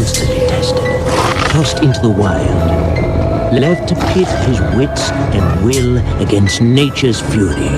constantly tested, tossed into the wild, left to pit his wits and will against nature's fury.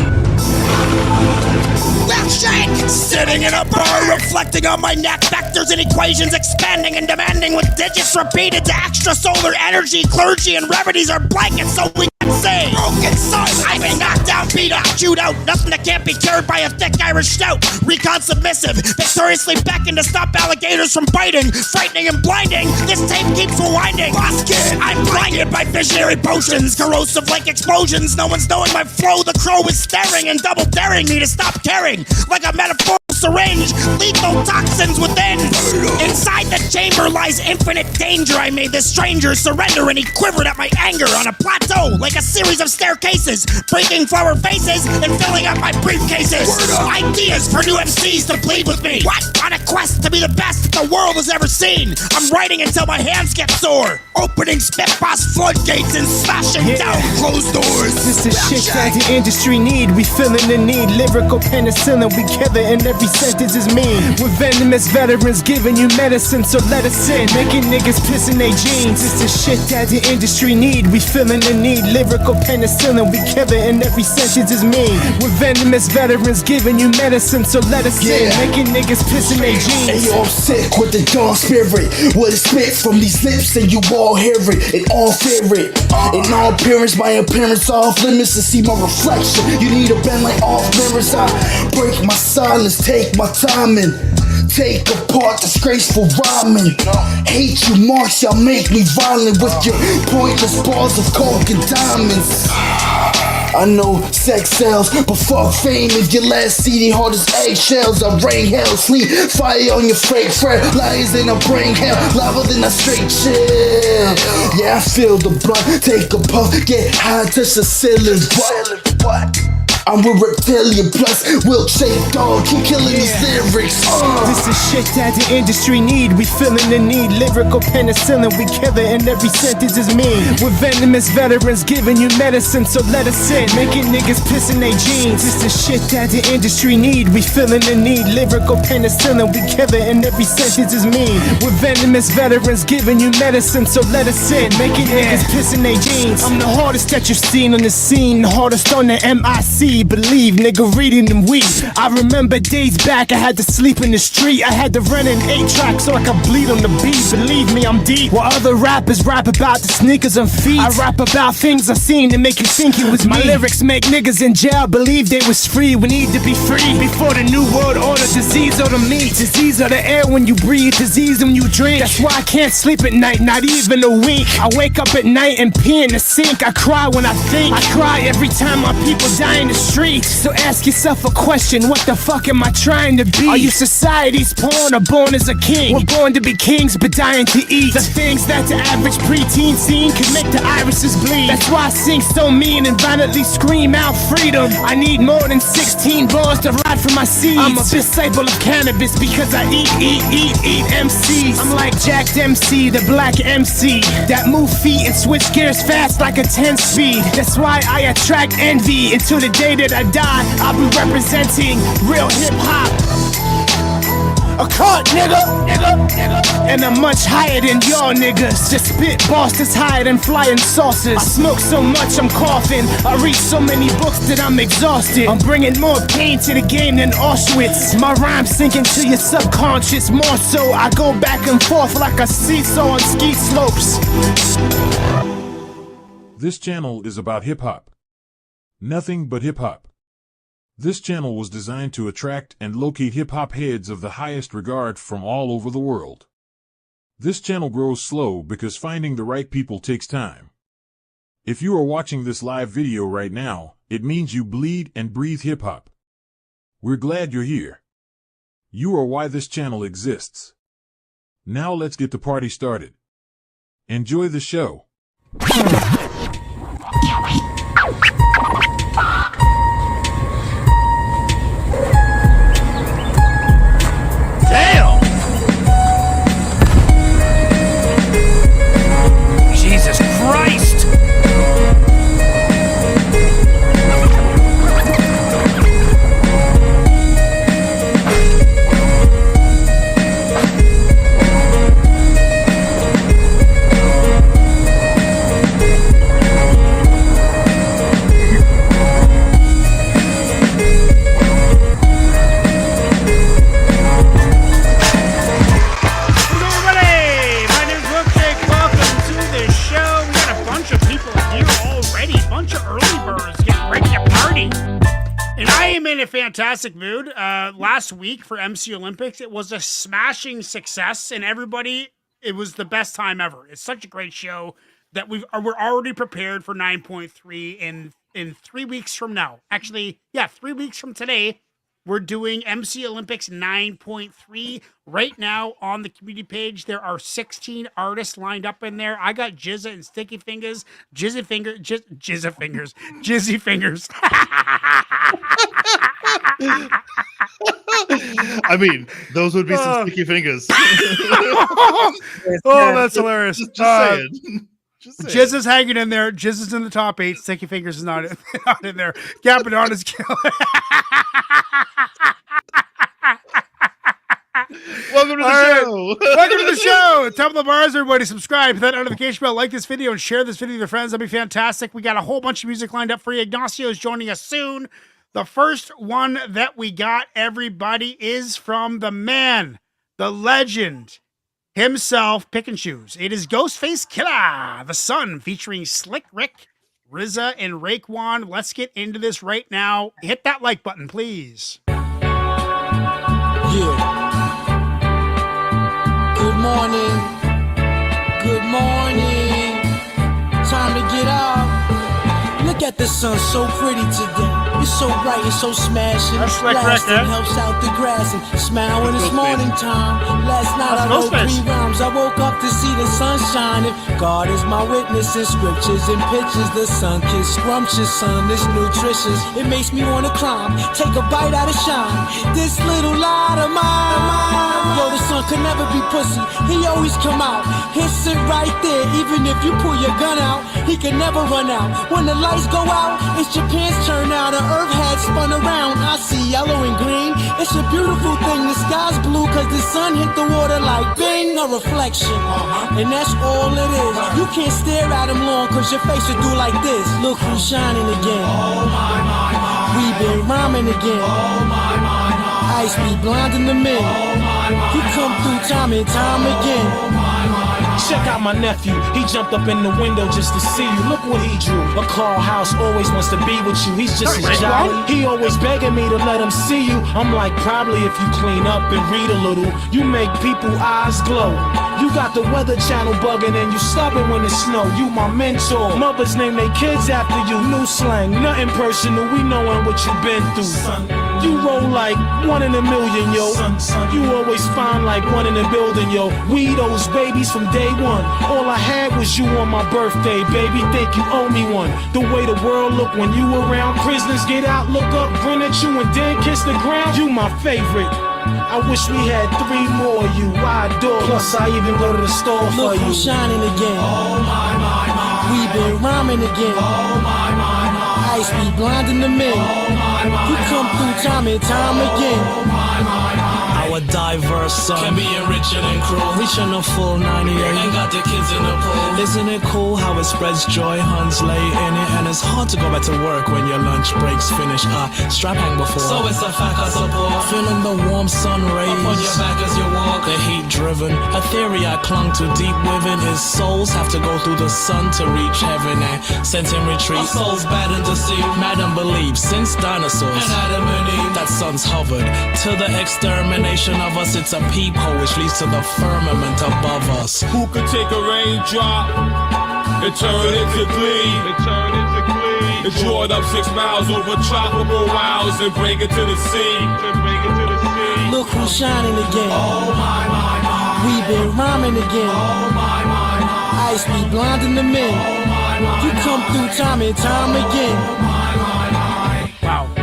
Milkshake! Sitting in a bar, reflecting on my neck, vectors and equations expanding and demanding with digits repeated to extrasolar energy. Clergy and remedies are blankets so we can say broken sun. I've been knocked down, beat up, chewed out, nothing that can't be cured by a thick Irish stout. Recon submissive, victoriously beckoned to stop alligators from biting, frightening and blinding. This tape keeps rewinding. Boss kid, I'm blinded by visionary potions, corrosive like explosions. No one's knowing my flow. The crow is staring and double daring me to stop caring. Like a metaphorical syringe, lethal toxins within. Inside the chamber lies infinite danger. I made this stranger surrender and he quivered at my anger on a plateau like a series of staircases, breaking flower faces and filling up my briefcases. Ideas for new MCs to plead with me. What? On a quest to be the best the world has ever seen. I'm writing until my hands get sore, opening spit boss floodgates and smashing down closed doors. This is shit that the industry need. We feeling the need. Lyrical penicillin, we kill it and every sentence is mean. We're venomous veterans giving you medicine, so let us in. Making niggas piss in their jeans. This is shit that the industry need. We feeling the need. Lyrical penicillin, we kill it and every sentence is mean. We're venomous veterans giving you medicine, so let us in. Making niggas piss in their jeans. Hey yo, I'm sick with the dark spirit. What is spit from these lips and you all hear it and all fear it. In all appearance, my appearance off limits to see my reflection. You need a bend like off mirrors. I break my silence, take my time and take apart disgraceful rhyming. Hate you marks, y'all make me violent with your pointless balls of coke and diamonds. I know sex sells, but fuck fame. If your last CD hard as eggshells, I rain hell, sleep fire on your fake friend. Liars in a brain hell, louder than a straight chill. Yeah, I feel the blunt, take a puff, get high, touch the ceiling. What? I'm with Reptilian plus Milkshake dog, keep killing these lyrics. This is shit that the industry need. We feeling the need. Lyrical penicillin, we kill it and every sentence is mean. We're venomous veterans giving you medicine, so let us in. Making niggas piss in their jeans. This is shit that the industry need. We feeling the need. Lyrical penicillin, we kill it and every sentence is mean. We're venomous veterans giving you medicine, so let us in. Making niggas piss in their jeans. I'm the hardest that you've seen on the scene, the hardest on the MIC. Believe, nigga, reading them weak. I remember days back, I had to sleep in the street. I had to run an 8-track so I could bleed on the beat. Believe me, I'm deep. While other rappers rap about the sneakers and feet, I rap about things I seen to make you think it was me. My lyrics make niggas in jail believe they was free. We need to be free before the new world order. Disease of the meat, disease of the air when you breathe, disease when you drink. That's why I can't sleep at night, not even a wink. I wake up at night and pee in the sink. I cry when I think. I cry every time my people die in the street. So ask yourself a question, what the fuck am I trying to be? Are you society's pawn or born as a king? We're born to be kings but dying to eat the things that the average preteen scene can make the irises bleed. That's why I sing so mean and violently scream out freedom. I need more than 16 bars to ride for my seeds. I'm a disciple of cannabis because I eat MCs. I'm like Jack Dempsey, the black MC that move feet and switch gears fast like a 10 speed. That's why I attract envy until the day that I die. I'll be representing real hip-hop. A cut, nigga. And I'm much higher than y'all niggas. Just spit bars that's higher than flying saucers. I smoke so much I'm coughing. I read so many books that I'm exhausted. I'm bringing more pain to the game than Auschwitz. My rhymes sink into your subconscious. More so, I go back and forth like a seesaw on ski slopes. This channel is about hip-hop. Nothing but hip-hop. This channel was designed to attract and locate hip-hop heads of the highest regard from all over the world. This channel grows slow because finding the right people takes time. If you are watching this live video right now, it means you bleed and breathe hip-hop. We're glad you're here. You are why this channel exists. Now let's get the party started. Enjoy the show. Damn! Jesus Christ! fantastic mood. Last week for MC Olympics, it was a smashing success, and everybody, it was the best time ever. It's such a great show that we're already prepared for 9.3 in 3 weeks from now. Actually, 3 weeks from today, we're doing MC Olympics 9.3 right now on the community page. There are 16 artists lined up in there. I got Jizza and Sticky Fingers, Jizzy Fingers. I mean, those would be some sticky fingers. Oh, that's hilarious. Just saying. Jizz is hanging in there. Jizz is in the top 8. Sticky Fingers is not in there. Gapadon is killing. Welcome to the show. Welcome to the show. Top of the bars, everybody. Subscribe, hit that notification bell, like this video, and share this video with your friends. That'd be fantastic. We got a whole bunch of music lined up for you. Ignacio is joining us soon. The first one that we got, everybody, is from the man, the legend himself, Pick and Choose. It is Ghostface Killah, The Sun, featuring Slick Rick, RZA, and Raekwon. Let's get into this right now. Hit that like button, please. Yeah. Good morning. Good morning. Time to get up. Look at the sun, so pretty today. It's so bright and so smashing. That's Slick Rick, Blasting helps out the grass and smile when it's morning time. Last night I wrote 3 rhymes. I woke up to see the sun shining. God is my witness in scriptures and pictures. The sun kiss scrumptious, sun is nutritious. It makes me wanna climb, take a bite out of shine. This little light of mine. Yo, the sun could never be pussy. He always come out. He'll sit right there, even if you pull your gun out. He can never run out. When the lights go out, it's Japan's turn out. The earth had spun around. I see yellow and green. It's a beautiful thing. The sky's blue cause the sun hit the water like bing, a reflection. And that's all it is. You can't stare at him long cause your face will do like this. Look who's shining again. We been rhyming again. Ice be blinding the men. He come through time and time again. Check out my nephew, he jumped up in the window just to see you. Look what he drew. A Carl House always wants to be with you. He's just as jolly. He always begging me to let him see you. I'm like, probably if you clean up and read a little, you make people eyes glow. You got the weather channel bugging and you stubborn when it snow. You my mentor. Mothers name their kids after you. New slang, nothing personal. We knowin' what you been through. You roll like 1 in a million, yo. You always find like 1 in a building, yo. We those babies from day one. All I had was you on my birthday, baby. Think you owe me one. The way the world look when you around. Prisoners get out, look up, grin at you, and then kiss the ground. You my favorite. I wish we had 3 more of you. I adore. Plus, I even go to the store for Look you. who's shining again. We been rhyming again. Ice be blinding the men. He come through time and time again. Our diverse son Can be enriching and cruel. reaching a full 98. And got the kids in the pool. Isn't it cool how it spreads joy? Huns lay in it, and it's hard to go back to work when your lunch breaks finish. Strap hang before. So it's a fact I support. Feeling the warm sun rays Upon your back as you walk. the heat driven. A theory I clung to deep within is souls have to go through the sun to reach heaven and sent in retreat. Our souls bad and deceived. Mad and believe since dinosaurs And Adam and Eve. that sun's hovered to the extermination of us. It's a peephole which leads to the firmament above us. Who could take a raindrop and turn it into glee? And draw it up 6 miles over tropical wilds and bring it to the sea. Look who's shining again. We been rhyming again. Ice be blinding the men. You come through time and time again. Wow.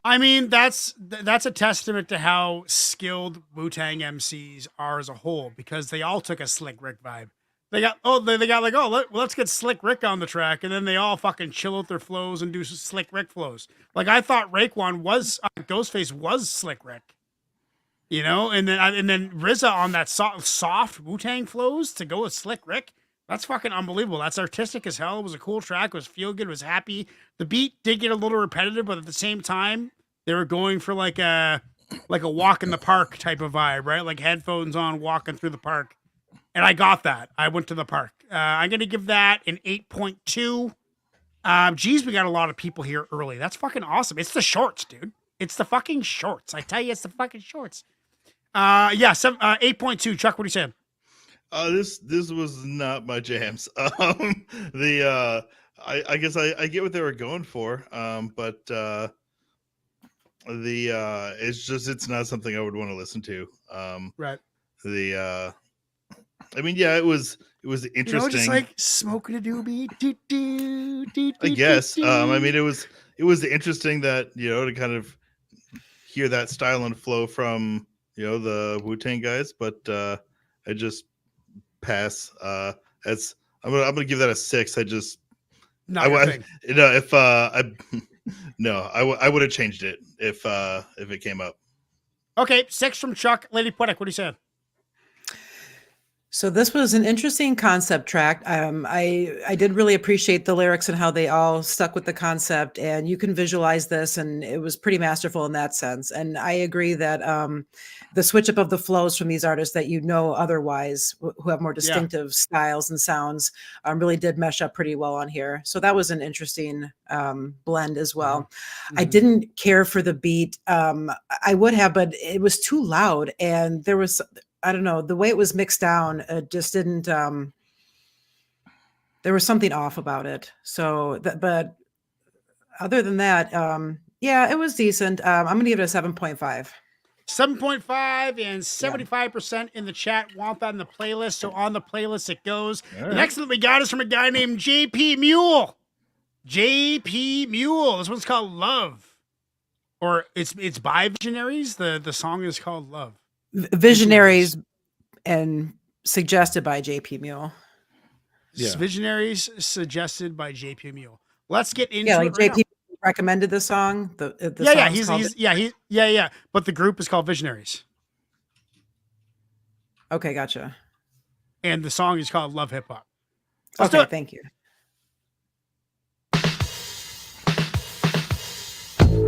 I mean, that's a testament to how skilled Wu-Tang MCs are as a whole, because they all took a Slick Rick vibe. They got let's get Slick Rick on the track, and then they all fucking chill out their flows and do Slick Rick flows. Like, I thought Raekwon was Ghostface was Slick Rick, you know, and then RZA on that soft Wu-Tang flows to go with Slick Rick. That's fucking unbelievable. That's artistic as hell. It was a cool track. It was feel good. It was happy. The beat did get a little repetitive, but at the same time, they were going for like a walk in the park type of vibe, right? Like headphones on, walking through the park. And I got that. I went to the park. I'm going to give that an 8.2. Geez, we got a lot of people here early. That's fucking awesome. It's the shorts, dude. It's the fucking shorts. I tell you, it's the fucking shorts. 8.2. Chuck, what are you saying? This was not my jams. I guess I get what they were going for. But it's not something I would want to listen to. Right. I mean, yeah, it was interesting. You know, just like smoking a doobie. I guess. I mean, it was interesting that, you know, to kind of hear that style and flow from, you know, the Wu-Tang guys, but I just pass. I'm gonna give that a 6. I would have changed it if it came up. Okay, 6 from Chuck. Lady Poetic, what are you saying? So this was an interesting concept track. I did really appreciate the lyrics and how they all stuck with the concept, and you can visualize this, and it was pretty masterful in that sense. And I agree that the switch up of the flows from these artists that you know otherwise, who have more distinctive styles and sounds, really did mesh up pretty well on here. So that was an interesting blend as well. Mm-hmm. I didn't care for the beat. I would have, but it was too loud, and there was, I don't know, the way it was mixed down, just didn't, there was something off about it. So, but other than that, yeah, it was decent. I'm going to give it a 7.5. 7.5 and 75% in the chat want that in the playlist. So on the playlist it goes. All The next one we got is from a guy named JP Mule. JP Mule. This one's called Love. Or it's by Visionaries. The song is called Love. Visionaries and suggested by JP Mule. Yeah. Visionaries suggested by JP Mule. Let's get into like it right JP recommended the song. Yeah. But the group is called Visionaries. Okay, gotcha. And the song is called Love Hip Hop. Okay, thank you.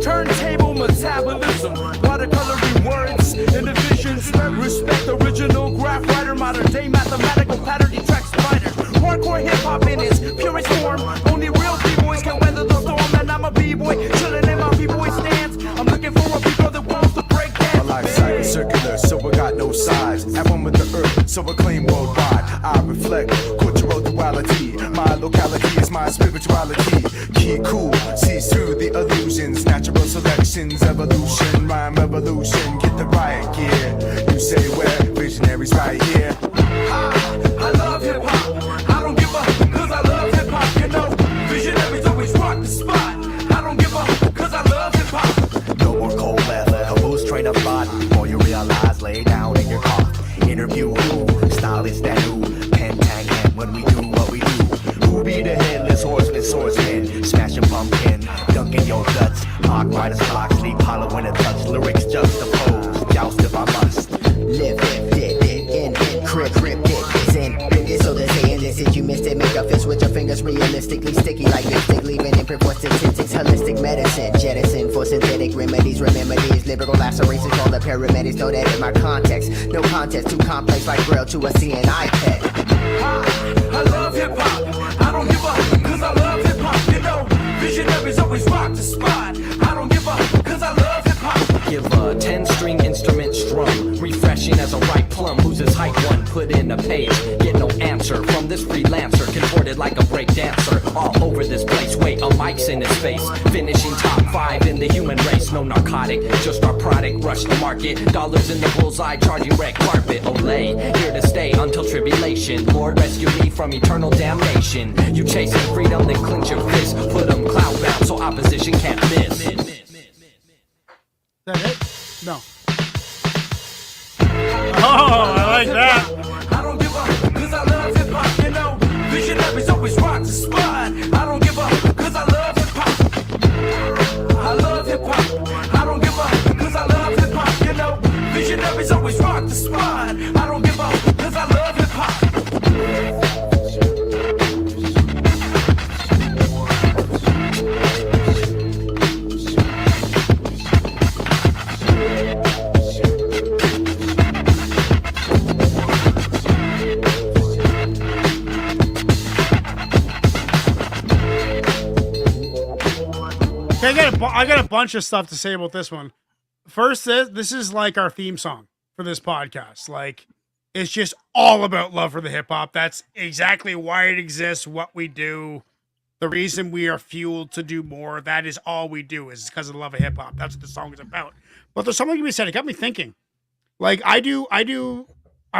Turntable metabolism, watercoloring words and divisions. Respect original graph writer, modern day mathematical pattern detracts spider. Hardcore hip hop in its purest form. Only real b-boys can weather the storm. And I'm a b-boy chilling in my b-boy stance. I'm looking for a people that wants to break dance. My life cycle circular, so I got no size. At one with the earth, so I claim worldwide. I reflect cultural duality. My locality is my spirituality. Keep cool, see through the illusions. Natural selections, evolution, rhyme revolution. Get the riot gear. You say where? Visionaries right here. I love hip hop. I don't give up, cause I love hip hop. You know, visionaries always rock the spot. I don't give up, cause I love hip hop. No more cold leather, a bull straight up body. All you realize, lay down in your car. Interview who, style is that who. Pen tag hand when we do what we do. Who be the headless horseman, swordsman? Smashing pumpkin, dunking your guts. Hawk riders, clock, sleep, hollow in a touch. Lyrics juxtaposed, joust if I must. Live, cryptic, zen, so the saying this is you missed it. Make a fist with your fingers realistically sticky like lipstick, leaving imprint for statistics. Holistic medicine, jettison for synthetic remedies. Remember these lyrical lacerations, call the paramedics. Know that in my context, no contest too complex like Braille to a CNI pet. I love hip hop. I don't give up, cause I love hip hop. You know, visionaries always rock the spot. I don't give up, cause I love hip hop. Give a 10-string instrument strum, refreshing as a ripe plum. Loses height one, put in a page. Get no answer from this freelancer, contorted like a break dancer. All over this place, wait, a mic's in his face. Finishing top 5 in the human race. No narcotic, just our product. Rush the market, dollars in the bullseye, charging red carpet. Olay, here to stay until tribulation. Lord, rescue me from eternal damnation. You chasing freedom, then clench your fist. Put them cloud bound so opposition can't miss. That it? No. Oh, I like that. I don't give up, cause I love hip hop. You know, visionaries always rock the spot. I don't give up, cause I love hip hop. I love hip hop. I don't give up, cause I love hip hop. You know, visionaries always rock the spot. I don't give up, cause I love hip hop. I got a bunch of stuff to say about this one. First, this is like our theme song for this podcast. Like, it's just all about love for the hip hop. That's exactly why it exists, what we do, the reason we are fueled to do more. That is all we do, is because of the love of hip hop. That's what the song is about. But there's something to be said. It got me thinking. Like, I'm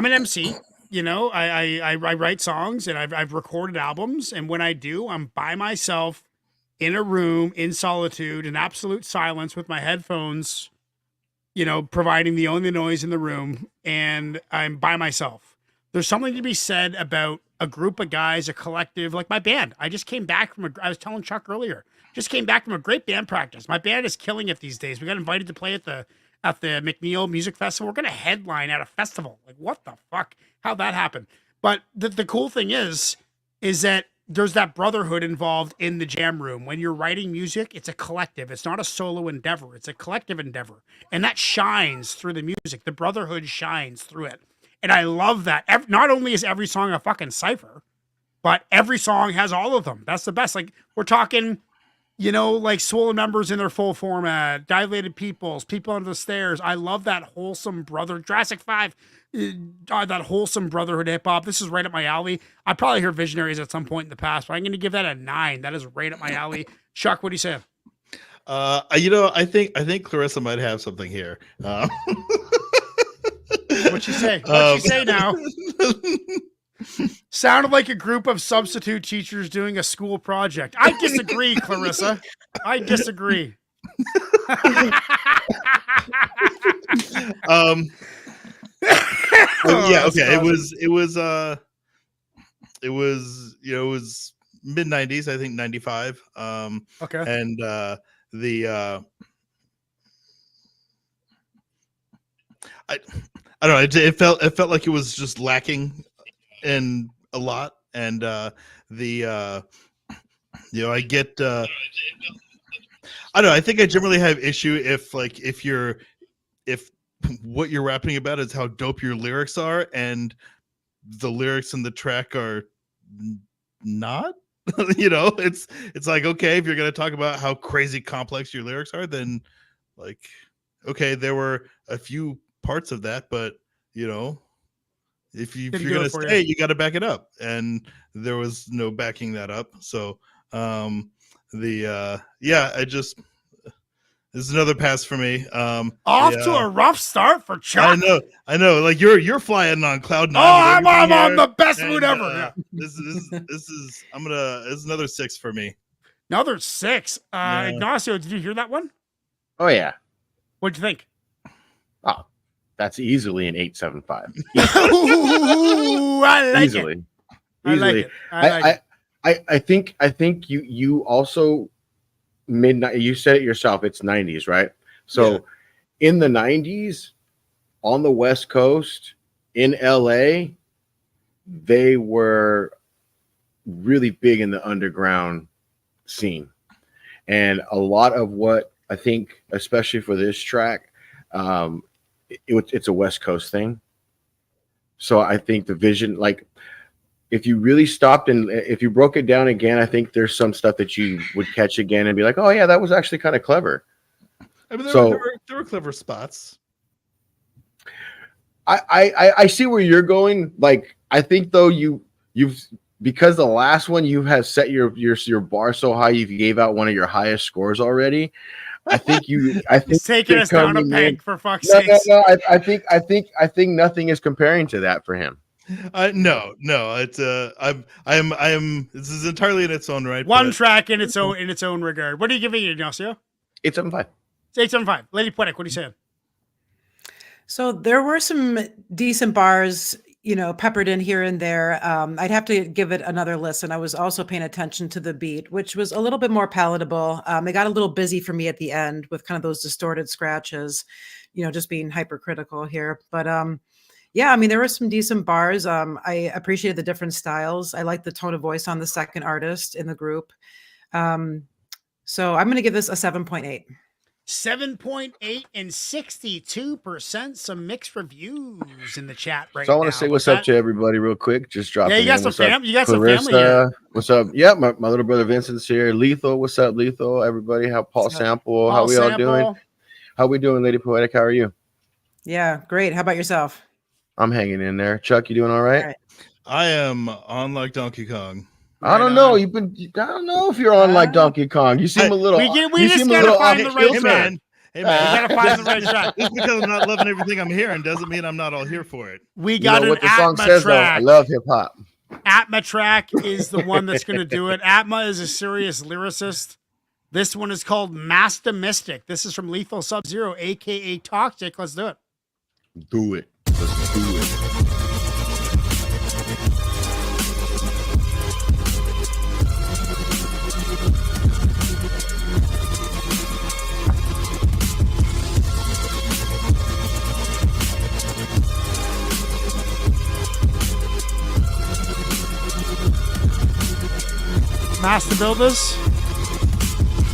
an MC. You know, I write songs and I've recorded albums, and when I do, I'm by myself in a room in solitude, in absolute silence, with my headphones, you know, providing the only noise in the room, and I'm by myself. There's something to be said about a group of guys, a collective, like my band. I just came back from I was telling Chuck earlier, just came back from a great band practice. My band is killing it these days. We got invited to play at the McNeil Music Festival. We're going to headline at a festival. Like, what the fuck? How'd that happen? But the cool thing is that there's that brotherhood involved in the jam room. When you're writing music, it's a collective. It's not a solo endeavor. It's a collective endeavor. And that shines through the music. The brotherhood shines through it. And I love that. Not only is every song a fucking cipher, but every song has all of them. That's the best. Like, we're talking, you know, like Swollen Members in their full format, Dilated Peoples, People Under the Stairs. I love that wholesome Jurassic 5, that wholesome brotherhood hip hop. This is right up my alley. I probably heard Visionaries at some point in the past, but I'm going to give that a 9. That is right up my alley. Chuck, what do you say? You know, I think Clarissa might have something here. What'd she say? What'd she say now? Sounded like a group of substitute teachers doing a school project. I disagree, Clarissa. I disagree. Yeah, okay. It was you know, it was mid 90s, I think 95. Okay. And I don't know, it felt like it was just lacking in a lot. And you know, I get I don't know, I think I generally have issue if what you're rapping about is how dope your lyrics are, and the lyrics in the track are not. You know, it's like, okay, if you're going to talk about how crazy complex your lyrics are, then like, okay, there were a few parts of that, but you know, if you're going to say it, you got to back it up, and there was no backing that up. So I just, this is another pass for me. Off to a rough start for Chuck. I know. Like, you're flying on cloud 9. Oh, I'm on the best mood ever. Yeah. This is another 6 for me. Another 6. Ignacio, did you hear that one? Oh yeah. What'd you think? Oh, that's easily an 8.75. Ooh, I like Easily. it. I like it. I think you also midnight. You said it yourself. It's 90s, right? So in the 90s, on the West Coast, in LA, they were really big in the underground scene, and a lot of what I think, especially for this track, it's a West Coast thing. So I think the vision, like, if you really stopped and if you broke it down again, I think there's some stuff that you would catch again and be like, oh yeah, that was actually kind of clever. I mean, there were clever spots. I see where you're going. Like, I think though you've because the last one you have set your bar so high, you gave out one of your highest scores already. I think he's taking us down a peg, for fuck's sake. No. I think nothing is comparing to that for him. No, it's I'm this is entirely in its own right. One track in its own regard. What are you giving it, Ignacio? 8.75. It's 8.75. Lady Poetic, what are you saying? So there were some decent bars, you know, peppered in here and there. I'd have to give it another listen. I was also paying attention to the beat, which was a little bit more palatable. It got a little busy for me at the end with kind of those distorted scratches, you know, just being hypercritical here. But yeah, I mean, there were some decent bars. I appreciated the different styles. I like the tone of voice on the second artist in the group. So I'm going to give this a 7.8. 7.8 and 62%. Some mixed reviews in the chat right now. So I want to say what's up to everybody real quick. Just drop. Yeah, you got some family. You got some family Clarissa, here. what's up? Yeah, my little brother Vincent's here. Lethal, what's up, Lethal? Everybody, how Paul Sample? How we all doing? How we doing, Lady Poetic? How are you? Yeah, great. How about yourself? I'm hanging in there. Chuck, you doing all right? I am on like Donkey Kong. I don't know. I don't know if you're on like Donkey Kong. You seem a little. We just gotta find the right track. Hey man, we gotta find the right track. Just because I'm not loving everything I'm hearing doesn't mean I'm not all here for it. We got what the an song Atma says though. track. I love hip hop. Atma track is the one that's going to do it. Atma is a serious lyricist. This one is called Master Mystic. This is from Lethal Sub-Zero, aka Toxic. Let's do it. Do it. Let's do it. Master Builders.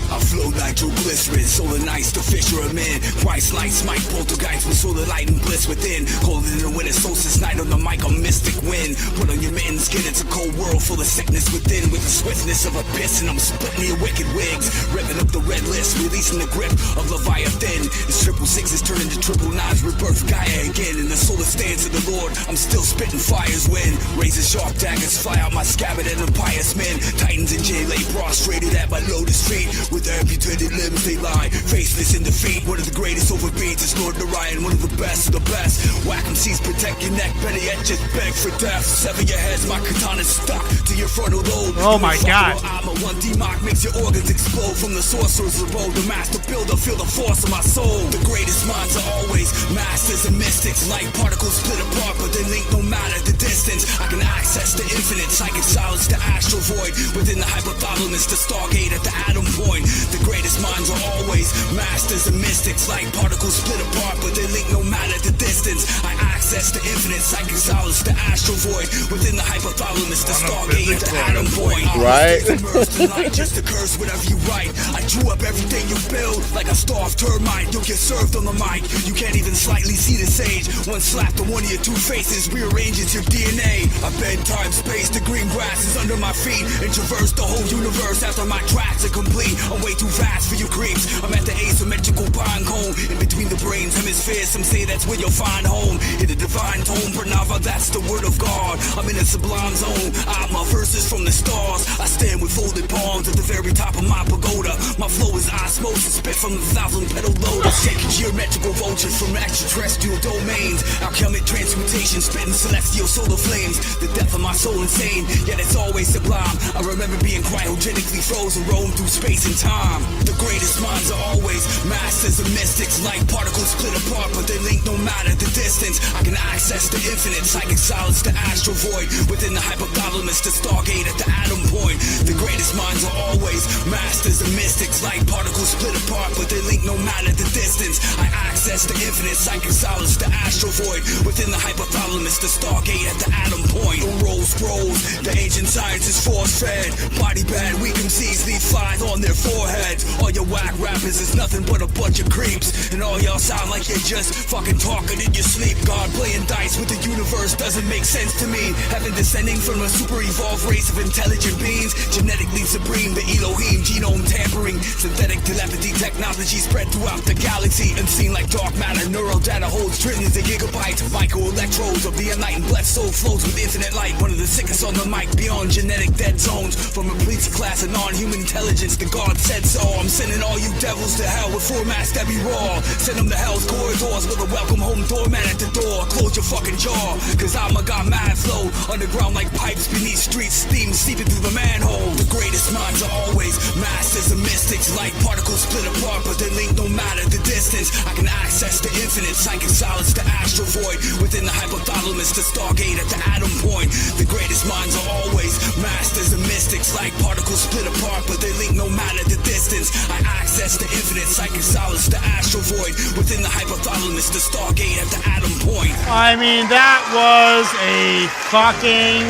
I flow nitroglycerin, solar nights, the fisher of men. Christ light, smite poltergeist with solar light and bliss within. Colder than the winter solstice night on the mic, a mystic wind. Put on your mittens, get into cold world full of sickness within. With the swiftness of a piston, I'm splitting your wicked wigs. Revving up the red list, releasing the grip of Leviathan. It's 666 turning to 999s, rebirth Gaia again. In the solar stance of the Lord, I'm still spitting fires when razor sharp daggers fly out my scabbard and impious men. Titans and J lay prostrated at my lotus feet. With amputated limbs they lie, faceless in defeat. One of the greatest overbeats is Lord Narayan, one of the best of the best. Whack MCs, protect your neck, better yet just beg for death. Sever your heads, my katana's stuck to your frontal lobe. Oh my God. I'm a 1D mock, makes your organs explode. From the sorcerer's abode, the master builder, feel the force of my soul. The greatest minds are always masters and mystics. Light particles split apart, but they link no matter the distance. I can access the infinite, psychic solids, the astral void. Within the hypothalamus, the stargate at the atom point. The greatest minds are always masters and mystics. Like particles split apart, but they link no matter the distance. I access the infinite, psychic solids, the astral void. Within the hypothalamus, the stargate, the atom point. Right? Immersed in light, just to curse whatever you write. I drew up everything you build like a starved termite. You'll get served on the mic. You can't even slightly see the sage. One slap to one of your two faces rearranges your DNA. I bend time, space, the green grass is under my feet and traverse the whole universe after my tracks are complete. I'm way too fast for you creeps. I'm at the asymmetrical pine cone in between the brains hemispheres. Some say that's where you'll find home. In the divine tone, Pranava, that's the word of God. I'm in a sublime zone. My verses from the stars. I stand with folded palms at the very top of my pagoda. My flow is osmosis, spit from the 1,000-petal lotus. Shaking geometrical vultures from extraterrestrial domains. Alchemic transmutation, spitting celestial solar flames. The depth of my soul insane, yet it's always sublime. I remember being cryogenically frozen, roam through space and time. The greatest minds are always masters and mystics. Like particles split apart, but they link no matter the distance. I can access the infinite, psychic solids, the astral void. Within the hypothalamus, the stargate at the atom point. The greatest minds are always masters and mystics. Like particles split apart, but they link no matter the distance. I access the infinite, psychic solids, the astral void. Within the hypothalamus, the stargate at the atom point. The roll scrolls, the ancient science is force-fed. Body bad, weak MCs leave flies on their foreheads. All your whack rappers is nothing but a bunch of creeps. And all y'all sound like you're just fucking talking in your sleep. God playing dice with the universe doesn't make sense to me. Heaven descending from a super evolved race of intelligent beings. Genetically supreme, the Elohim, genome tampering. Synthetic telepathy technology spread throughout the galaxy. Unseen like dark matter, neural data holds trillions of gigabytes. Microelectrodes of the enlightened blessed soul flows with infinite light. One of the sickest on the mic, beyond genetic dead zones. From a police class of non-human intelligence, the God said so. I'm sending all you devils to hell with formats that be raw. Send them to hell's corridors with a welcome home doorman at the door. Close your fucking jaw, cause I'm a got mad flow. Underground like pipes beneath streets, steam seeping through the manhole. The greatest minds are always masters and mystics. Like particles split apart, but they link no matter the distance. I can access the infinite, psychic solids, the astral void. Within the hypothalamus, the stargate at the atom point. The greatest minds are always masters and mystics. Like particles split apart, but they link no matter the distance. I access the infinite, psychic solids, the astral void. Within the hypothalamus, the stargate at the atom point. I mean, that was a fucking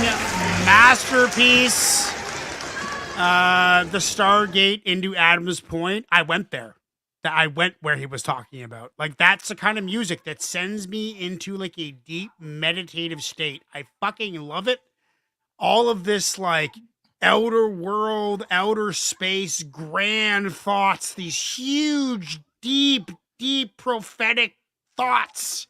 masterpiece. The Stargate into Adam's Point. I went there. that I went where he was talking about. Like, that's the kind of music that sends me into like a deep meditative state. I fucking love it. All of this like outer world, outer space, grand thoughts, these huge, deep prophetic thoughts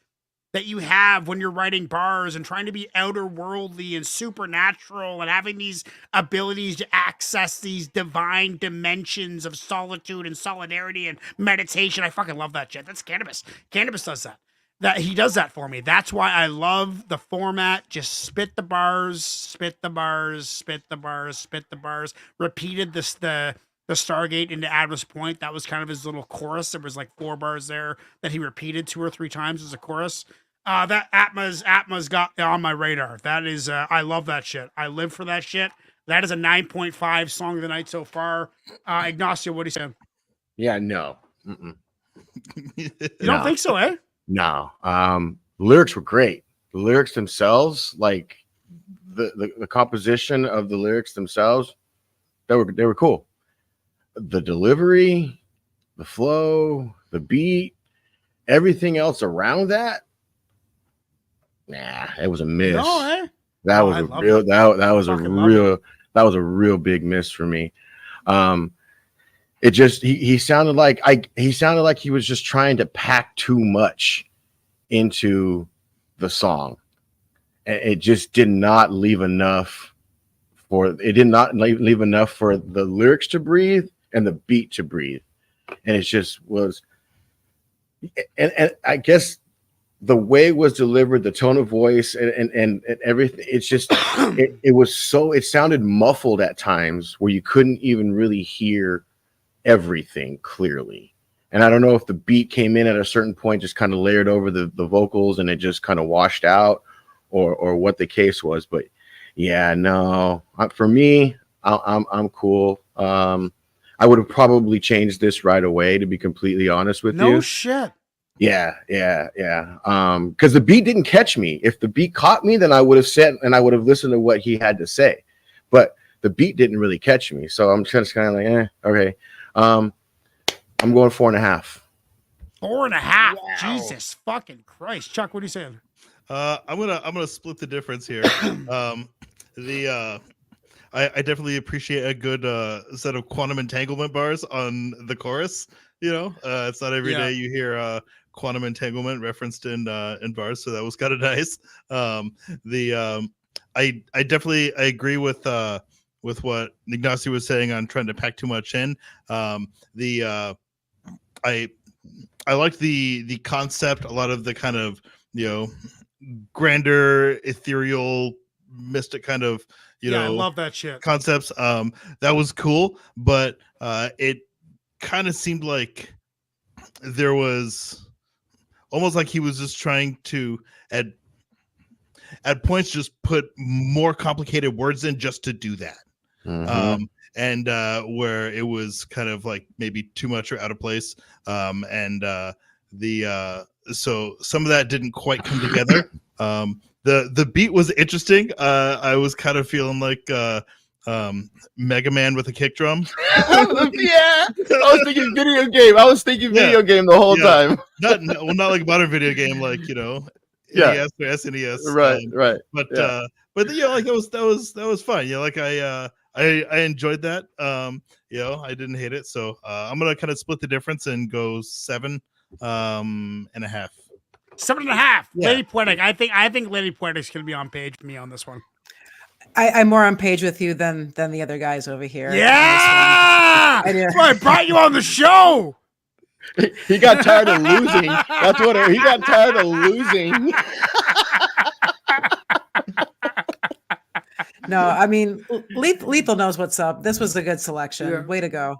that you have when you're writing bars and trying to be outer worldly and supernatural and having these abilities to access these divine dimensions of solitude and solidarity and meditation. I fucking love that shit. That's Cannabis. Cannabis does that. That he does that for me. That's why I love the format. Just spit the bars, spit the bars, spit the bars, spit the bars. Repeated this the Stargate into Adam's Point. That was kind of his little chorus. There was like 4 bars there that he repeated 2 or 3 times as a chorus. That Atma's got on my radar. That is, I love that shit. I live for that shit. That is a 9.5 song of the night so far. Ignacio, what do you say? Yeah, no. Mm-mm. You don't think so, eh? No. The lyrics were great. The lyrics themselves, like the composition of the lyrics themselves, they were cool. The delivery, the flow, the beat, everything else around that, nah, it was a miss. No, eh? That was a real that was a real big miss for me. It just he sounded like he was just trying to pack too much into the song. And it just did not leave enough for the lyrics to breathe and the beat to breathe. And it just was, and I guess the way it was delivered, the tone of voice and everything, it's just it sounded muffled at times where you couldn't even really hear everything clearly. And I don't know if the beat came in at a certain point, just kind of layered over the vocals and it just kind of washed out, or what the case was. But yeah, no, for me, I'm cool. I would have probably changed this right away, to be completely honest with you. No shit. Yeah. Because the beat didn't catch me. If the beat caught me, then I would have said, and I would have listened to what he had to say. But the beat didn't really catch me, so I'm just kind of like, okay. I'm going 4.5. 4.5. Wow. Jesus fucking Christ, Chuck. What are you saying? I'm gonna split the difference here. I definitely appreciate a good set of quantum entanglement bars on the chorus. You know, it's not every day you hear quantum entanglement referenced in bars, so that was kind of nice. I definitely agree with what Ignacio was saying on trying to pack too much in. I liked the concept, a lot of the kind of, grander, ethereal, mystic kind of, I love that shit. Concepts. That was cool, but it kind of seemed like there was almost like he was just trying to at points just put more complicated words in just to do that. Mm-hmm. And where it was kind of like maybe too much or out of place. So some of that didn't quite come together. The beat was interesting. I was kind of feeling like Mega Man with a kick drum. Yeah, I was thinking video game. Video game the whole time. Not like a modern video game, like NES or SNES. Right. But that was fun. Like I enjoyed that. I didn't hate it. So I'm gonna kind of split the difference and go 7.5. 7.5. Yeah. Lady Poetic. I think Lady Poetic's gonna be on page with me on this one. I'm more on page with you than the other guys over here. Yeah, that's why I brought you on the show. He got tired of losing. That's what he got tired of losing. No, I mean, Lethal knows what's up. This was a good selection. Yeah. Way to go.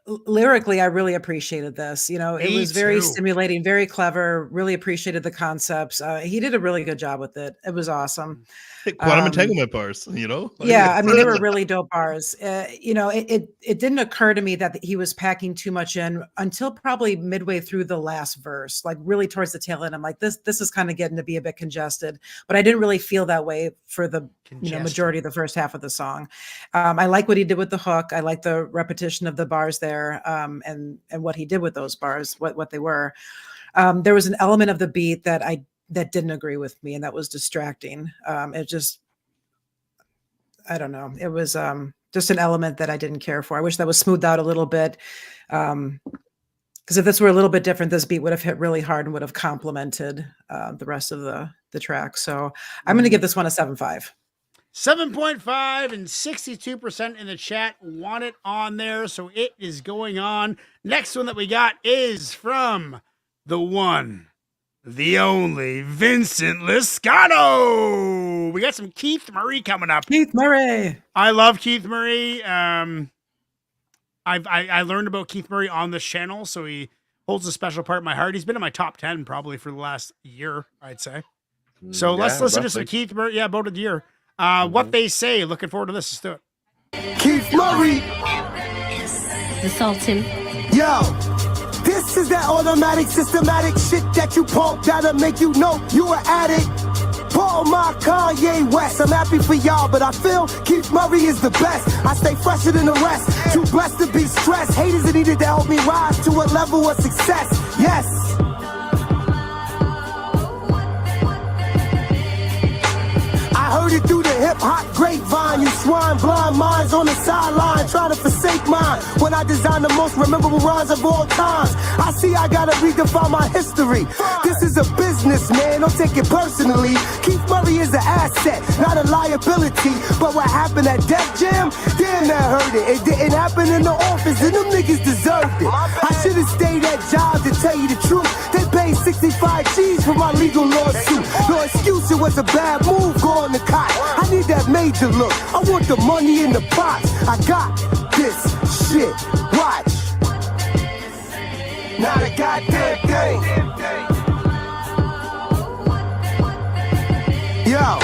Lyrically, I really appreciated this. It was very stimulating, very clever. Really appreciated the concepts. He did a really good job with it. It was awesome. Quantum entanglement bars, Yeah, I mean, they were really dope bars. It didn't occur to me that he was packing too much in until probably midway through the last verse, like really towards the tail end. I'm like, this is kind of getting to be a bit congested, but I didn't really feel that way for the majority of the first half of the song. I like what he did with the hook. I like the repetition of the bars there. there, and what he did with those bars, what they were. There was an element of the beat that didn't agree with me, and that was distracting. It just, I don't know. It was just an element that I didn't care for. I wish that was smoothed out a little bit. Because if this were a little bit different, this beat would have hit really hard and would have complemented the rest of the track. So I'm going to give this one a 7.5. 7.5 and 62% in the chat want it on there. So it is going on. Next one that we got is from the one, the only Vincent Liscano. We got some Keith Murray coming up. Keith Murray. I love Keith Murray. I learned about Keith Murray on this channel, so he holds a special part in my heart. He's been in my top 10 probably for the last year, I'd say. So let's listen to some Keith Murray. Yeah, about a year. What They Say. Looking forward to this. Let's do it. Keith Murray. Assault him. Yo, this is that automatic, systematic shit that you pump that'll make you know you an addict. Paul, my Kanye West. I'm happy for y'all, but I feel Keith Murray is the best. I stay fresher than the rest. Too blessed to be stressed. Haters are needed to help me rise to a level of success. Yes. I heard it through the hip-hop grapevine. You swine blind minds on the sideline trying to forsake mine. When I design the most memorable rhymes of all times, I see I gotta redefine my history. This is a business, man, don't take it personally. Keith Murray is an asset, not a liability. But what happened at Def Jam, damn that hurt it. It didn't happen in the office and them niggas deserved it. I should've stayed at job to tell you the truth. They paid 65 G's for my legal lawsuit. No excuse, it was a bad move going to cop. I need that major look. I want the money in the box. I got this shit. Watch. Not a goddamn thing. Yo.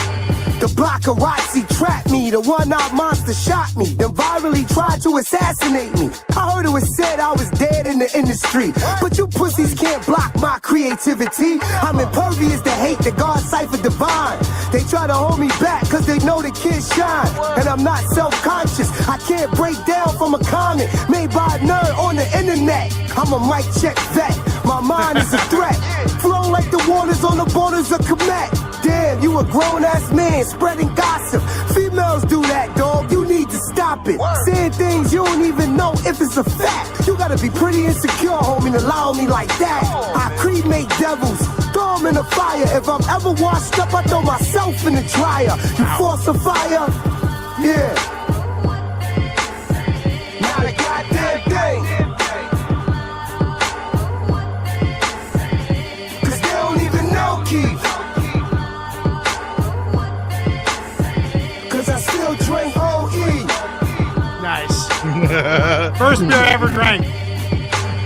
The Blockarazzi trapped me, the one-eyed monster shot me, then virally tried to assassinate me. I heard it was said I was dead in the industry, but you pussies can't block my creativity. I'm impervious to hate, the God cipher divine. They try to hold me back cause they know the kids shine, and I'm not self-conscious. I can't break down from a comment made by a nerd on the internet. I'm a mic check vet, my mind is a threat. Flow like the waters on the borders of Kemet. Damn, you a grown-ass man spreading gossip. Females do that, dog. You need to stop it. Saying things you don't even know if it's a fact. You gotta be pretty insecure, homie, to lie on me like that. I cremate devils, throw them in the fire. If I'm ever washed up, I throw myself in the dryer. You force a fire? Yeah. Not a goddamn thing. Cause they don't even know Keith. I still drink OE. Nice. First beer I ever drank.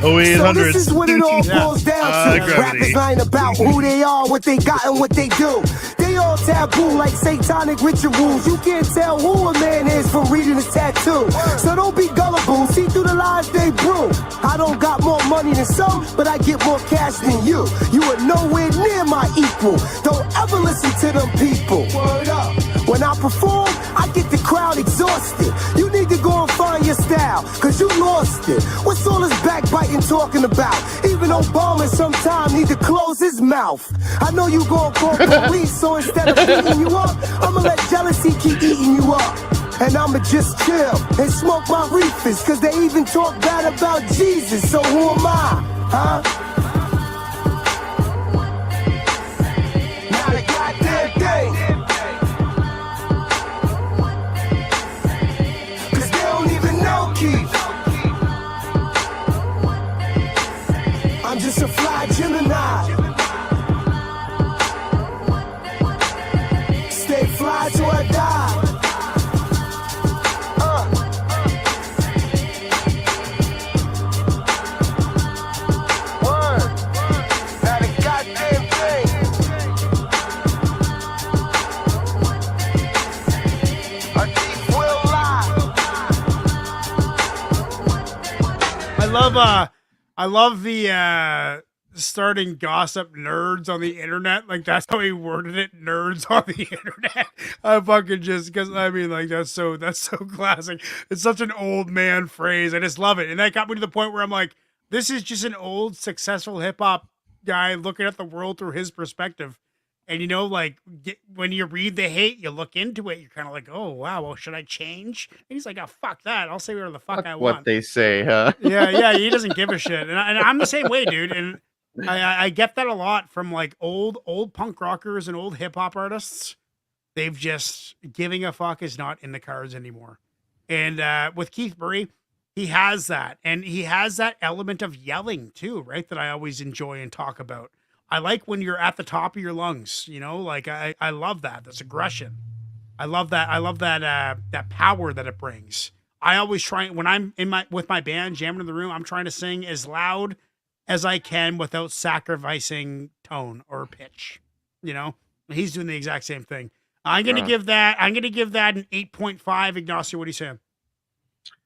OE 800. So this is what it all boils down to. Rappers lying about who they are, what they got, and what they do. They all taboo like satanic rituals. You can't tell who a man is from reading his tattoo. So don't be gullible, see through the lies they brew. I don't got more money than some, but I get more cash than you. You are nowhere near my equal. Don't ever listen to them people. Word up. When I perform, I get the crowd exhausted. You need to go and find your style, cause you lost it. What's all this backbiting talking about? Even Obama sometimes need to close his mouth. I know you gon' call police, so instead of beating you up, I'ma let jealousy keep eating you up. And I'ma just chill and smoke my reefers, cause they even talk bad about Jesus, so who am I, huh? Not a goddamn thing. I'm just a fly Gemini. Stay fly till I die. Word. Not a goddamn thing. Our teeth will lie. I love the starting gossip nerds on the internet. Like that's how he worded it, nerds on the internet. I fucking just because I mean like that's so classic. It's such an old man phrase. I just love it. And that got me to the point where I'm like, this is just an old successful hip hop guy looking at the world through his perspective. And you know, like when you read the hate, you look into it, you're kind of like, oh wow, well, should I change? And he's like, oh fuck that. I'll say whatever the fuck I want. What they say, huh? Yeah, he doesn't give a shit. And I'm the same way, dude. And I get that a lot from like old punk rockers and old hip hop artists. They've just giving a fuck is not in the cards anymore. And with Keith Murray, he has that. And he has that element of yelling too, right? That I always enjoy and talk about. I like when you're at the top of your lungs, you know, like I love that. That's aggression. I love that. I love that, that power that it brings. I always try when I'm with my band jamming in the room, I'm trying to sing as loud as I can without sacrificing tone or pitch, you know, he's doing the exact same thing. I'm going to give that an 8.5. Ignacio, what are you saying?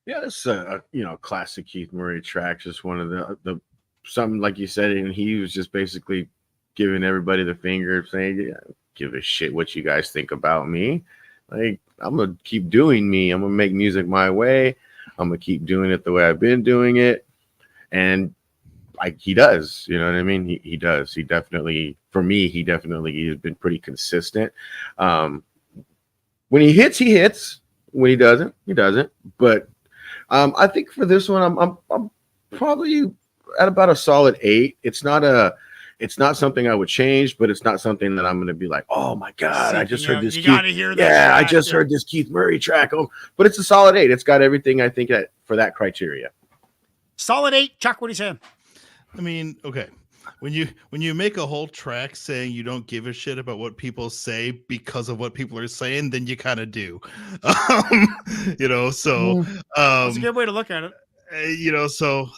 Yeah, it's a classic Keith Murray track. Just one of the something like you said, and he was just basically giving everybody the finger, saying, yeah, give a shit what you guys think about me. Like, I'm gonna keep doing me. I'm gonna make music my way. I'm gonna keep doing it the way I've been doing it. And he does, you know what I mean? He does. He definitely, for me, he has been pretty consistent. When he hits, he hits. When he doesn't, he doesn't. But I think for this one, I'm probably at about a solid 8. It's not something I would change, but it's not something that I'm going to be like, oh my God, I just heard this. I just heard this Keith Murray track. Oh, but it's a solid 8. It's got everything I think that for that criteria. Solid 8. Chuck, what are you saying? I mean, okay. When you make a whole track saying you don't give a shit about what people say because of what people are saying, then you kind of do. You know, so that's a good way to look at it. You know, so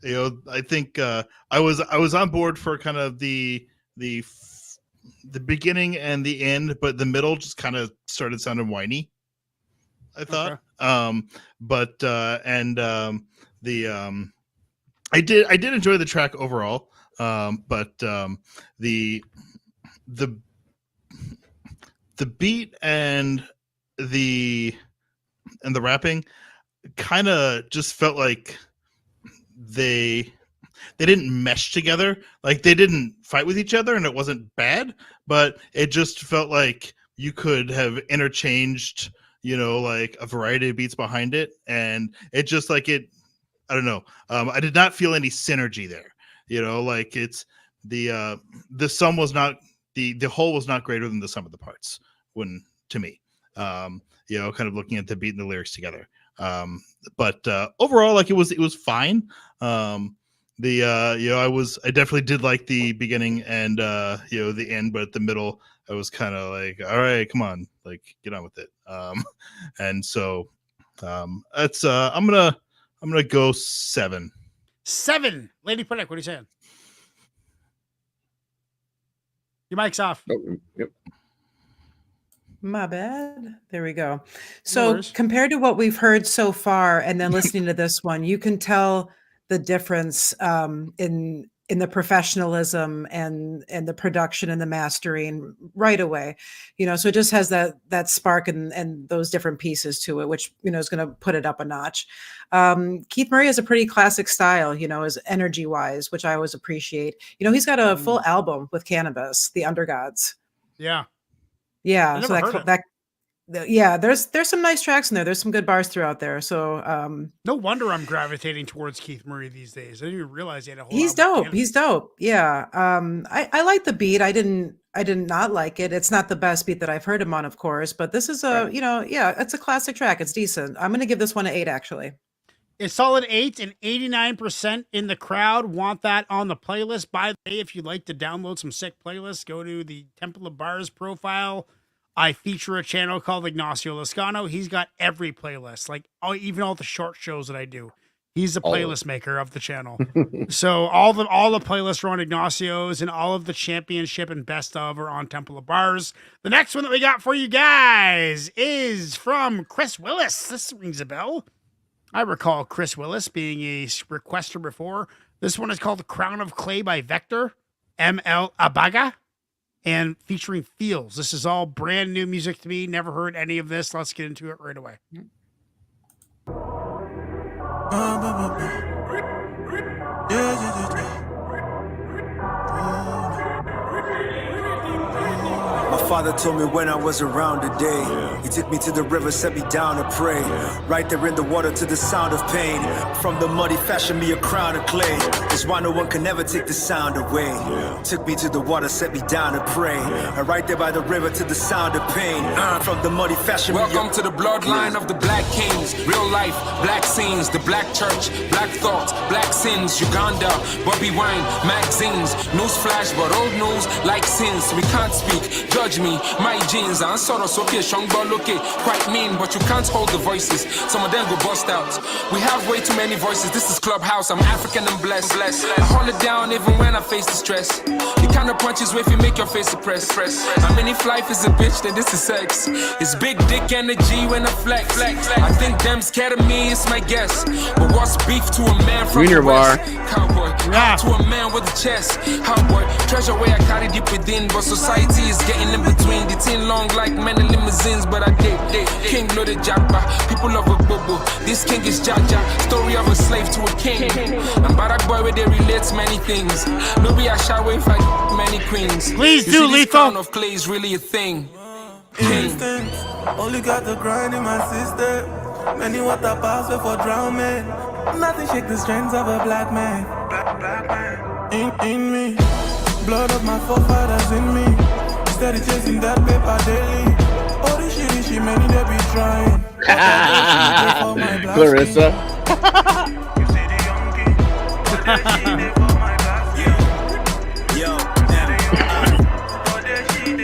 you know, I think I was on board for kind of the beginning and the end, but the middle just kind of started sounding whiny, I thought. Okay. I did enjoy the track overall, but the beat and the rapping kind of just felt like they didn't mesh together. Like they didn't fight with each other, and it wasn't bad, but it just felt like you could have interchanged, you know, like a variety of beats behind it, and it just like it. I don't know. I did not feel any synergy there. You know, like it's the sum was not the whole was not greater than the sum of the parts. When to me, you know, kind of looking at the beat and the lyrics together. But overall, like it was fine. You know, I definitely did like the beginning and you know, the end, but at the middle, I was kind of like, all right, come on, like get on with it. And so that's I'm gonna go 7. 7. Lady Punek, what are you saying? Your mic's off. Oh, yep. My bad. There we go. So compared to what we've heard so far, and then listening to this one, you can tell the difference in the professionalism and the production and the mastering right away. You know, so it just has that spark and those different pieces to it, which, you know, is going to put it up a notch. Keith Murray has a pretty classic style, you know, as energy wise, which I always appreciate. You know, he's got a full album with Cannabis, The Undergods. Yeah. Yeah. So there's some nice tracks in there. There's some good bars throughout there. So no wonder I'm gravitating towards Keith Murray these days. I didn't even realize he had a whole He's dope. Yeah. I like the beat. I did not like it. It's not the best beat that I've heard him on, of course, but this is you know, yeah, it's a classic track. It's decent. I'm gonna give this one an 8 actually. It's solid 8, and 89% in the crowd want that on the playlist. By the way, if you'd like to download some sick playlists, go to the Temple of Bars profile. I feature a channel called Ignacio Lascano. He's got every playlist, like even all the short shows that I do. He's the playlist maker of the channel. So all the playlists are on Ignacio's, and all of the championship and best of are on Temple of Bars. The next one that we got for you guys is from Chris Willis. This rings a bell. I recall Chris Willis being a requester before. This one is called Crown of Clay by Vector, ML Abaga, and featuring Feels. This is all brand new music to me. Never heard any of this. Let's get into it right away. My father told me when I was around today. He took me to the river, set me down to pray. Right there in the water to the sound of pain. From the mud he fashioned me a crown of clay. That's why no one can ever take the sound away. Took me to the water, set me down to pray. And right there by the river to the sound of pain. From the mud he fashioned me a... Welcome to the bloodline of the Black Kings. Real life, black scenes, the black church, black thoughts, black sins. Uganda, Bobby Wine, magazines. News flash, but old news like sins. We can't speak, judge me, my jeans. I'm sort of okay, strong but okay, quite mean, but you can't hold the voices. Some of them go bust out. We have way too many voices. This is Clubhouse. I'm African and blessed. I hold it down even when I face the stress. The kind of punches where if you make your face suppress. I mean, if life is a bitch, then this is sex. It's big dick energy when I flex. I think them scared of me, it's my guess. But what's beef to a man from Junior the West? bar. Cowboy, to a man with a chest. Cowboy, treasure where I carry deep within, but society is getting in between. The tin long like many limousines, but I did. King loaded jabba, people love a bobo. This king is Jaja, story of a slave to a king. And Barack boy where they relate many things. No be a shower if I many queens. Please You do, see, this Lethal. crown of clay is really a thing. Instinct, only got the grind in my system. Many water pass before drowning. Nothing shake the strength of a black man. In me, blood of my forefathers in me. Steady chasing that paper daily. Oh, this shit, many they be trying. Clarissa.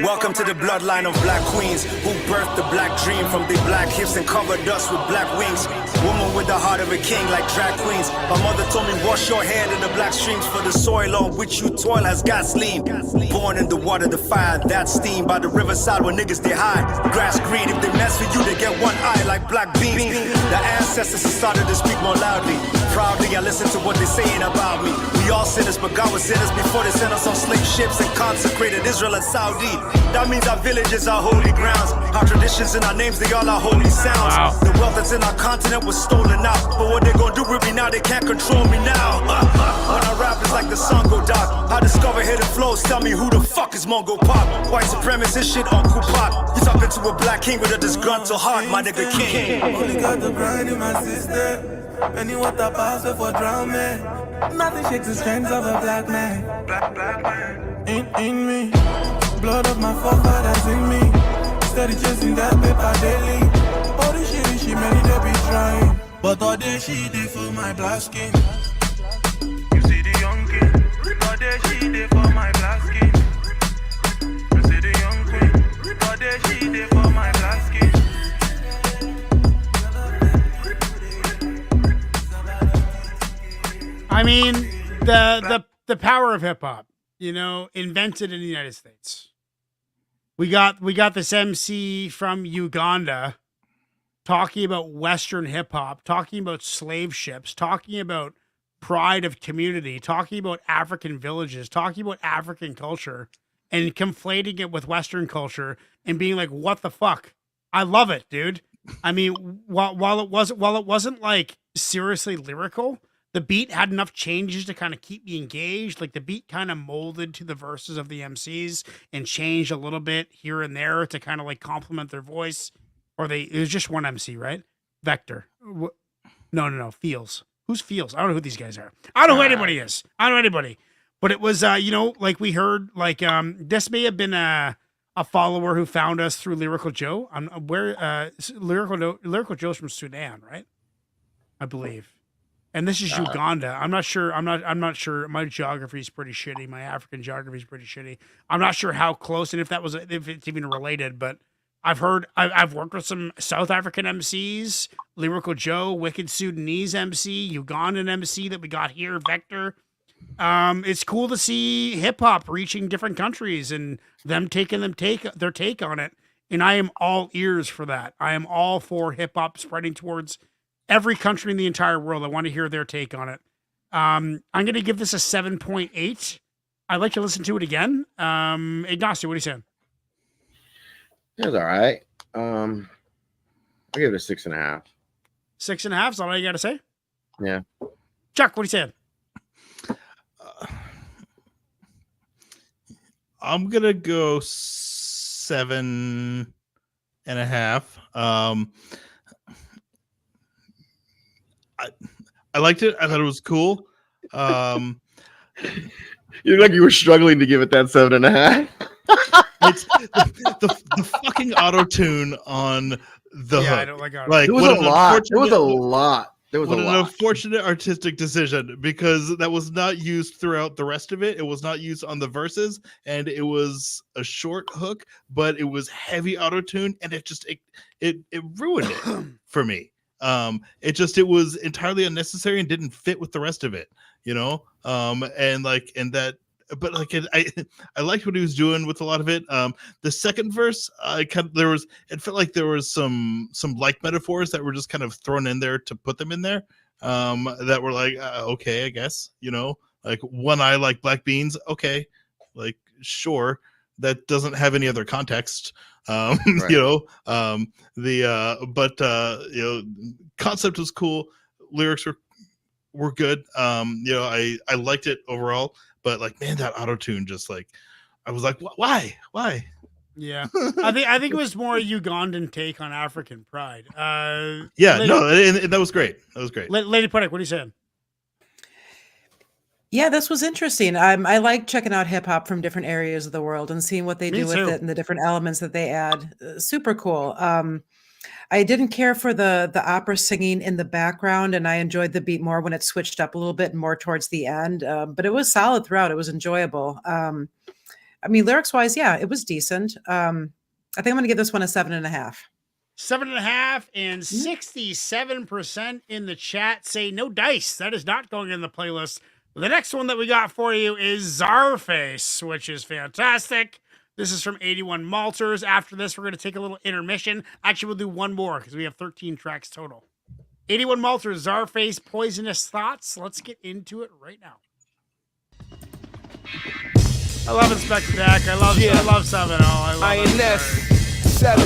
Welcome to the bloodline of black queens who birthed the black dream from the black hips and covered us with black wings. Woman with the heart of a king like drag queens. My mother told me wash your hand in the black streams, for the soil on which you toil has gasoline. Born in the water, the fire, that steam by the riverside where niggas they hide. Grass green, if they mess with you, they get one eye like black beans. The ancestors started to speak more loudly. Proudly, I listen to what they're saying about me. We all sinners, but God was sinners before they sent us on slave ships and consecrated Israel and Saudi. That means our villages are holy grounds. Our traditions and our names, they all are holy sounds. Wow. The wealth that's in our continent was stolen out. But what they gonna do with me now, they can't control me now. When I rap, it's like the sun go dark. I discover hidden flows, tell me who the fuck is Mongo Pop. White supremacist shit, Uncle Pop. You talking to a black king with a disgruntled heart, my nigga king. Only got the grind in my system. Many water pass before drowning. Nothing shakes the strength of a black man. In me, blood of my forefathers in me. Steady chasing that paper daily. All this shit, many they be trying. But all this shit they for my black skin. You see the young king. All this shit they for my black skin. You see the young queen. All this shit they for my black skin. I mean, the power of hip hop, you know, invented in the United States. We got this MC from Uganda talking about Western hip hop, talking about slave ships, talking about pride of community, talking about African villages, talking about African culture, and conflating it with Western culture and being like, what the fuck? I love it, dude. I mean, while it wasn't like seriously lyrical, the beat had enough changes to kind of keep me engaged. Like the beat kind of molded to the verses of the MCs and changed a little bit here and there to kind of like complement their voice. Or it was just one MC, right? Vector. No. Feels. Who's Feels? I don't know who these guys are. I don't know who anybody is. I don't know anybody. But it was, you know, like we heard, like this may have been a follower who found us through Lyrical Joe. Lyrical Joe's from Sudan, right? I believe. And this is Uganda. I'm not sure. I'm not sure. My geography is pretty shitty. My African geography is pretty shitty. I'm not sure how close and if it's even related. But I've worked with some South African MCs, Lyrical Joe, Wicked Sudanese MC, Ugandan MC that we got here, Vector. It's cool to see hip hop reaching different countries and them taking their take on it. And I am all ears for that. I am all for hip hop spreading towards every country in the entire world. I want to hear their take on it. I'm going to give this a 7.8. I'd like to listen to it again. Ignacio, what are you saying? It was all right. I give it a 6.5. 6.5 is all you got to say? Yeah. Chuck, what are you saying? I'm going to go 7.5. I liked it. I thought it was cool. You look like you were struggling to give it that 7.5. It's the fucking auto tune on the hook. I don't like auto. Like, It was a lot. It was a lot. There was what a an lot. unfortunate artistic decision, because that was not used throughout the rest of it. It was not used on the verses, and it was a short hook, but it was heavy auto tune, and it ruined it for me. It was entirely unnecessary and didn't fit with the rest of it, I liked what he was doing with a lot of it. The second verse, it felt like there was some like metaphors that were just kind of thrown in there to put them in there. That were like, okay, I guess, like one eye like black beans. Okay. Like, sure. That doesn't have any other context. Right. Concept was cool. Lyrics were good. I liked it overall, but like, man, that auto tune just like, I was like, why? Yeah, I think it was more a Ugandan take on African pride. And that was great. Lady Puttick, what are you saying? Yeah, this was interesting. I like checking out hip hop from different areas of the world and seeing what they Me do with too. it and the different elements that they add. Super cool. I didn't care for the opera singing in the background, and I enjoyed the beat more when it switched up a little bit more towards the end. But it was solid throughout. It was enjoyable. Lyrics wise, yeah, it was decent. I think I'm going to give this one a 7.5. 7.5, and 67% in the chat say no dice. That is not going in the playlist. The next one that we got for you is Czarface, which is fantastic. This is from 81 Malters. After this, we're going to take a little intermission. Actually, we'll do one more because we have 13 tracks total. 81 Malters, Czarface, Poisonous Thoughts. Let's get into it right now. I love Inspector Deck. I love 7-0. I love INS 7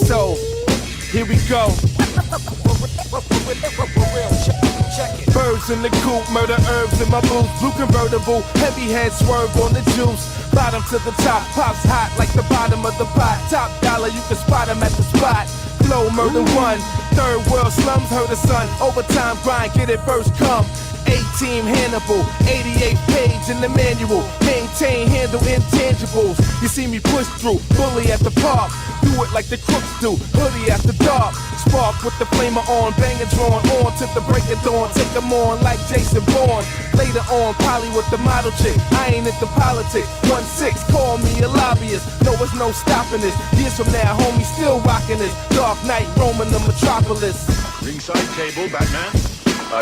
SO. Here we go. Birds in the coop, murder herbs in my booth. Blue convertible, heavy head swerve on the juice. Bottom to the top, pops hot like the bottom of the pot. Top dollar, you can spot him at the spot. Flow, murder one. Third world slums, heard the sun. Overtime grind, get it first come. 8-team Hannibal, 88 page in the manual. Maintain, handle intangibles. You see me push through, bully at the park. Do it like the crooks do, hoodie after dark. Spark with the flamer on, banger drawn on to the break of dawn. Take them on like Jason Bourne. Later on, Polly with the model chick. I ain't into politics. 1-6, call me a lobbyist. No, it's no stopping this. Years from now, homie, still rocking this. Dark night, roaming the metropolis. Ringside table, Batman.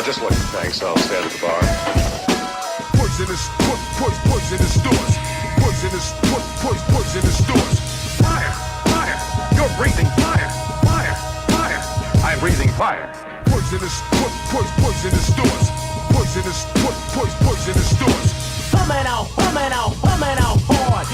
Just wait. Thanks. I'll stand at the bar. Poisonous doors. Poisonous doors. Fire! You're breathing fire! I'm breathing fire. Poisonous doors. Poisonous doors. Humming out hard.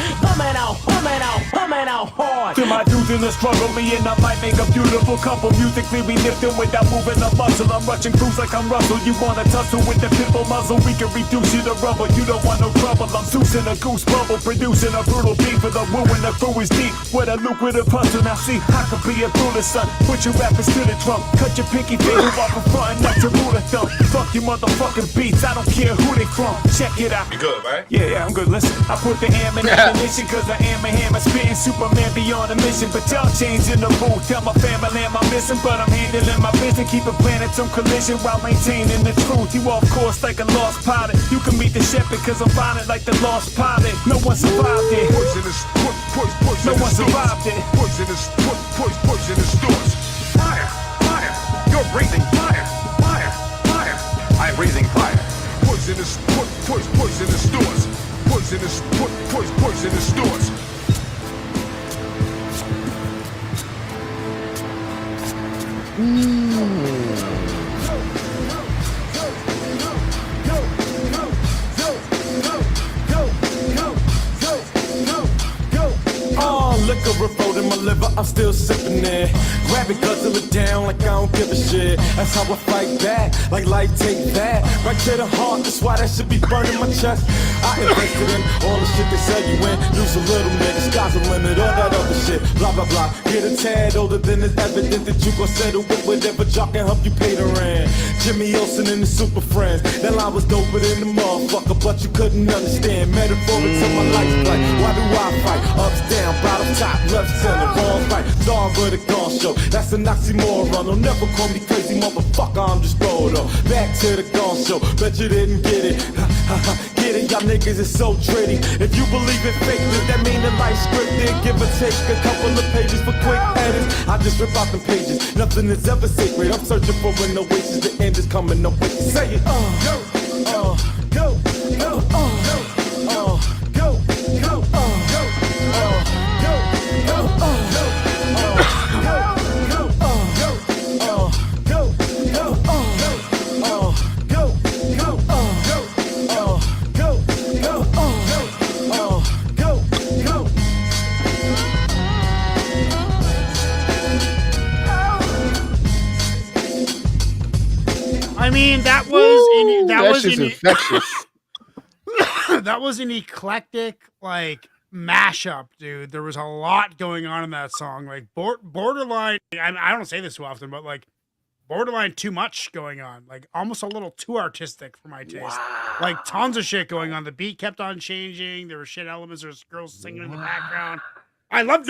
Humming out hard. To my dudes in the struggle, me and I might make a beautiful couple. Musically we lift them without moving a muscle. I'm rushing crews like I'm Russell. You wanna tussle with the pimple muzzle? We can reduce you to rubble. You don't want no trouble. I'm Zeusing a goose bubble, producing a brutal beat for the woo and the crew is deep. With a lucrative hustle, now see I could be a ruler, son. Put your rappers to the trunk. Cut your pinky finger off in front and that's your ruler thumb. Fuck your motherfucking beats. I don't care who they from. Check it out. You good, right? Yeah, I'm good. Listen, I put the ham in ammunition cause I am a hammer spitting Superman beyond a mission. But y'all changing the rule. Tell my family I'm missing, but I'm handling my business. Keep it planets on collision while maintaining the truth. You off course like a lost pilot. You can meet the shepherd cause I'm violent like the lost pilot. No one survived it. No one survived it. Poisonous doors. Fire! You're breathing fire! I'm breathing fire. Poisonous doors. Poisonous doors. a revolt in my liver, I'm still sipping it. Grab it, guzzle it down like I don't give a shit. That's how I fight back, like life take that. Right to the heart, that's why that should be burning my chest. I invested in all the shit they sell you in. Use a little nigga, sky's the limit, all that other shit. Blah, blah, blah. Get a tad older than it's evident that you gon' settle with whatever jock can help you pay the rent. Jimmy Olsen and the Super Friends. That line was doper than the motherfucker, but you couldn't understand. Metaphoric to my life's like, why do I fight? Ups, down, bottom, top, left, center, wrong, right. Star of the Gone Show. That's an oxymoron. Don't never call me crazy, motherfucker. I'm just bold up. Back to the Gone Show. Bet you didn't get it. Get it, y'all niggas is so pretty. If you believe in fake, does that mean the life scripted? Give or take a couple of pages for quick edits. I just rip out them pages. Nothing is ever sacred. I'm searching for an oasis. The end is coming. No way to say it. Go, go, go, go, go, go, go, I mean, that was infectious. That was an eclectic like mashup, dude. There was a lot going on in that song, like borderline. I don't say this too often, but like borderline too much going on, like almost a little too artistic for my taste. Wow. Like tons of shit going on. The beat kept on changing. There were shit elements. There was girls singing in the background. I loved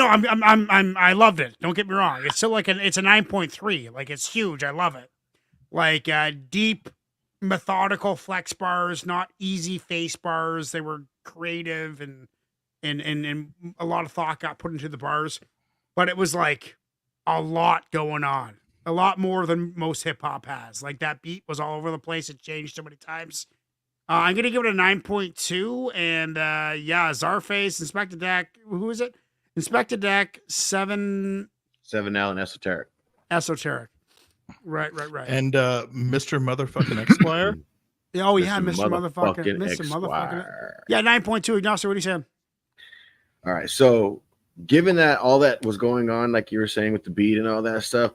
it. Don't get me wrong. It's still like it's a 9.3. Like it's huge. I love it. Like deep, methodical flex bars, not easy face bars. They were creative and a lot of thought got put into the bars. But it was like a lot going on. A lot more than most hip hop has. Like that beat was all over the place. It changed so many times. I'm gonna give it a 9.2. And Czarface, Inspector Deck. Who is it? Inspector Deck, 7 Allen Esoteric. Right. And Mr. Motherfucking Esquire. Oh yeah, Mr. Motherfucking. Yeah, 9.2. Ignacio, what are you saying? All right, so given that all that was going on, like you were saying with the beat and all that stuff,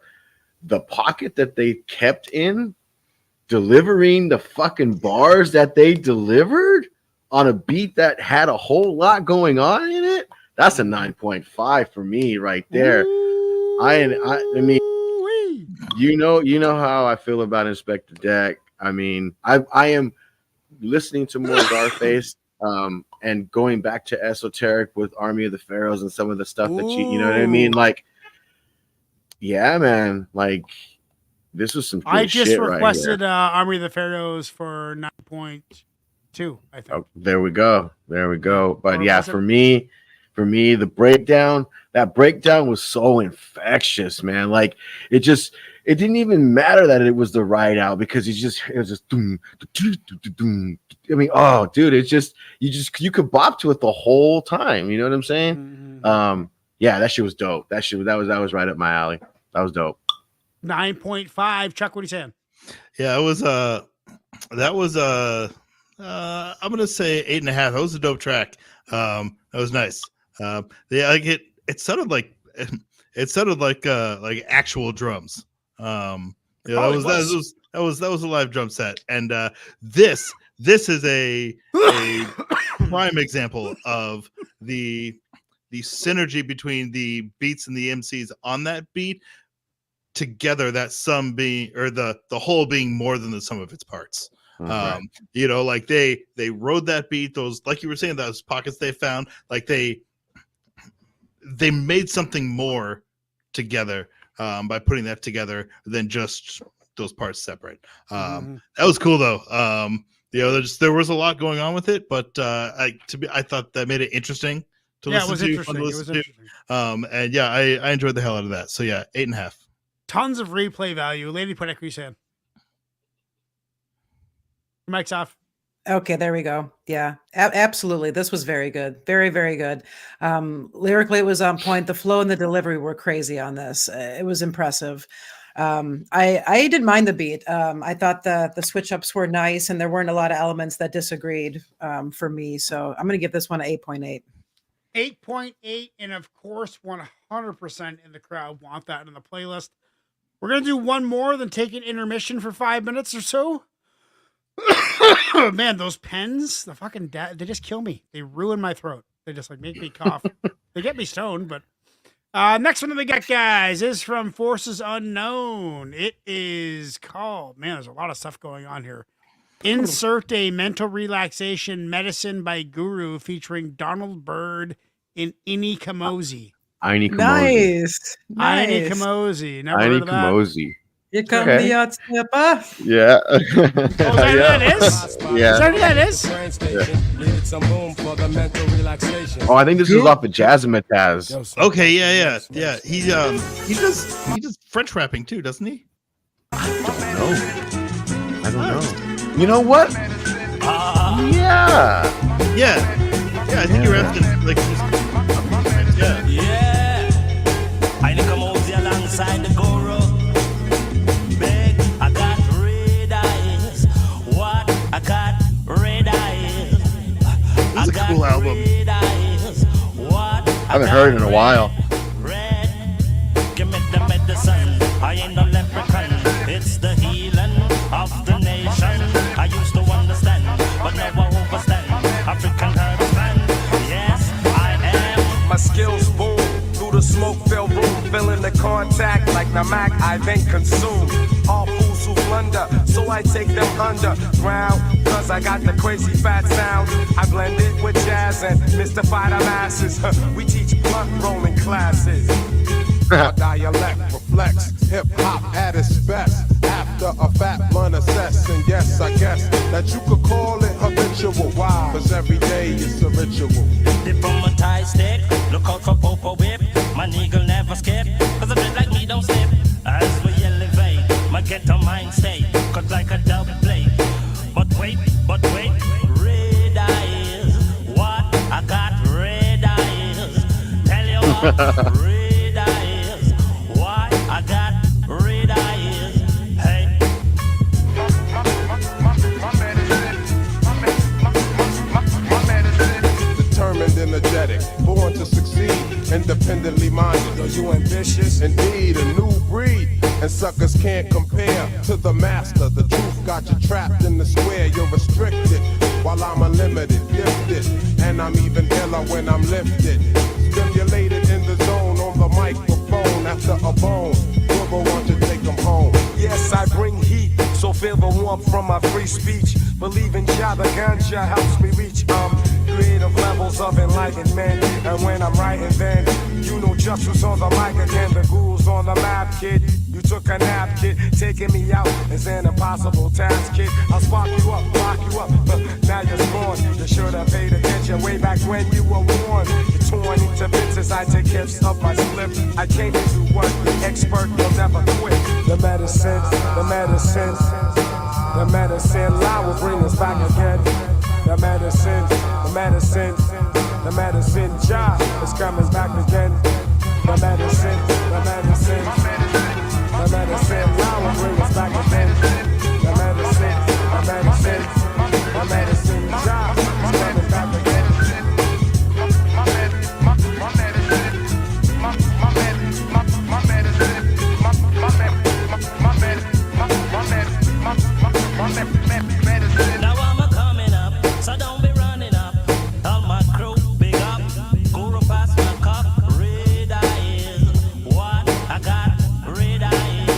the pocket that they kept in, delivering the fucking bars that they delivered on a beat that had a whole lot going on in it, that's a 9.5 for me right there. I mean, you know how I feel about Inspector Deck. I mean, I am listening to more Czarface and going back to Esoteric with Army of the Pharaohs and some of the stuff that you know what I mean? Like, yeah, man, like this was some good I just shit requested right Army of the Pharaohs for 9.2, I think. Oh, there we go. But yeah, for me, the breakdown was so infectious, man. Like it didn't even matter that it was the ride out because it was just doom, doom. I mean, oh dude, you could bop to it the whole time. You know what I'm saying? Mm-hmm. Yeah, that shit was dope. That was right up my alley. That was dope. 9.5. Chuck, what are you saying? Yeah, it was I'm gonna say 8.5. That was a dope track. That was nice. Yeah, like it sounded like actual drums. That was a live drum set, and this is a prime example of the synergy between the beats and the MCs on that beat together. That sum being, or the whole being more than the sum of its parts. Right. You know, like they rode that beat. Those, like you were saying, those pockets they found, like they made something more together by putting that together than just those parts separate. That was cool though. You know, there was a lot going on with it, but I thought that made it interesting to listen to. Fun to listen to. And yeah, I enjoyed the hell out of that. So yeah, 8.5. Tons of replay value. Lady Put Equity saying. Mic's off. Okay, there we go. Yeah, absolutely. This was very good. Very, very good. Lyrically, it was on point. The flow and the delivery were crazy on this. It was impressive. I didn't mind the beat. I thought the switch ups were nice, and there weren't a lot of elements that disagreed for me. So I'm going to give this one an 8.8. 8.8, and of course, 100% in the crowd want that in the playlist. We're going to do one more, then take an intermission for 5 minutes or so. Man, those pens, the fucking, they just kill me. They ruin my throat. They just like make me cough. They get me stoned, but next one that we got, guys, is from Forces Unknown. It is called, man, there's a lot of stuff going on here. Insert a Mental Relaxation Medicine by Guru featuring Donald Byrd and Ini Kamoze. Ini Kamoze. Nice. Ini Kamoze. Never heard Ini of that. Kamoze. Here come Okay. the hot stepper. Yeah. Oh, is that who that is? Yeah. Is that who that is? Oh, I think this is off of Jazzmatazz. Okay, yeah. He does French rapping too, doesn't he? I don't know. You know what? Yeah. I think he raps in like I need come over alongside the Goro. Big, I got red eyes. What? I got red eyes. This is a cool album. What? I haven't heard it in a while. Give me the medicine. I ain't no leprechaun. It's the healing of the nation. I used to understand, but now I overstand. African herdsman. Yes, I am. My skills boom through the smoke-filled room, feeling the contact like Namak I then consume. All fools who blunder, so I take them underground, cause I got the crazy fat sound. I blend it with jazz and mystify the masses. We teach blunt rolling classes. My dialect reflects hip-hop at its best. After a fat blunt assess, and yes, I guess that you could call it habitual. Why? Cause every day is a ritual. Dip on my tie stick, look out for Popo Whip. My nigga never skip, cause a bit like me don't slip. As we elevate, my ghetto mind state, cut like a double blade. But wait, red eyes. What? I got red eyes. Tell you what, red eyes. Why? I got red eyes. Hey. Determined, energetic, born to succeed, independently minded. Are you ambitious? Indeed, a new breed, and suckers can't compare to the master. The truth got you trapped in the square. You're restricted, while I'm unlimited, gifted, and I'm even iller when I'm lifted. Stimulated in the zone on the microphone after a bone. Whoever wants to take them home. Yes, I bring heat, so feel the warmth from my free speech. Believe in Jah, the ganja helps me reach creative levels of enlightenment. And when I'm writing, then you know just who's on the mic again. The guru's on the map, kid. You took a nap, kid. Taking me out is an impossible task, kid. I'll spark you up, lock you up, but now you're scorned. You should have paid attention way back when you were born. You're torn into bits. I take hits of my slip. I came to do what the expert will never quit. The medicine lie will bring us back again. The medicine job is coming back again. The medicine lie will bring us back again. The medicine job is coming back again. Now I'm coming up, so don't be running up. All my crew, big up. Guru pass my cup, red eyes. What? I got red eyes.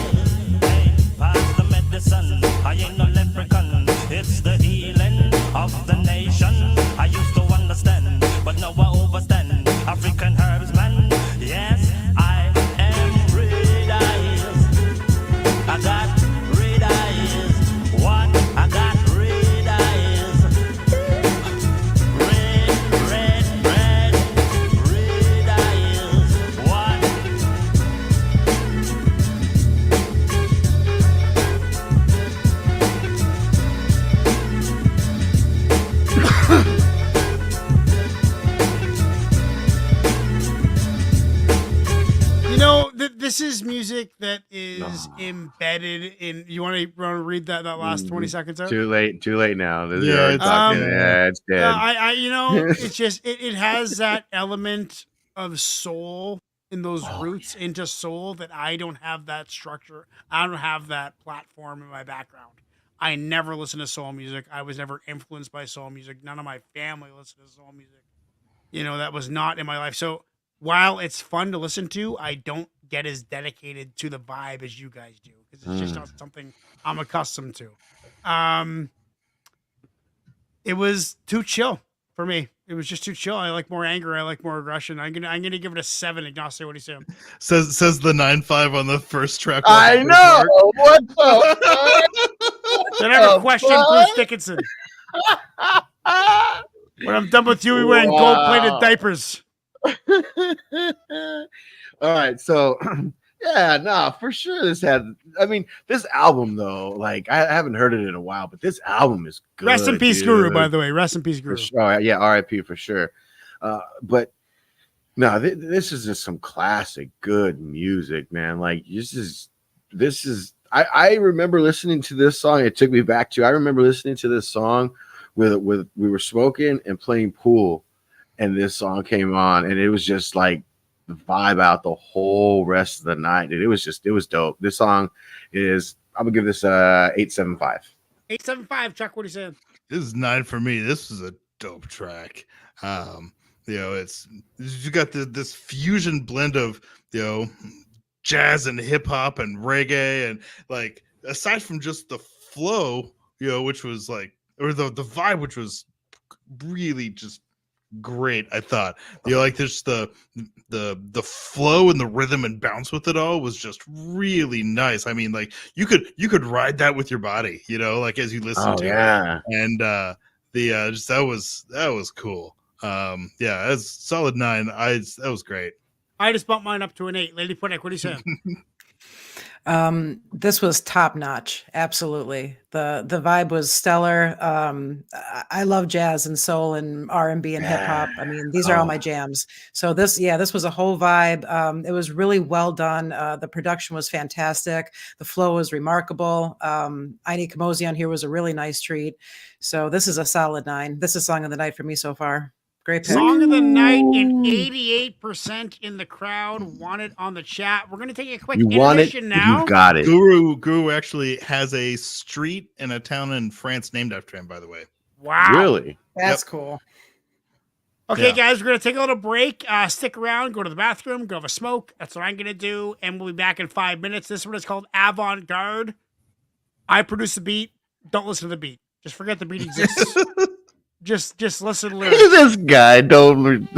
Hey, pass the medicine. I ain't no leprechaun. It's the healing of this is music that is embedded in. You want to read that last 20 seconds out? Too late now. This is Yeah, already it's- talking. Yeah, it's dead. I you know, it's just it has that element of soul in those roots into soul that I don't have that structure. I don't have that platform in my background. I never listen to soul music. I was never influenced by soul music. None of my family listened to soul music. You know, that was not in my life. So while it's fun to listen to, I don't get as dedicated to the vibe as you guys do because it's just not something I'm accustomed to. It was too chill for me. It was just too chill. I like more anger. I like more aggression. I'm gonna give it a 7. Ignacio, what do you say? Says the 9.5 on the first track. I know. What the? Don't ever question Bruce Dickinson. When I'm done with you, we wearing gold-plated diapers. All right, so yeah, no, for sure. This album though, like I haven't heard it in a while, but this album is good. Rest in peace, dude. Guru. By the way, rest in peace, Guru. Oh yeah, R.I.P. for sure. But no, this is just some classic good music, man. Like this is. I remember listening to this song. It took me back to. I remember listening to this song with we were smoking and playing pool, and this song came on, and it was just like the vibe out the whole rest of the night. Dude, it was dope. This song is. I'm gonna give this 8.75. 8.75. Chuck, what are you saying? This is 9 for me. This is a dope track. You know, you got this fusion blend of, you know, jazz and hip hop and reggae, and like aside from just the flow, you know, which was like, or the vibe, which was really just great. I thought, you know, like there's the flow and the rhythm and bounce with it all was just really nice. I mean, like you could ride that with your body, you know, like as you listen to it. And just that was cool. Yeah, that's solid 9. That was great. I just bumped mine up to an 8. Lady Punek, what are you saying? This was top notch. Absolutely. The vibe was stellar. I love jazz and soul and R&B and hip hop. I mean, these are all my jams. So this was a whole vibe. It was really well done. The production was fantastic. The flow was remarkable. Aini Kamosi on here was a really nice treat. So this is a solid 9. This is song of the night for me so far. Great pick. Song of the night, and 88% in the crowd want it on the chat. We're going to take a quick intermission now. You got it. Guru actually has a street in a town in France named after him, by the way. Wow. Really? That's cool. Okay, guys, we're going to take a little break. Stick around, go to the bathroom, go have a smoke. That's what I'm going to do, and we'll be back in 5 minutes. This one is called Avant Garde. I produce the beat. Don't listen to the beat. Just forget the beat exists. Just listen to lyrics. This guy don't.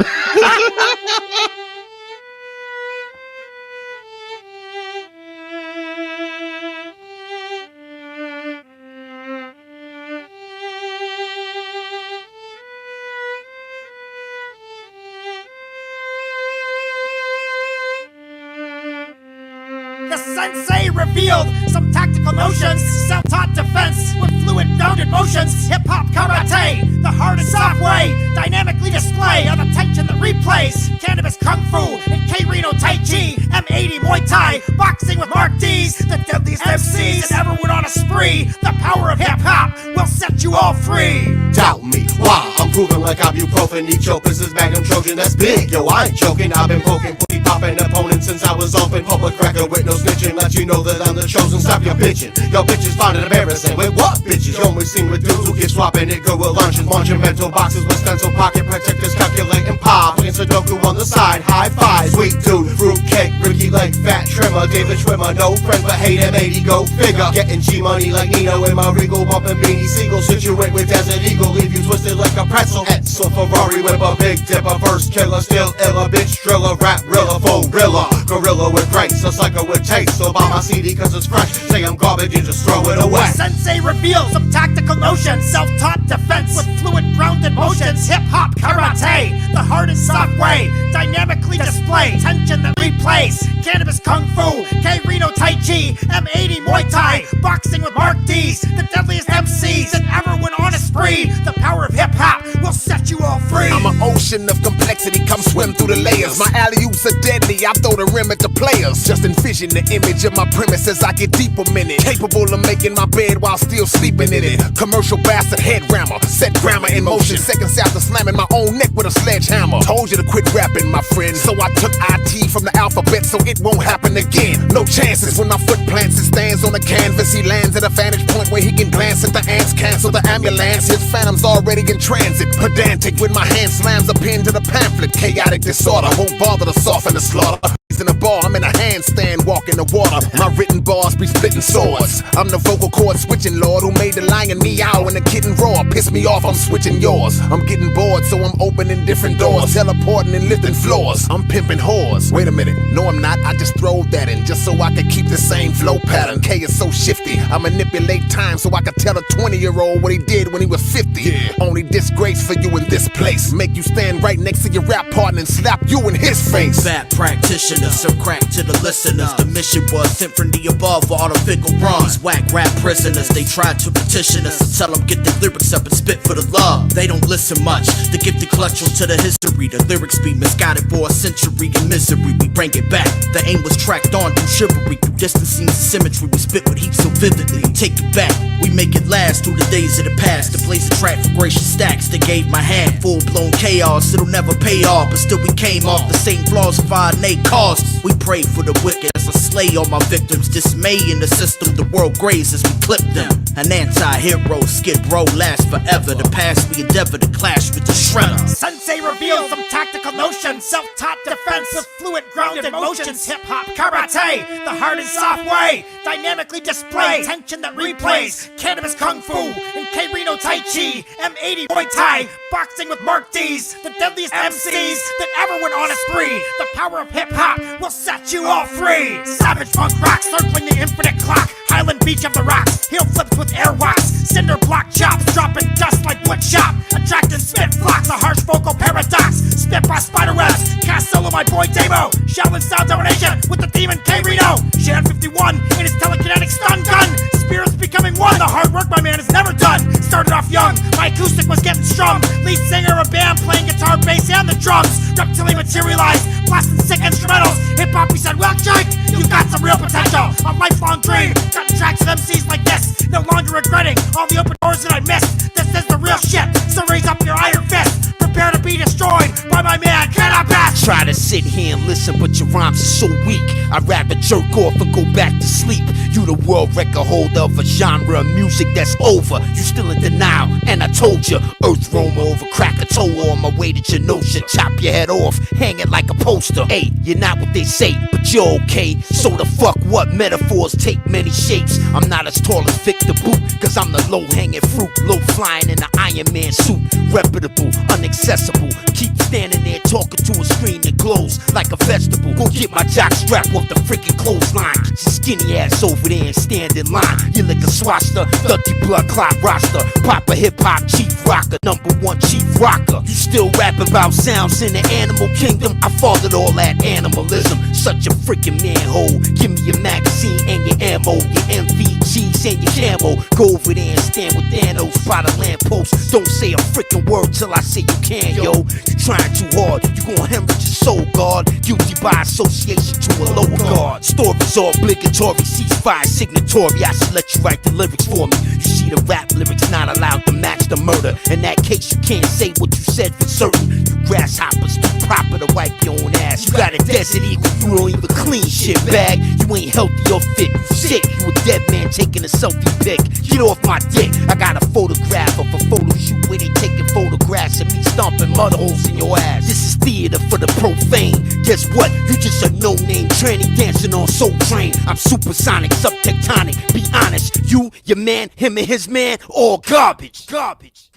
The sensei revealed some tactical notions, self-taught defense with fluid grounded motions, hip-hop karate, the hard and soft way, dynamically display of the tension that replays cannabis kung fu and K-Reno Tai Chi, M80 Muay Thai, boxing with Mark D's, the deadliest MCs that ever went on a spree. The power of hip-hop will set you all free. Doubt me, why? I'm proving like ibuprofen, each opus is Magnum Trojan, that's big, yo, I ain't joking, I've been poking, popping opponents since I was open, public record with no snitching, let you know that I'm the chosen, stop your bitching, yo bitches find it embarrassing, wait what bitches, you only seen with dudes who get swapping it good with lunches, launching mental boxes with stencil pocket protectors, calculating pop, playing Sudoku on the side, high five, sweet dude, fruit cake, Ricky Lake, fat trimmer, David Schwimmer, no friends but hate M80, go figure, getting G-money like Nino in my Regal, bumping Beanie Siegel, situate with Desert Eagle, leave you twisted like a pretzel, Edsel Ferrari with a big dipper, first killer, still illa, bitch driller, rap rilla, full rilla, gorilla with grace, a psycho with taste, so buy my CD cause it's fresh, say I'm garbage and just throw it away. Sensei revealed some tactical notions, self-taught defense with fluid grounded motions, hip-hop karate, the hard and soft way, dynamically display, tension that replays cannabis kung fu, K Reno Tai Chi, M80 Muay Thai, boxing with Mark D's, the deadliest MCs that ever went on a spree. The power of hip hop will set you all free. I'm an ocean of complexity, come swim through the layers. My alley-oops are deadly, I throw the rim at the players. Just envision the image of my premise as I get deep a minute. Capable of making my bed while still sleeping in it. Commercial bastard head rammer, set grammar in motion. Seconds after slamming my own neck with a sledgehammer. Told you to quit rapping, my friend. So I took IT from the alphabet so it won't happen again. No chances when my foot plants and stands on the canvas. He lands at a vantage point where he can glance at the ants, cancel the ambulance. His phantom's already in transit. Pedantic when my hand slams a pin to the pamphlet. Chaotic disorder won't bother to soften the slaughter. In a bar, I'm in a handstand, walking the water. My written bars be splitting swords. I'm the vocal cord switching lord who made the lion meow and the kitten roar. Piss me off, I'm switching yours. I'm getting bored, so I'm opening different doors, teleporting and lifting floors. I'm pimping whores. Wait a minute, no I'm not. I just throw that in just so I can keep the same flow pattern. K is so shifty, I manipulate time so I can tell a 20-year-old what he did when he was 50. Yeah. Only disgrace for you in this place. Make you stand right next to your rap partner and slap you in his face. Fat practitioner. So crack to the listeners. The mission was sent from the above for all the fickle runs. Whack rap prisoners, they tried to petition us to tell them get the lyrics up and spit for the love. They don't listen much. The gifted collection to the history. The lyrics be misguided for a century in misery. We bring it back. The aim was tracked on through chivalry, through distancing and symmetry. We spit with heat so vividly. Take it back. We make it last through the days of the past. The blaze of track for gracious stacks. They gave my hand full blown chaos. It'll never pay off, but still we came off the same flaws of our innate cause. We pray for the wicked as I slay all my victims. Dismay in the system, the world graves as we clip them. An anti-hero, skid row lasts forever. The past we endeavor to clash with the shredder. Sensei reveals some tactical notions. Self-taught defense with fluid grounded motions. Hip-hop, karate, the hard and soft way. Dynamically display tension that replays cannabis kung fu and K Reno Tai Chi. M80 Muay Thai, boxing with Mark D's. The deadliest MCs that ever went on a spree. The power of hip-hop will set you all free. Savage funk rock circling the infinite clock. Highland beach of the rocks, heel flips with airwalks. Cinder block chops, dropping dust like wood shop. Attracting spit flocks, a harsh vocal paradox. Spit by spider webs, cast solo my boy Damo. Shaolin style domination with the demon K Reno. Shan 51 in his telekinetic stun gun. Spirits becoming one, the hard work my man has never done. Started off young, my acoustic was getting strung. Lead singer of a band playing guitar, bass, and the drums. Reptilian materialized, blasting sick instrumentals. Hip hop, he said, well, Jake, you got some real potential. A lifelong dream, cutting tracks with MCs like this. No longer regretting all the open doors that I missed. This is the real shit, so raise up your iron fist. Prepare to be destroyed by my man, cannot pass. Try to sit here and listen, but your rhymes are so weak. I'd rather jerk off and go back to sleep. You the world record holder of a genre of music that's over. You still in denial, and I told you. Earth roamer over Krakatoa on my way to Genosha. Chop your head off, hang it like a poster. Hey, you're not what they say, but you're okay. So the fuck what? Metaphors take many shapes. I'm not as tall as Victor Boot, cause I'm the low-hanging fruit. Low flying in the Iron Man suit. Reputable, inaccessible. Keep standing there talking to a screen that glows like a vegetable. Go get my jock strap off the freaking clothesline. Get your skinny ass over there and stand in line. You like a swashster, dirty blood clot roster. Papa hip hop chief rocker, #1 chief rocker. You still rapping about sounds in the animal kingdom? I fathered all that animalism. Such a freaking manhole. Give me your magazine and your ammo, your MVGs and your camo. Go over there and stand with Thanos by the lamppost. Don't say a freaking word till I say you can, yo. You trying too hard, you gon' hemorrhage your soul, guard. Guilty by association to a lower guard. Stories all obligatory, ceasefire signatory. I should let you write the lyrics for me. You see the rap lyrics not allowed to match the murder. In that case, you can't say what you said for certain. You grasshoppers, too proper to wipe your own ass. You got a desert eagle, you don't even clean shit bag. You ain't healthy or fit, you sick. You a dead man taking a selfie pic. Get off my dick. I got a photograph of a photo shoot where they taking photographs of me stomping mud holes in your ass. This is theater for the profane. Guess what? You just a no-name tranny dancing on Soul Train. I'm supersonic, subtectonic. Be honest, you, your man, him and his man, all garbage. Garbage.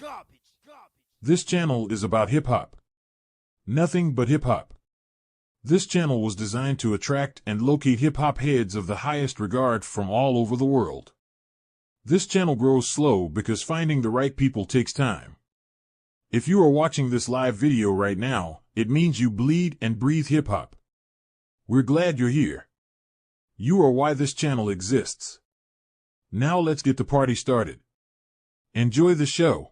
This channel is about hip-hop. Nothing but hip-hop. This channel was designed to attract and locate hip-hop heads of the highest regard from all over the world. This channel grows slow because finding the right people takes time. If you are watching this live video right now, it means you bleed and breathe hip-hop. We're glad you're here. You are why this channel exists. Now let's get the party started. Enjoy the show.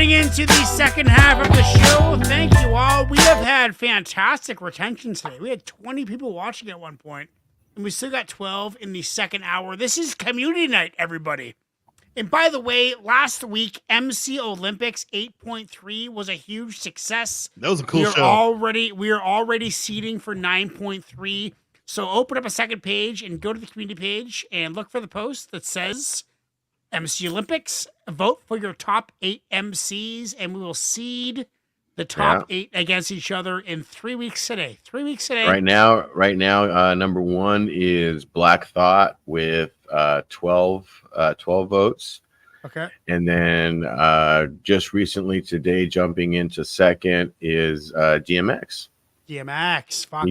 Into the second half of the show. Thank you all. We have had fantastic retention today. We had 20 people watching at one point, and we still got 12 in the second hour. This is community night, everybody. And by the way, last week, MC Olympics 8.3 was a huge success. That was a cool show. We are already seeding for 9.3. So open up a second page and go to the community page and look for the post that says MC Olympics. Vote for your top 8 MCs, and we will seed the top 8 against each other in 3 weeks today. 3 weeks today. Right now, number 1 is Black Thought with 12 votes. Okay. And then just recently today, jumping into second is DMX. DMX. Fuck,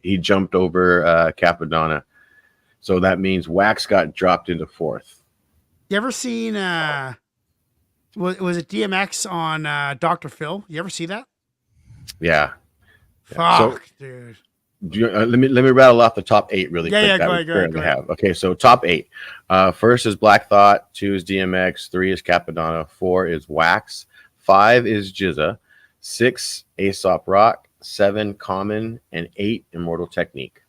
he jumped over Capadonna, so that means Wax got dropped into 4th. You ever seen, was it DMX on Dr. Phil? You ever see that? Yeah. Fuck, dude. Let me rattle off the top 8 really quick. Go ahead. Okay, so top 8. First is Black Thought, 2 is DMX, 3 is Capadonna, 4 is Wax, 5 is Jizza, 6 Aesop Rock, 7 Common, and 8 Immortal Technique.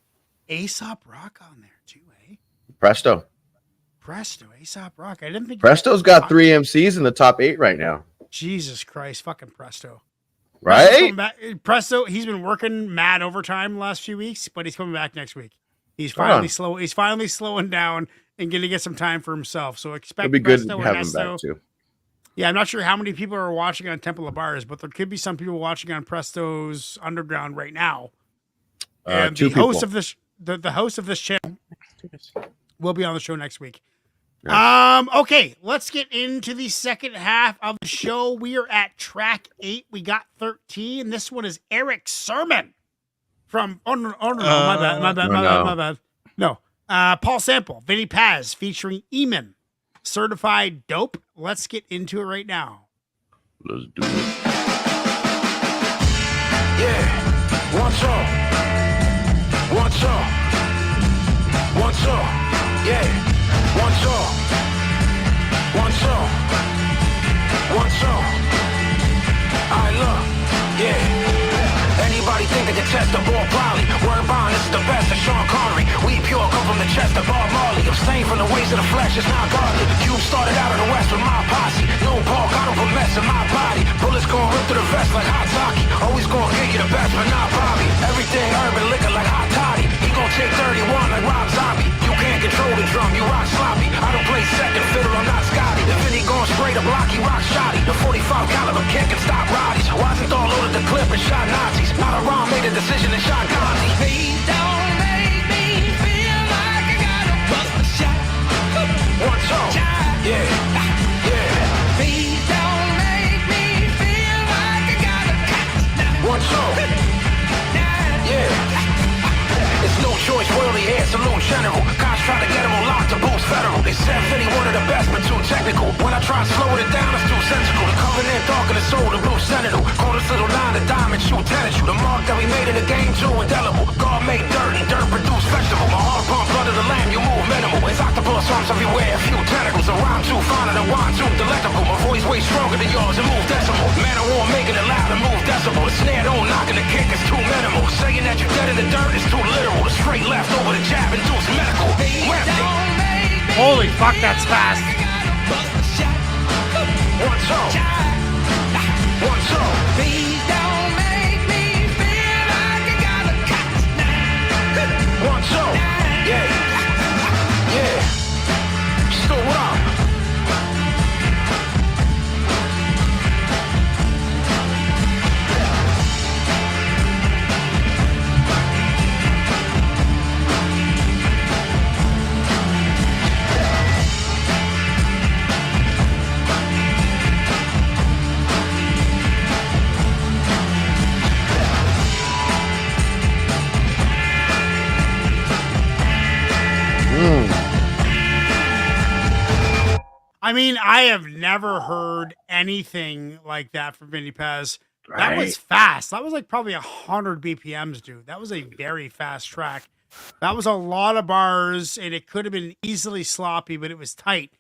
Aesop Rock on there too, eh? Presto, Aesop Rock. I didn't think Presto's got 3 MCs in the top 8 right now. Jesus Christ, fucking Presto. Right? Presto, he's been working mad overtime the last few weeks, but he's coming back next week. He's finally slow. He's finally slowing down and going to get some time for himself. So expect It'd be Presto good to and have him Esto. back too. Yeah, I'm not sure how many people are watching on Temple of Bars, but there could be some people watching on Presto's Underground right now. And the host of this, the host of this channel, will be on the show next week. Nice. Okay, let's get into the second half of the show. We are at track 8. We got 13. This one is Eric Sermon from my bad. No. Paul Sample, Vinny Paz featuring Eamon, Certified Dope. Let's get into it right now. Let's do it. Yeah. One song. Yeah. One song. I love, yeah. Anybody think they can test the ball? Probably. Word bond, this is the best of Sean Connery. We pure, come from the chest of Bob Marley. Abstain from the ways of the flesh, it's not godly. You started out in the west with my posse. No ball, got him for messing my body. Bullets gon' rip through the vest like hot talkie. Always gon' get you the best, but not Bobby. Everything urban liquor like hot toddy. He gon' take 31 like Rob Zombie. You can't control the drum, you rock sloppy. I don't play second fiddle, I'm not Scotty. If any gon' spray the block, he rock shoddy. The 45 caliber can't stop Roddies. Washington loaded the clip and shot Nazis. Not a wrong made a decision and shot Gandhi. Please don't make me feel like I gotta bust a shot. One song, yeah, yeah. Please don't make me feel like I gotta one song, yeah. It's no choice, royally air, salute general. Cops try to get him on lock to boost federal. They said Vinny one of the best, but too technical. When I try to slow it down, it's too sensical. The covenant dark in the soul, the blue sentinel. Call this little line, the diamond shoot tennis. The mark that we made in the game, too indelible. God made dirt, and dirt produced vegetable. My heart pump, blood of the lamb, you move minimal. It's octopus arms everywhere, a few tentacles. A rhyme too finer than wine, too delectable. My voice way stronger than yours, and move decimal. Man, I won't making it loud and move decibel. The snare don't knock and the kick is too minimal. Saying that you're dead in the dirt is too literal. The straight left over the jab and do some medical. Holy fuck, that's fast. One song. One song. Please don't make me feel like I gotta cut. One song. Yeah. Yeah. Still what up? I mean, I have never heard anything like that from Vinny Paz. That was fast. That was like probably 100 BPMs, dude. That was a very fast track. That was a lot of bars, and it could have been easily sloppy, but it was tight.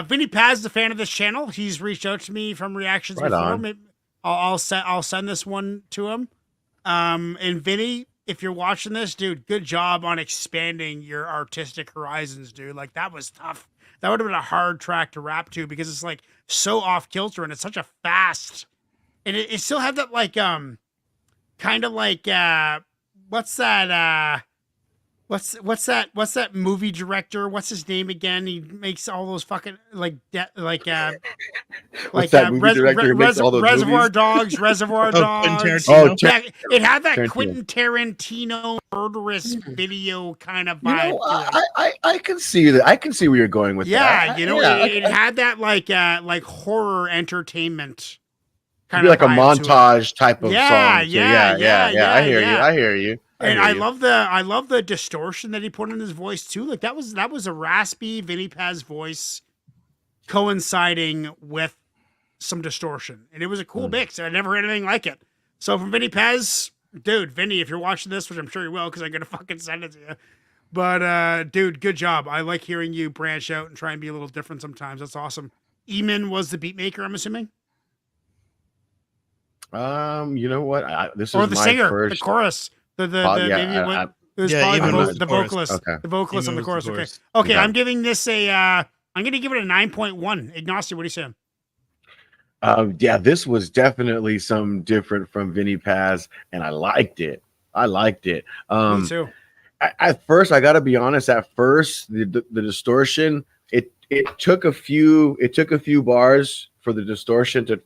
Vinny Paz is a fan of this channel. He's reached out to me from reactions Right before. on. Maybe I'll send this one to him. And Vinny, if you're watching this, dude, good job on expanding your artistic horizons, dude. Like, that was tough. That would have been a hard track to rap to because it's like so off kilter and it's such a fast, and it still had that like kind of like what's that what's that movie director? What's his name again? He makes all those fucking like that movie director who makes all those Reservoir movies? Dogs, Reservoir Dogs. Tarantino. Yeah, it had that Tarantino. Quentin Tarantino murderous video kind of You vibe. know, to it. I can see that. I can see where you're going with Yeah, that. you know, Yeah, it had that like horror entertainment It'd be like a vibe to it. montage type of Yeah, song. too. yeah, yeah. I hear yeah. you. I hear you. And hear I you. love the distortion that he put in his voice too. Like that was a raspy Vinny Paz voice coinciding with some distortion, and it was a cool mix. I never heard anything like it. So from Vinny Paz, dude, Vinny, if you're watching this, which I'm sure you will, because I'm gonna fucking send it to you. But dude, good job. I like hearing you branch out and try and be a little different sometimes. That's awesome. Eamon was the beat maker, I'm assuming, You know what? This or is the my singer, first. the chorus, the maybe I- what. It was Yeah, probably Eamon was the the chorus. vocalist. Okay. The vocalist on Eamon the was chorus. the Okay. chorus. Okay, Okay. I'm giving this I'm gonna give it a 9.1. Ignacio, what do you say? Yeah, this was definitely something different from Vinny Paz, and I liked it. Me too. At first, I got to be honest. At first, the distortion it took a few bars for the distortion to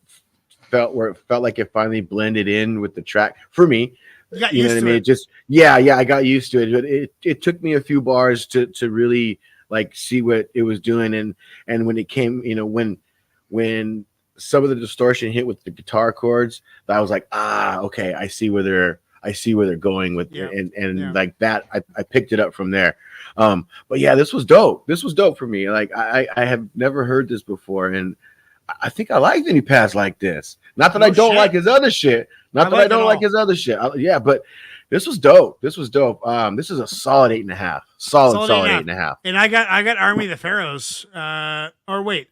felt like it finally blended in with the track for me. You got You know used what I to mean? it. Just yeah, I got used to it, but it took me a few bars to really like see what it was doing, and when it came, you know, when some of the distortion hit with the guitar chords, I was like, okay, I see where they're going with Yeah. it, and Yeah. like that, I picked it up from there. But yeah, this was dope. This was dope for me. Like I have never heard this before, and I think I like Vinny Paz like this. Not that No I don't shit. like his other shit. Not I that like I don't it like all. his other shit. Yeah, but this was dope. This is a solid 8.5. Solid 8.5. And I got Army of the Pharaohs. Or wait,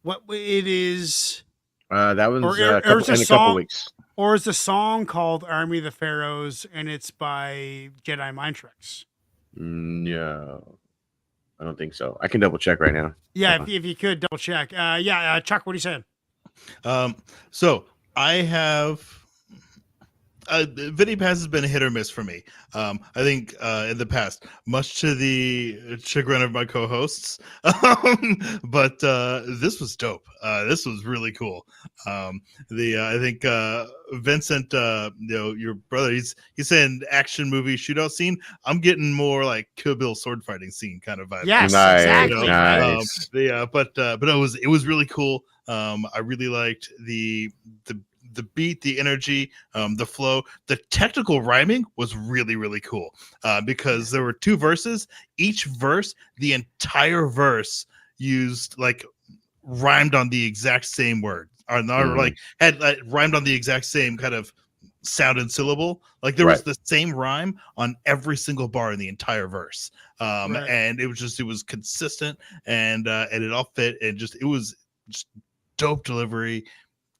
what it is? That one's Or it's in a couple song, weeks. or is the song called Army of the Pharaohs, and it's by Jedi Mind Tricks? No, I don't think so. I can double check right now. Yeah, if you could double check. Chuck, what are you saying? So I have Vinny Paz has been a hit or miss for me. I think in the past, much to the chagrin of my co-hosts. But this was dope. This was really cool. I think Vincent, your brother, he's saying action movie shootout scene. I'm getting more like Kill Bill sword fighting scene kind of vibe. Yes, Nice, exactly. nice. But it was really cool. I really liked the beat, the energy, the flow. The technical rhyming was really, really cool because there were two verses. Each verse, the entire verse used like rhymed on the exact same word, or like had rhymed on the exact same kind of sound and syllable. Like there was the same rhyme on every single bar in the entire verse, and it was consistent and it all fit, and it was just dope delivery,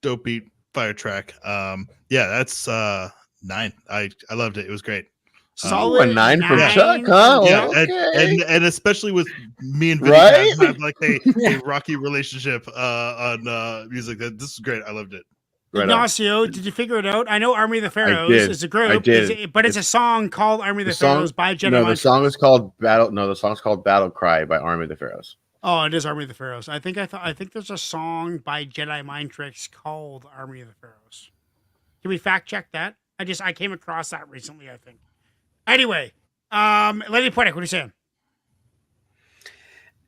dope beat. Fire track. That's 9. I loved it. It was great. Solid a 9 for 9. Chuck, huh? Yeah, Okay. and especially with me and Vinny Right? Paz have like a rocky relationship on music. This is great. I loved it. Right on. Ignacio, did you figure it out? I know Army of the Pharaohs did. is a group, I did. but it's a song called Army of the, The song- Pharaohs by Jedi No, the Mind song Tricks. is called Battle. No, the song's called Battle Cry by Army of the Pharaohs. Oh, it is Army of the Pharaohs. I think there's a song by Jedi Mind Tricks called Army of the Pharaohs. Can we fact check that? I came across that recently, I think. Anyway, Lady Poetic, what are you saying?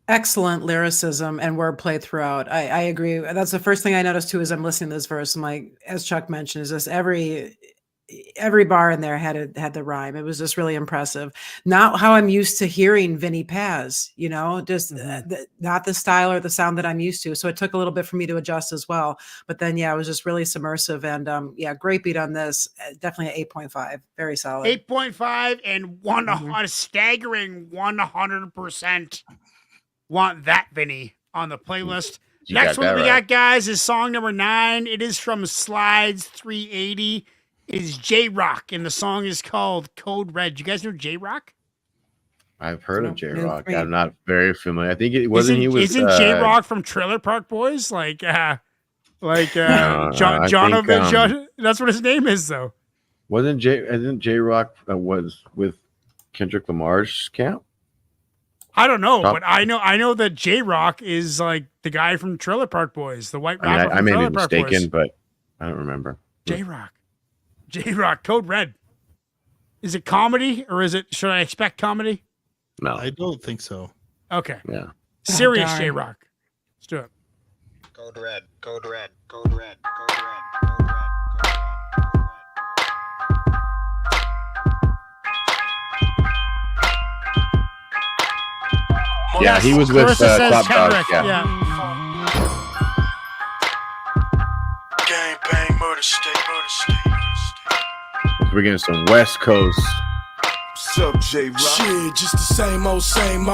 Excellent lyricism and wordplay throughout. I agree. That's the first thing I noticed too as I'm listening to this verse. I'm like, as Chuck mentioned, is this every bar in there had the rhyme. It was just really impressive. Not how I'm used to hearing Vinny Paz, you know, just not the style or the sound that I'm used to. So it took a little bit for me to adjust as well. But then, yeah, it was just really submersive and yeah, great beat on this. Definitely an 8.5. Very solid. 8.5 and a staggering 100% want that Vinny on the playlist. You Next got one that we right. got, guys, is song number 9. It is from Slides 380. It is J-Rock, and the song is called Code Red. You guys know J-Rock? I've heard of J-Rock. I'm not very familiar. I think it Isn't J-Rock from Trailer Park Boys? John that's what his name is, though. Isn't J-Rock was with Kendrick Lamar's camp? I don't know, but I know that J-Rock is like the guy from Trailer Park Boys, the white rapper. I may be Trailer Park mistaken, Boys. but I don't remember. J-Rock, Code Red. Is it comedy or should I expect comedy? No, I don't think so. Okay. Yeah. Serious darn. J-Rock. Let's do it. Code Red, Code Red, Code Red, Code Red, Code Red. Yeah, he was with Clarissa says Club Kendrick. Dogs. Yeah. Gang bang, murder state, murder state. We're getting some West Coast. Shit, just the same old, same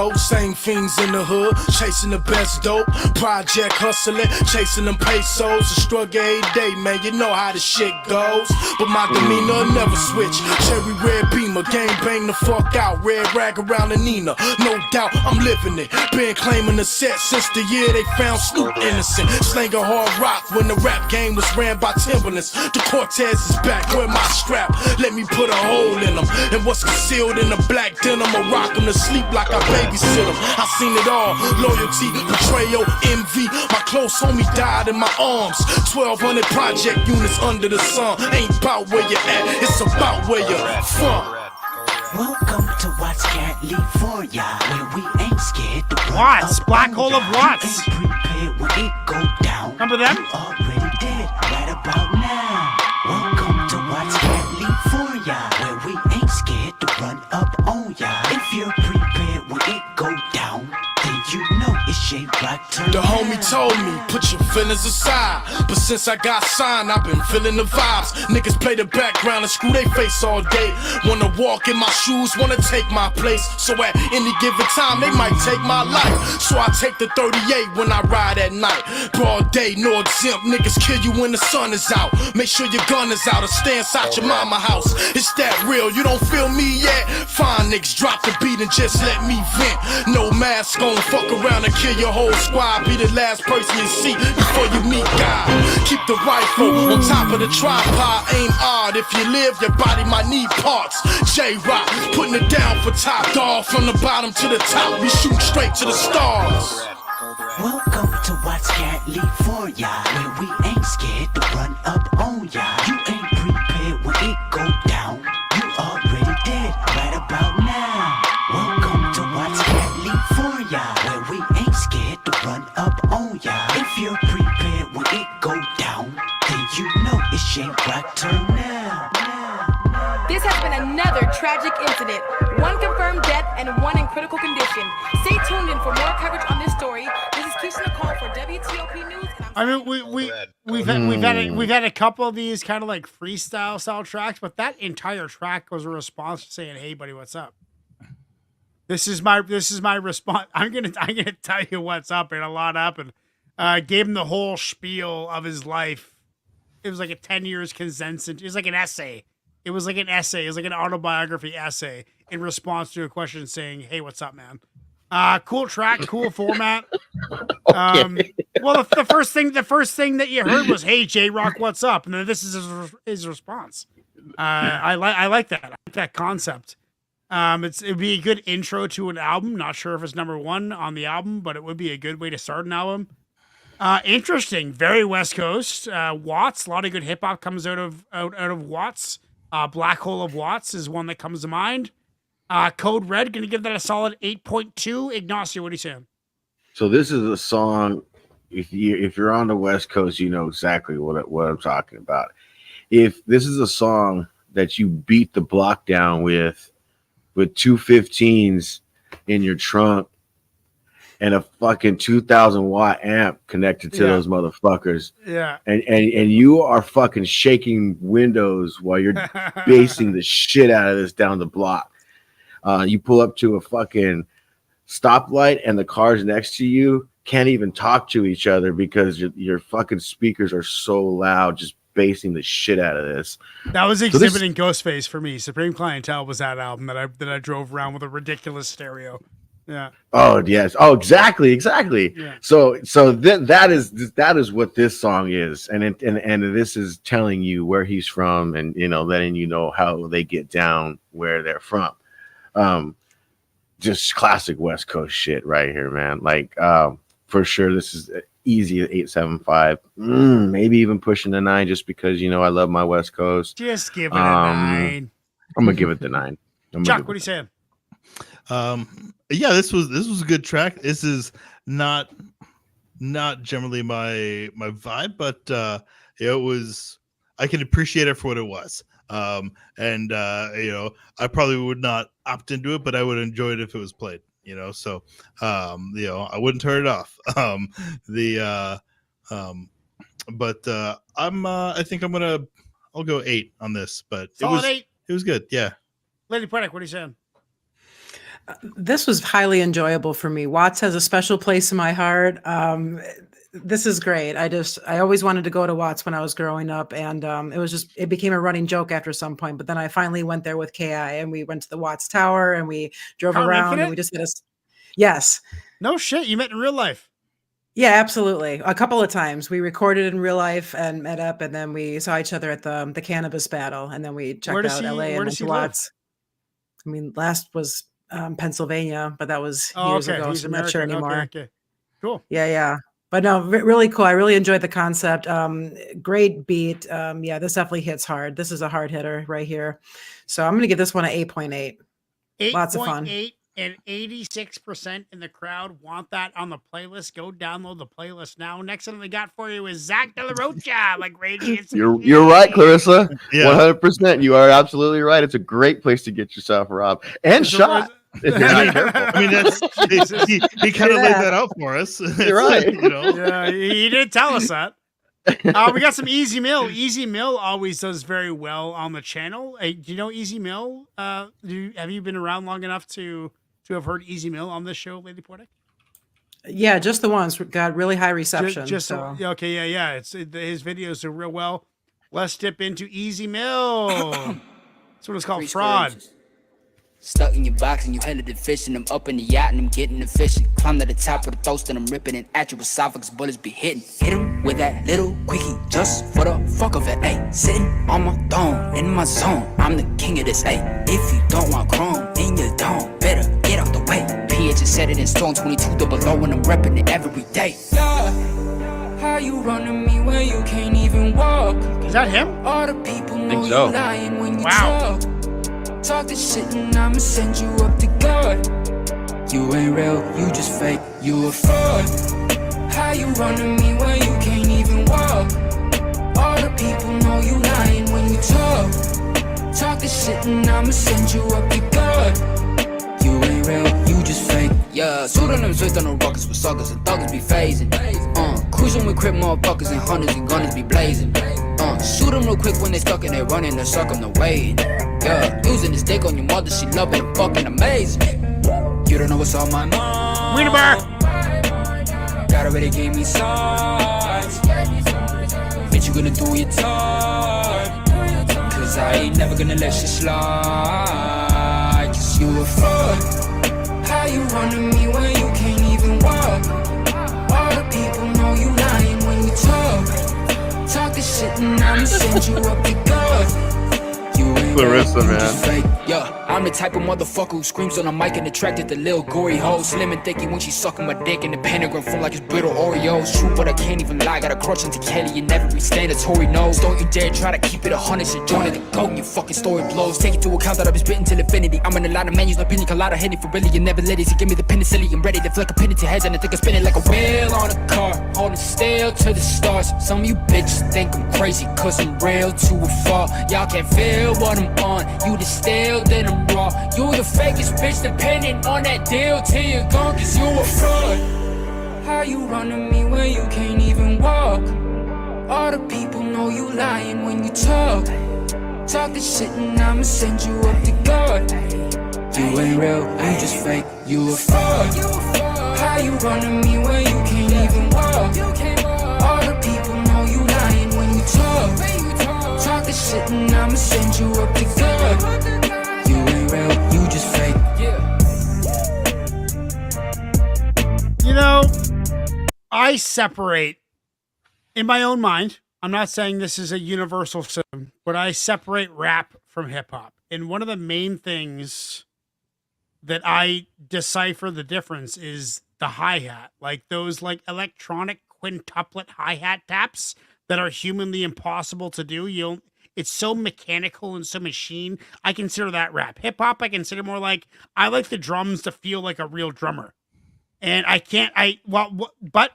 fiends in the hood, chasing the best dope, project hustling, chasing them pesos, a struggle every day, man, you know how the shit goes, but my demeanor never switch, cherry red beamer, gang bang the fuck out, red rag around the Nina, no doubt, I'm living it, been claiming the set since the year they found Snoop innocent, slanging hard rock when the rap game was ran by Timberlands, the Cortez is back, where my strap, let me put a hole in them, and what's concealed in the black denim, I rock them to sleep like I babysit them. I seen it all, loyalty, betrayal, envy. My close homie died in my arms. 1,200 project units under the sun. Ain't about where you at, it's about where you're from. Welcome to Watts Can't Leave for ya, where we ain't scared to run Watts, up Black on Hole ya. of Watts. You ain't prepared when it go down. Remember them? You already dead right about now. Welcome to Watts Can't Leave for ya, where we ain't scared to run up on ya. If you're prepared when it go down, then you know it's J-Rock turn. The homie told me, put your feelings aside. But since I got signed, I've been feeling the vibes. Niggas play the background and screw they face all day. Wanna walk in my shoes, wanna take my place. So at any given time, they might take my life. So I take the 38 when I ride at night. Broad day, no exempt. Niggas kill you when the sun is out. Make sure your gun is out or stay inside your mama house. It's that real, you don't feel me yet? Fine niggas, drop the beat and just let me vent. No mask on, fuck around and kill your whole squad. Be the last person you see before you meet God. Keep the rifle on top of the tripod. Aim odd, if you live, your body might need parts. J-Rock, putting it down for top dog. From the bottom to the top, we shoot straight to the stars. Welcome to Watts Can't Leave for ya, where we ain't scared to run up on ya. You ain't prepared when it go down. You already dead right about now. Welcome to Watts Can't Leave for ya, where we ain't scared to run up on ya. If you're prepared when it go down, then you know it's J-Rock turn now. This has been another tragic incident. One confirmed death and one in critical condition. Stay tuned in for more coverage on this story. This is Keisha Nicole for WTOP News. I mean, we've had a couple of these kind of like freestyle style tracks, but that entire track was a response to saying, "Hey, buddy, what's up?" This is my response. I'm gonna tell you what's up and a lot up, and gave him the whole spiel of his life. It was like a 10 years condensed. It was like an essay. It was like an essay. It was like an autobiography essay in response to a question saying, "Hey, what's up, man?" Cool track, cool format. Well, the first thing that you heard was, "Hey, J-Rock, what's up?" And then this is his response. I like that. I like that concept. It'd be a good intro to an album. Not sure if it's number one on the album, but it would be a good way to start an album. Interesting, very West Coast. Watts, a lot of good hip hop comes out of Watts. Black Hole of Watts is one that comes to mind. Code Red, gonna give that a solid 8.2. Ignacio, what are you saying? So this is a song. If you're on the West Coast, you know exactly what I'm talking about. If this is a song that you beat the block down with 215s in your trunk and a fucking 2,000 watt amp connected to those motherfuckers. Yeah. And you are fucking shaking windows while you're basing the shit out of this down the block. You pull up to a fucking stoplight and the cars next to you can't even talk to each other because your fucking speakers are so loud, just basing the shit out of this. That was exhibiting Ghostface for me. Supreme Clientele was that album that I drove around with a ridiculous stereo. Yeah. Oh yes. Oh, exactly. Yeah. So then that is what this song is, and this is telling you where he's from, and letting you know how they get down where they're from. Just classic West Coast shit right here, man. Like for sure, this is easy at 8.75, maybe even pushing the 9, just because I love my West Coast. Just give it a 9. I'm gonna give it the 9. Chuck, what are you saying? Yeah, this was a good track. This is not generally my vibe, but it was. I can appreciate it for what it was. I probably would not opt into it, but I would enjoy it if it was played. So I wouldn't turn it off. I think I'll go 8 on this, but Solid 8. It was good. Yeah. Lady Predic, what are you saying? This was highly enjoyable for me. Watts has a special place in my heart. This is great. I always wanted to go to Watts when I was growing up, and it became a running joke after some point. But then I finally went there with KI, and we went to the Watts Tower, and we drove around, Infinite? and we just did yes. No shit, you met in real life. Yeah, absolutely. A couple of times we recorded in real life and met up, and then we saw each other at the cannabis battle, and then we checked out LA and went to Watts. I mean, last was Pennsylvania, but that was years ago, so I'm not sure anymore. Okay. Cool. Yeah. But no, really cool. I really enjoyed the concept. Great beat. This definitely hits hard. This is a hard hitter right here. So I'm going to give this one an 8.8. Lots of fun. 8.8, and 86% in the crowd want that on the playlist. Go download the playlist now. Next one we got for you is Zach De La Rocha, like Radiance. You're right, Clarissa. Yeah. 100%. You are absolutely right. It's a great place to get yourself robbed and shot. If you're not careful. I mean, he kind of laid that out for us. You're right. Yeah, he didn't tell us that. We got some Easy Mill. Easy Mill always does very well on the channel. Do you know Easy Mill? Have you been around long enough to have heard Easy Mill on this show, Lady Portic? Yeah, just the ones got really high reception. Okay, yeah. His videos are real well. Let's dip into Easy Mill. That's what it's called, Fraud. Stuck in your box and you headed to fishing. I'm up in the yacht and I'm getting efficient. Climb to the top of the toast and I'm ripping it at your esophagus. Bullets be hitting. Hit him with that little quickie just for the fuck of it. Ayy, sitting on my throne in my zone. I'm the king of this. Ayy, if you don't want chrome in your dome, better get out the way. PH is set it in stone 22 double O and I'm repping it every day. Yeah, how you running me when you can't even walk? Is that him? All the people know you lying when you talk. Talk this shit and I'ma send you up to God. You ain't real, you just fake, you a fraud. How you running me when you can't even walk? All the people know you lying when you talk. Talk this shit and I'ma send you up to God. You ain't real, you just fake. Yeah, pseudonym switched on the rockets with suckers and thuggers be phasing. Cruising with crip motherfuckers and hunters and gunners be blazing. Shoot them real quick when they stuck and they running, they're sucking the way. Yeah, using this dick on your mother, she love it and fucking amazing. You don't know what's on my mind. Wiener Bar. God already gave me signs. Bitch, you gonna do your time. Cause I ain't never gonna let you slide. Cause you a fraud. How you running me when you can't even walk? All the people know you lying when you talk. Talk this shit and I'ma send you up to God. Clarissa, man. Yeah, I'm the type of motherfucker who screams on a mic and attracted to lil gory hoes. Slim and thicky when she sucking my dick and the pentagram full like it's brittle Oreos. True, but I can't even lie. Got a crush on Kelly and every standatory nose. Don't you dare try to keep it 100. Shit, join the goat and your fucking story blows. Take into account that I've been spitting till infinity. I'm in a lot of menus, no pinion colada, hitting for really. You never let it. You give me the penicillin. I'm ready to flick a pin into heads and I think I spin it like a wheel on a car. Holding still to the stars. Some of you bitches think I'm crazy cause I'm real to a fault. Y'all can't feel what I'm I'm on. You the stale, then I'm raw. You the fakest bitch, depending on that deal till you're gone, cause you a fraud. How you run to me when you can't even walk? All the people know you lying when you talk. Talk this shit and I'ma send you up to God. You ain't real, you just fake, you a fraud. How you run to me when you can't even walk? All the people know you lying when you talk. Talk this shit and I'ma send you up to God. You ain't real, you just fake. You know, I separate in my own mind. I'm not saying this is a universal system, but I separate rap from hip hop. And one of the main things that I decipher the difference is the hi-hat, like those like electronic quintuplet hi-hat taps that are humanly impossible to do. It's so mechanical and so machine. I consider that rap. Hip hop, I consider more like, I like the drums to feel like a real drummer. And but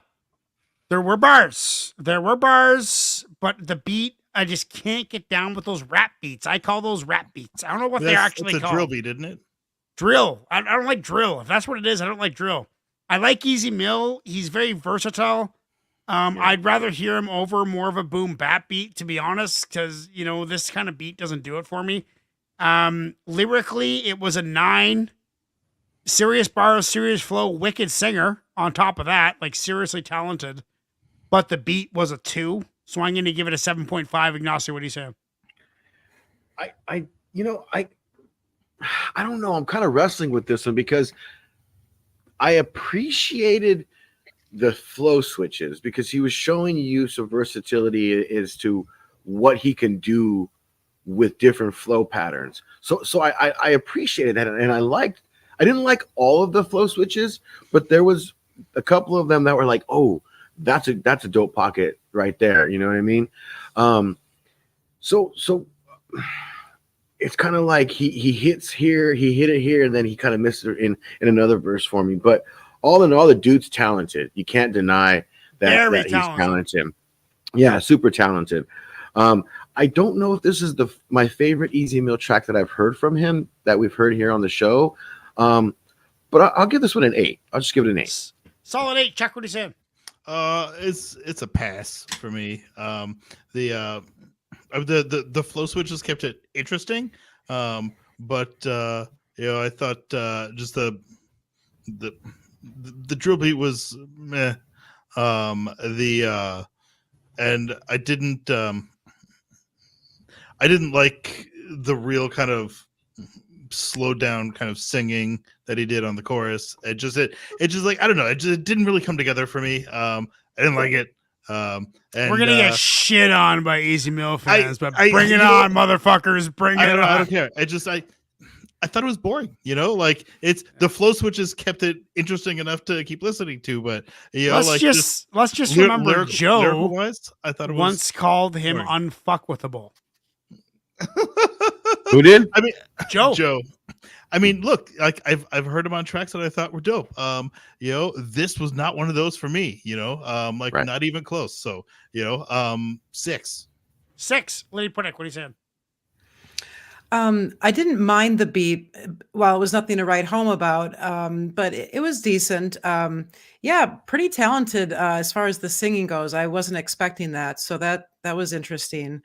there were bars, but the beat, I just can't get down with those rap beats. I call those rap beats. I don't know what they're actually called. It's a drill beat, isn't it? Drill. I don't like drill. If that's what it is, I don't like drill. I like Easy Mill. He's very versatile. I'd rather hear him over more of a boom bap beat, to be honest, because, this kind of beat doesn't do it for me. Lyrically, it was a 9. Serious bars, serious flow, wicked singer on top of that, like seriously talented. But the beat was a 2. So I'm going to give it a 7.5. Ignacio, what do you say? I don't know. I'm kind of wrestling with this one because I appreciated the flow switches because he was showing you some versatility as to what he can do with different flow patterns. So I appreciated that, and I didn't like all of the flow switches, but there was a couple of them that were like, oh, that's a dope pocket right there. You know what I mean? So it's kind of like he hits here, he hit it here, and then he kind of misses it in another verse for me. But all in all, the dude's talented. You can't deny that he's talented. Yeah, super talented. I don't know if this is my favorite Easy Mill track that I've heard from him that we've heard here on the show. But I'll give this one an 8. I'll just give it an 8. Solid 8. Chuck, what do you say? It's a pass for me. The flow switches kept it interesting. But I thought just the drill beat was meh. And I didn't like the real kind of slowed down kind of singing that he did on the chorus. It just like, I don't know, it didn't really come together for me. I didn't like it. And we're gonna get shit on by Easy Mill fans, but bring it on, motherfuckers! Bring it on. I don't care. I thought it was boring. Like it's the flow switches kept it interesting enough to keep listening to, but let's just remember Joe. I thought it once called him unfuckwithable. Who did? I mean, Joe. I mean, look, like I've heard him on tracks that I thought were dope. This was not one of those for me. Right. Not even close. So 6. 6. Lady Pudick, what are you saying? I didn't mind the beat. Well, it was nothing to write home about, but it was decent. Pretty talented as far as the singing goes. I wasn't expecting that, so that was interesting.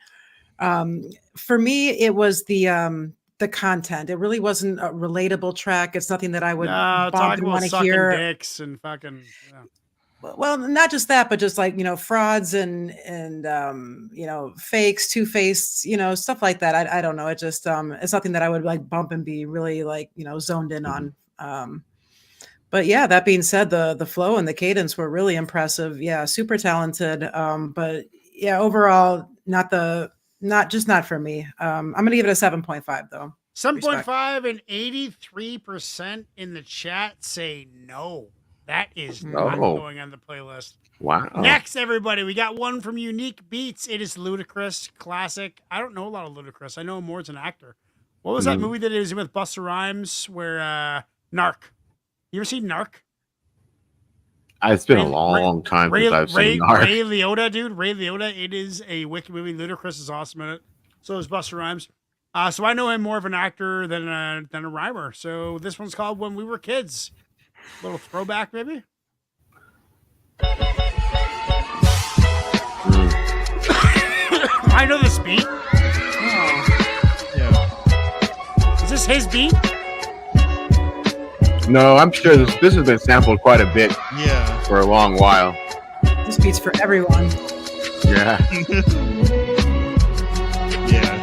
For me, it was the content. It really wasn't a relatable track. It's nothing that I would bump and want to hear. Dicks and fucking. Yeah. Well, not just that, but just like, frauds and fakes, two-faced, stuff like that. I don't know. It just, it's something that I would like bump and be really like, zoned in on. But yeah, that being said, the flow and the cadence were really impressive. Yeah. Super talented. But yeah, overall, not for me. I'm going to give it a 7.5 though. 7.5 and 83% in the chat say no. That is not going on the playlist. Wow. Next, everybody, we got one from Unique Beats. It is Ludacris, classic. I don't know a lot of Ludacris. I know him more as an actor. What was that movie that he was in with Busta Rhymes where Narc? You ever seen Narc? It's been a long time since I've seen Narc. Ray Liotta, dude. Ray Liotta. It is a wicked movie. Ludacris is awesome in it. So is Busta Rhymes. So I know him more of an actor than a rhymer. So this one's called When We Were Kids. Little throwback, maybe. I know this beat. Yeah. Is this his beat? No, I'm sure this has been sampled quite a bit. Yeah. For a long while. This beat's for everyone. Yeah. Yeah.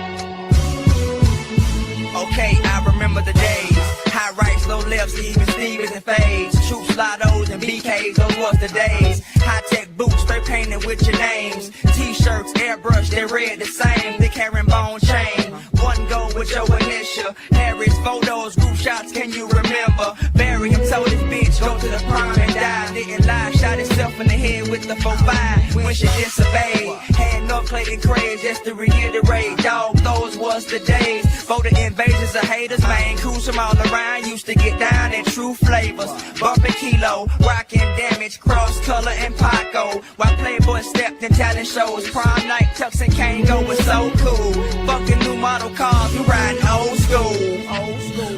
Okay, I remember the days. High rights, low lefts, even Stevens and fades. Troops, Lottos, and BKs, those was the days. High-tech boots, straight painted with your names. T-shirts, airbrush, they read the same. Thick herringbone chain. One go with your initial. Harry's photos, group shots, can you remember? Bury him, told his bitch, go to the prom and die. Didn't lie, shot himself in the head with the 4-5. When she disobeyed, had no Clayton Craig, just to reiterate. Dog, those was the days. For the invasions of haters, man, cruise from all around. Used to get down in true flavors. Bumping kilo, rocking damage, cross color and Paco. While Playboy stepped in talent shows, prom night, Tux and Kango was so cool. Fucking new model cars, we riding old school.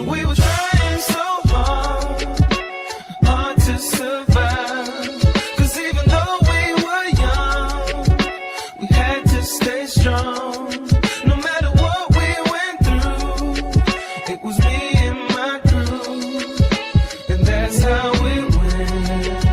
We were trying so hard to survive. 'Cause even though we were young, we had to stay strong. No matter what we went through, it was me and my crew, and that's how it went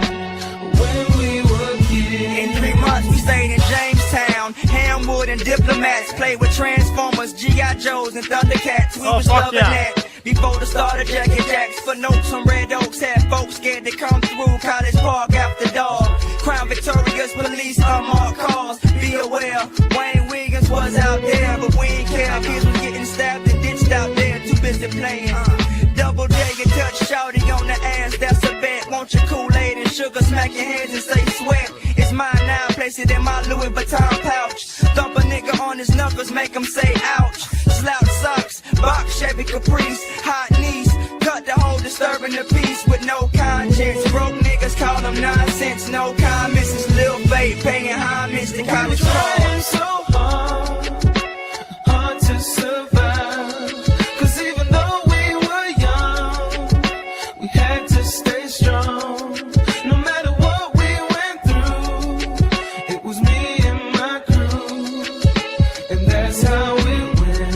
when we were kids. In 3 months, we stayed in Jamestown. Hamwood and Diplomats, played with Transformers, G.I. Joes, and Thundercats. We was loving that. Before the start of Jack and Jacks, for notes on Red Oaks, had folks scared to come through College Park after dark. Crown Victoria's police unmarked cars. Be aware, Wayne Wiggins was out there, but we ain't care. Kids was getting stabbed and ditched out there, too busy playing. Double J and touch shouty on the ass, that's a bet. Want your Kool-Aid and sugar, smack your hands and say sweat. It's mine now, place it in my Louis Vuitton pouch. Thump a nigga on his knuckles, make him say ouch. Slouch socks, box Chevy Caprice, hot knees. Cut the hole, disturbing the peace with no conscience. Broke niggas call them nonsense, no comments. It's Lil Fate paying homage to college Trying pros. so hard to survive. 'Cause even though we were young, we had to stay strong. No matter what we went through, it was me and my crew, and that's how it went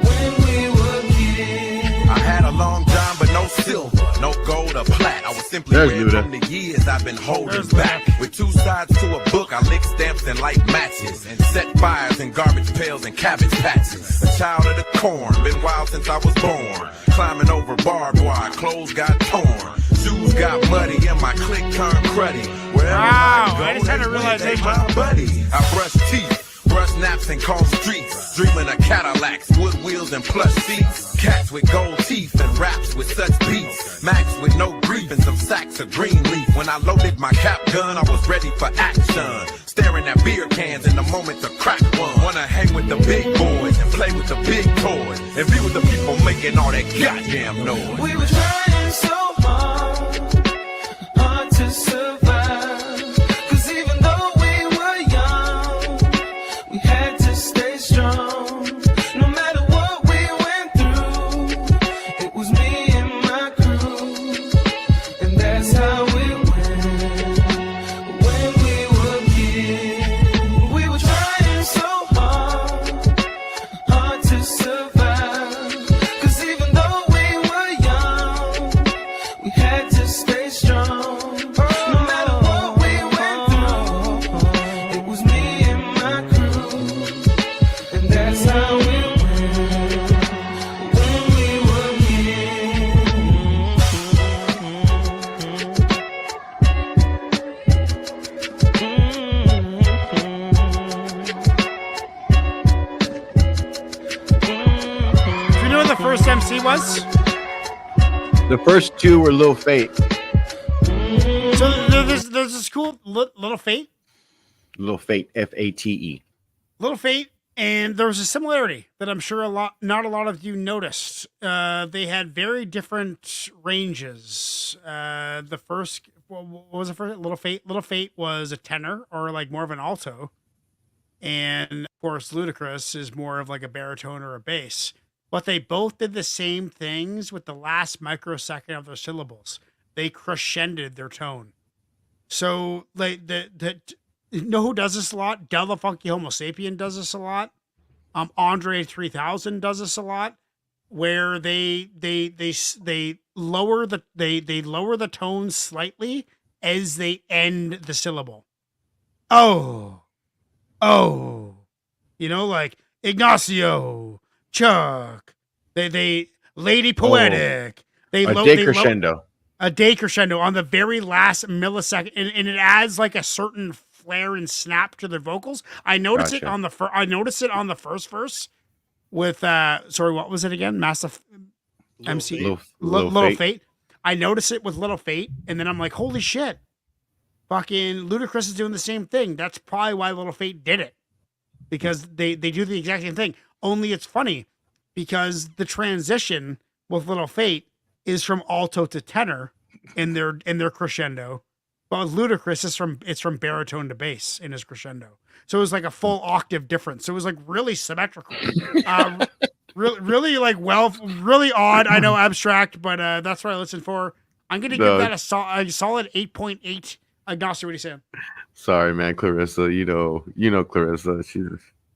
when we were kids. I had a long John, but no silver, no gold or plat. I was simply There's red Luda. from the years I've been holding back. With 2 sides to a book, I lick stamps and light matches, and set fires in garbage pails and cabbage patches. A child of the corn, been wild since I was born. Climbing over barbed wire, clothes got torn. Shoes got muddy, and my clique turned cruddy. Wherever Wow, I I just had a they realization. my buddy. I brush teeth. Brush naps and comb streets, dreaming of Cadillacs, wood wheels and plush seats. Cats with gold teeth and raps with such beats. Max with no grief and some sacks of green leaf. When I loaded my cap gun, I was ready for action. Staring at beer cans in the moment to crack one. Wanna hang with the big boys and play with the big toys, and be with the people making all that goddamn noise. We were trying so hard to survive. 'Cause even though we were young, we had to stay strong. No matter what we went through, it was me and my crew, and that's how it went when we were kids. We were trying so hard to survive. 'Cause even though we were young, we had to stay strong. No matter what we went through, it was me and my crew, and that's how it went when we were Do you know what the first MC was? The first 2 were Lil Fate. So there's this cool Little Fate. Lil Fate, F-A-T-E. Little Fate, and there was a similarity that I'm sure not a lot of you noticed. They had very different ranges. The first, what was the first? Little Fate was a tenor, or like more of an alto, And of course, Ludacris is more of like a baritone or a bass. But they both did the same things with the last microsecond of their syllables. They crescended their tone. So like you know who does this a lot? Del the Funky Homo Sapien does this a lot. Andre 3000 does this a lot, where they lower the tone slightly as they end the syllable. Oh, you know, like Ignacio, Chuck. They Lady Poetic. They a decrescendo. A decrescendo on the very last millisecond, and it adds like a certain flair and snap to their vocals. I noticed it on the first verse with sorry, what was it again? Massive MC Little Fate. I noticed it with Little Fate, and then I'm like, holy shit. Fucking Ludacris is doing the same thing. That's probably why Little Fate did it. Because they do the exact same thing. Only it's funny because the transition with Little Fate is from alto to tenor in their crescendo. But with Ludacris it's from baritone to bass in his crescendo. So it was like a full octave difference. So it was like really symmetrical. Really like really odd. I know abstract, but that's what I listened for. I'm gonna give that a solid 8.8. Ignacio, what are you saying? Sorry, man, Clarissa. You know Clarissa.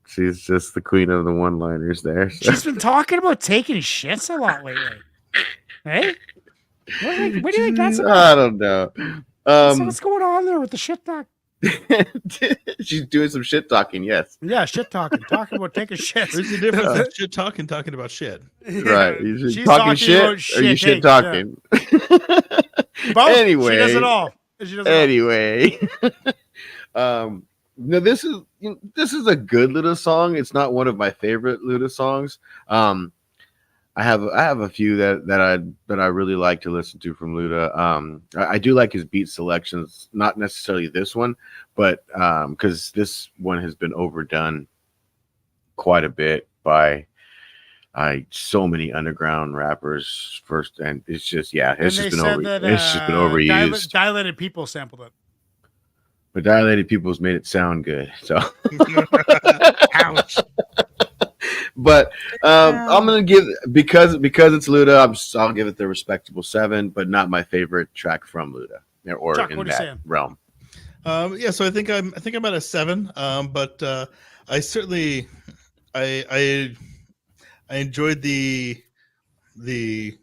She's just the queen of the one-liners there. So. She's been talking about taking shits a lot lately. Hey, what do you think that's about? I don't know. So what's going on there with the shit talk? She's doing some shit talking. Yes. Yeah, shit talking. Talking about taking shit. There's a difference between shit talking, talking about shit. Right. She's talking shit, or you shit talking? Yeah. Both. Anyway, she does it all. Anyway, no, this is a good Luda song. It's not one of my favorite Luda songs. I have a few that I really like to listen to from Luda. I do like his beat selections, not necessarily this one, but because this one has been overdone quite a bit by so many underground rappers first, and it's just it's just been overused. Dilated People sampled it, but Dilated People's made it sound good. So, ouch. But I'm gonna give because it's Luda. I'll give it the respectable 7, but not my favorite track from Luda or Chuck, in that realm. Yeah, so I think I'm at a 7. But I certainly I enjoyed the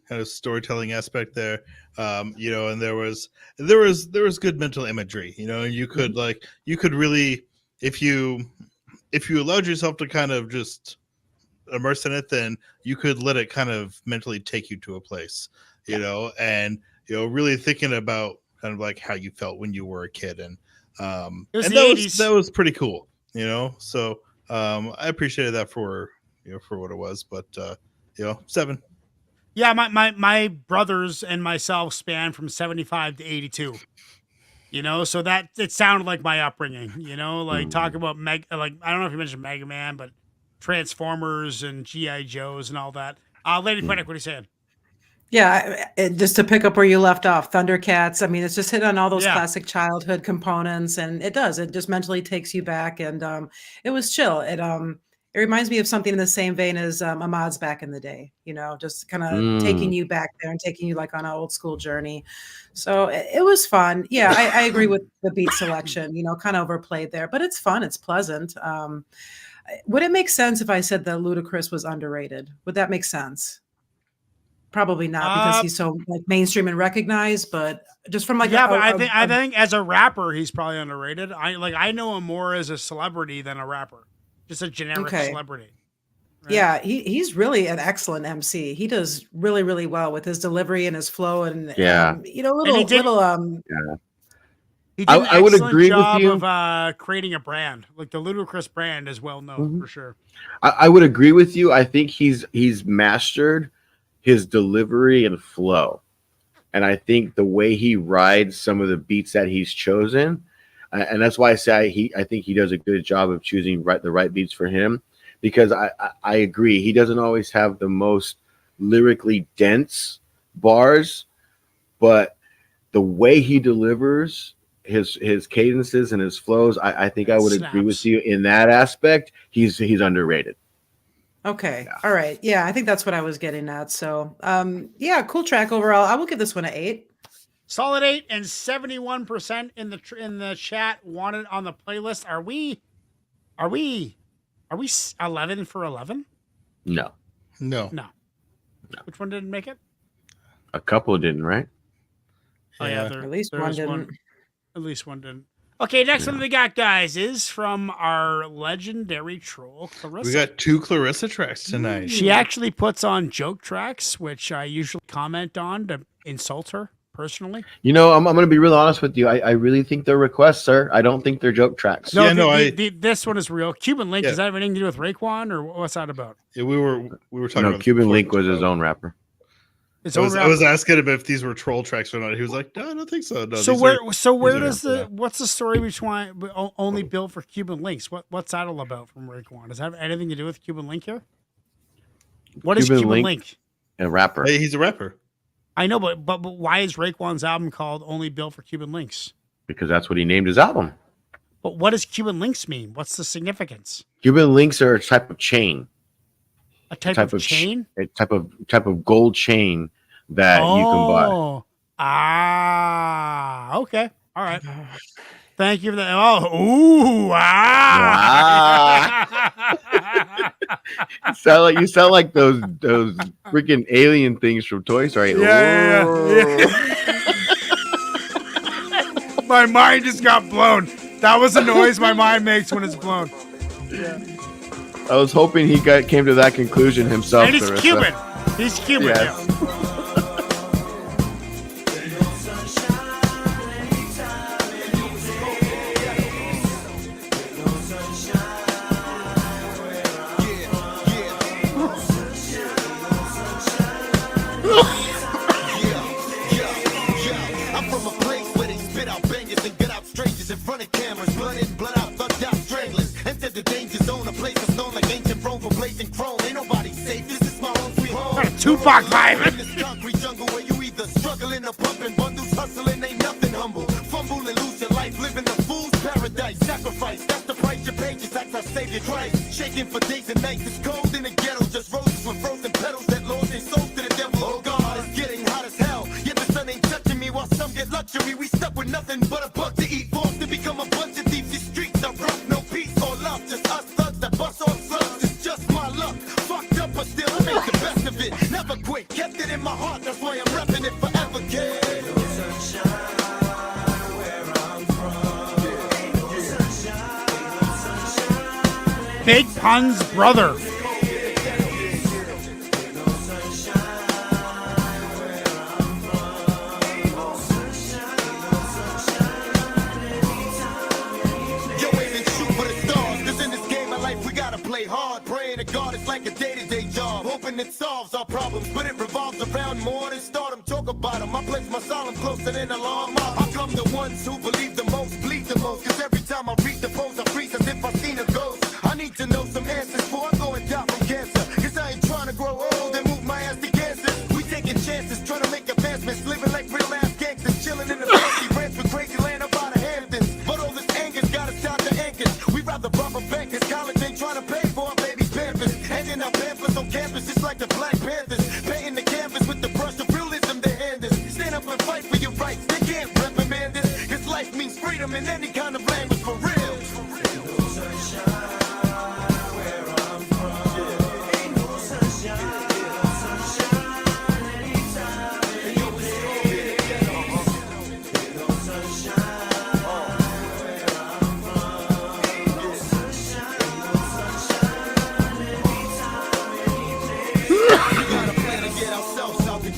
kind of storytelling aspect there. You know, and there was good mental imagery, you know, and you could really, if you allowed yourself to kind of just immerse in it, then you could let it kind of mentally take you to a place, you know, and, you know, really thinking about kind of like how you felt when you were a kid. And that was pretty cool, you know? So I appreciated that for what it was, but 7. Yeah, my brothers and myself span from 75 to 82. You know, so that it sounded like my upbringing. You know, like talk about I don't know if you mentioned Mega Man, but Transformers and GI Joes and all that. Lady Poetic, what are you saying? Yeah, just to pick up where you left off, Thundercats. I mean, it's just hit on all those classic childhood components, and it just mentally takes you back, and it was chill. It reminds me of something in the same vein as Ahmad's back in the day, you know, just kind of taking you back there and taking you like on an old school journey. So it was fun. Yeah, I agree with the beat selection, you know, kind of overplayed there, but it's fun. It's pleasant. Would it make sense if I said that Ludacris was underrated? Would that make sense? Probably not, because he's so like mainstream and recognized, but just from like I think as a rapper he's probably underrated. I know him more as a celebrity than a rapper. Just a generic celebrity. Right? Yeah, he's really an excellent MC. He does really, really well with his delivery and his flow, and you know, he did an I would agree job with you of creating a brand. Like the Ludacris brand is well known for sure. I would agree with you. I think he's mastered his delivery and flow, and I think the way he rides some of the beats that he's chosen. And that's why I say I think he does a good job of choosing the right beats for him, because I agree. He doesn't always have the most lyrically dense bars, but the way he delivers his cadences and his flows, I think I would agree with you in that aspect. He's underrated. Okay. All right. Yeah, I think that's what I was getting at. So, yeah, cool track overall. I will give this one an 8. Solid 8, and 71% in the chat wanted on the playlist. Are we 11 for 11? No. No. Which one didn't make it? A couple didn't, right? Oh yeah, at least one didn't. At least one didn't. Okay, next one we got, guys, is from our legendary troll, Clarissa. We got 2 Clarissa tracks tonight. She actually puts on joke tracks, which I usually comment on to insult her personally. You know, I'm going to be real honest with you. I really think they're requests, sir. I don't think they're joke tracks. No, this one is real. Cuban Link, does that have anything to do with Raekwon, or what's that about? Yeah, we were talking about Cuban Link was his own rapper. I was asking him if these were troll tracks or not. He was like, "No, I don't think so." No, what's the story between only built for Cuban Links? What's that all about from Raekwon? Does that have anything to do with Cuban Link here? What is Cuban Link? A rapper. Hey, he's a rapper. I know, but why is Raekwon's album called Only Built for Cuban Links? Because that's what he named his album. But what does Cuban Links mean? What's the significance? Cuban links are a type of chain. A type of chain? A type of gold chain that you can buy. Ah, okay. All right. Thank you for that. Oh, ooh, ah. You sound like those freaking alien things from Toy Story. Yeah. My mind just got blown. That was the noise my mind makes when it's blown. Yeah. I was hoping he came to that conclusion himself. And he's Clarissa. Cuban. He's Cuban. Yes. Yeah. I'm from a place where they spit out bangers and get out strangers in front of cameras. Blood in, blood out, thugged out stranglers. Enter the danger zone, a place that's known like ancient Rome for blazing chrome. Ain't nobody safe, this is my own sweet home. Got a Tupac vibe. In this concrete jungle where you either struggling or pumping bundles, hustling, ain't nothing humble. Fumble and lose your life, living the fool's paradise. Sacrifice, that's the price you pay, just that's our Savior Christ. Shaking for days and nights, it's cold in the ghetto. Just roses with frozen petals that lost their souls to the devil. Oh God, it's getting hot as hell. Yet the sun ain't touching me while some get luxury. We stuck with nothing but a buck to eat. Forced to become a bunch of thieves. These streets are rough, no peace or love. Just us thugs that bust off slugs. It's just my luck. Fucked up, but still I make the best of it. Never quit, kept it in my heart. That's why I'm repping it forever, kid. Big Pun's brother. Yo, aim and shoot for the stars. 'Cause in this game of life, we gotta play hard. Praying to God, it's like a day-to-day job. Hoping it solves our problems, but it revolves around more than stardom. Talk about them. I place my solemn closer than a long mark. I come the ones who believe the most, bleed the most. 'Cause every time I read the post, I freeze as if I seen a ghost. I need to know some answers before I go and die from cancer. 'Cause I ain't trying to grow old and move my ass to Kansas. We taking chances, trying to make advancements, living like real ass gangsters, chilling in the fancy ranch with crazy land up out of Hamptons. But all this anger's got us out the anchors. We rather rob a bankers, college ain't trying to pay for our baby pampers. Hanging out pamphlets on campus just like the Black Panthers. Painting the canvas with the brush of realism they hand us. Stand up and fight for your rights, they can't reprimand this. 'Cause life means freedom in any kind of language for real.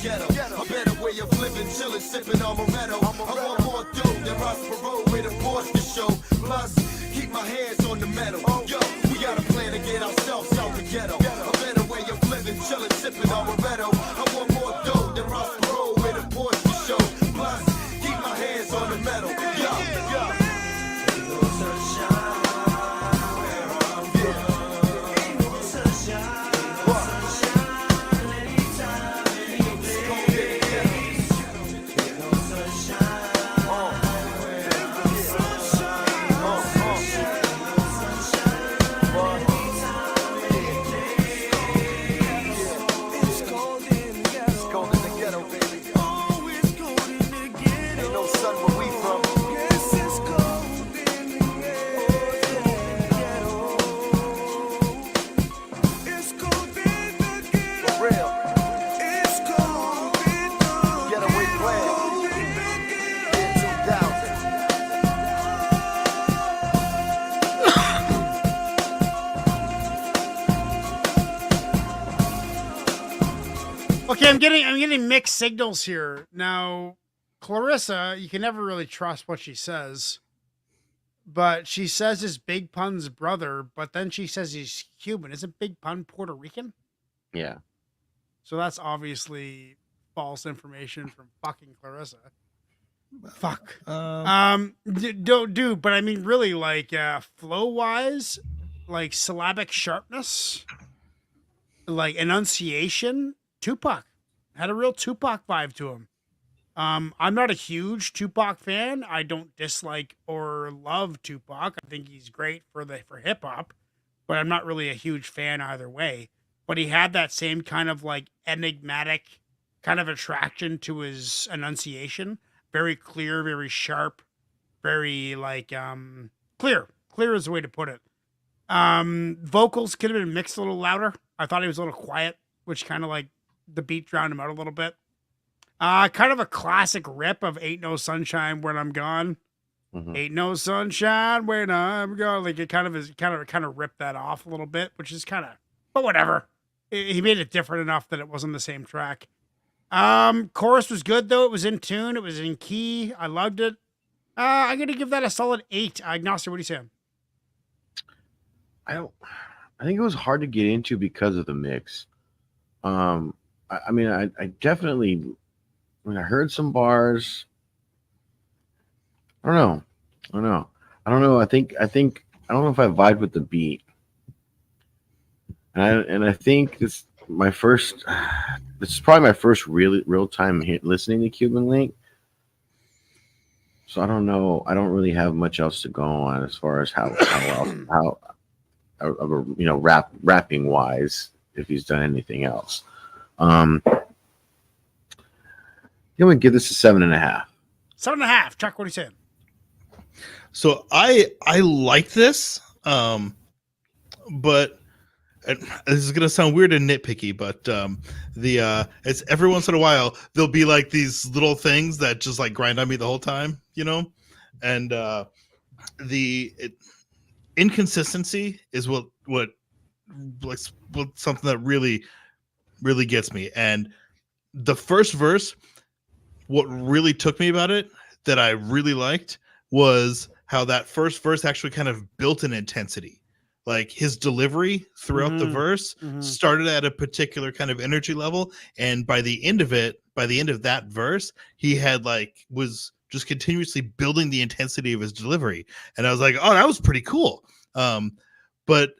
A better way of living, chillin', sippin' amaretto. I want more dough than Ross Perot with a Porsche to show. Plus, keep my hands on the metal. Yo, we got a plan to get ourselves out the ghetto. A better way of living, chillin', sippin' amaretto. I want more dough than Ross Perot with a Porsche to show. Plus, keep my hands on the metal. Yo. Okay, I'm getting mixed signals here. Now, Clarissa, you can never really trust what she says. But she says it's Big Pun's brother, but then she says he's Cuban. Isn't Big Pun Puerto Rican? Yeah. So that's obviously false information from fucking Clarissa. Fuck. Dude, but I mean, really, like, flow-wise, like, syllabic sharpness, like, enunciation, Tupac. Had a real Tupac vibe to him. I'm not a huge Tupac fan. I don't dislike or love Tupac. I think he's great for hip hop, but I'm not really a huge fan either way. But he had that same kind of like enigmatic kind of attraction to his enunciation. Very clear, very sharp, very like clear. Clear is the way to put it. Vocals could have been mixed a little louder. I thought he was a little quiet, which kind of like the beat drowned him out a little bit. Kind of a classic rip of Ain't No Sunshine When I'm Gone. Ain't no sunshine when I'm gone. Like it kind of ripped that off a little bit, which is kind of, but whatever. He made it different enough that it wasn't the same track. Chorus was good though. It was in tune. It was in key. I loved it. I'm going to give that a solid 8. Ignacio, what do you say? I think it was hard to get into because of the mix. I mean, I definitely, when I heard some bars, I don't know. I think I don't know if I vibed with the beat. And I think this is probably my first real time listening to Cuban Link. So I don't know. I don't really have much else to go on as far as how rapping wise, if he's done anything else. I'm gonna give this a 7.5. 7.5. Chuck, what are you saying? So I like this, but this is gonna sound weird and nitpicky, but it's every once in a while there'll be like these little things that just like grind on me the whole time, you know, and the inconsistency is what something that really gets me. And the first verse, what really took me about it that I really liked was how that first verse actually kind of built an intensity. Like his delivery throughout the verse started at a particular kind of energy level, and by the end of that verse, he had was just continuously building the intensity of his delivery. And I was like, oh, that was pretty cool. But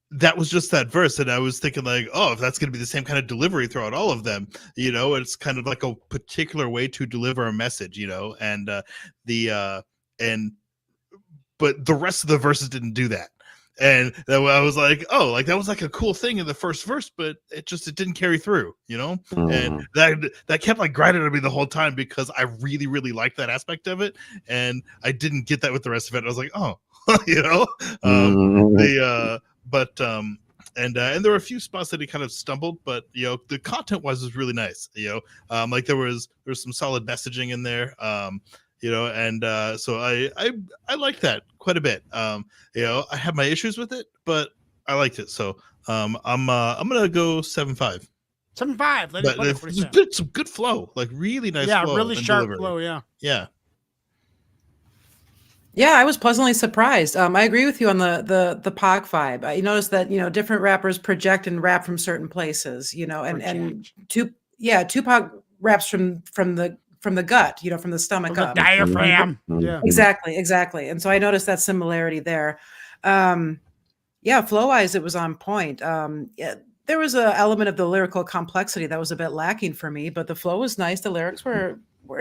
that was just that verse, and I was thinking like, oh, if that's going to be the same kind of delivery throughout all of them, you know, it's kind of like a particular way to deliver a message, you know, and but the rest of the verses didn't do that. And I was like, oh, like that was like a cool thing in the first verse, but it didn't carry through, you know? And that kept like grinding on me the whole time because I really, really liked that aspect of it. And I didn't get that with the rest of it. I was like, oh, you know, and there were a few spots that he kind of stumbled, but you know, the content wise was really nice, you know, like there was some solid messaging in there. You know, and so I like that quite a bit. You know, I have my issues with it, but I liked it. So I'm gonna go 7.5. 7.5. There's been some good flow, like really nice. Yeah, flow really sharp delivery. flow. Yeah. Yeah. Yeah, I was pleasantly surprised. I agree with you on the Pac vibe. I noticed that, you know, different rappers project and rap from certain places, you know, and Tupac raps from the gut, you know, from the stomach From the up. diaphragm. Yeah. Exactly. And so I noticed that similarity there. Yeah, flow-wise, it was on point. Yeah, there was an element of the lyrical complexity that was a bit lacking for me, but the flow was nice. The lyrics were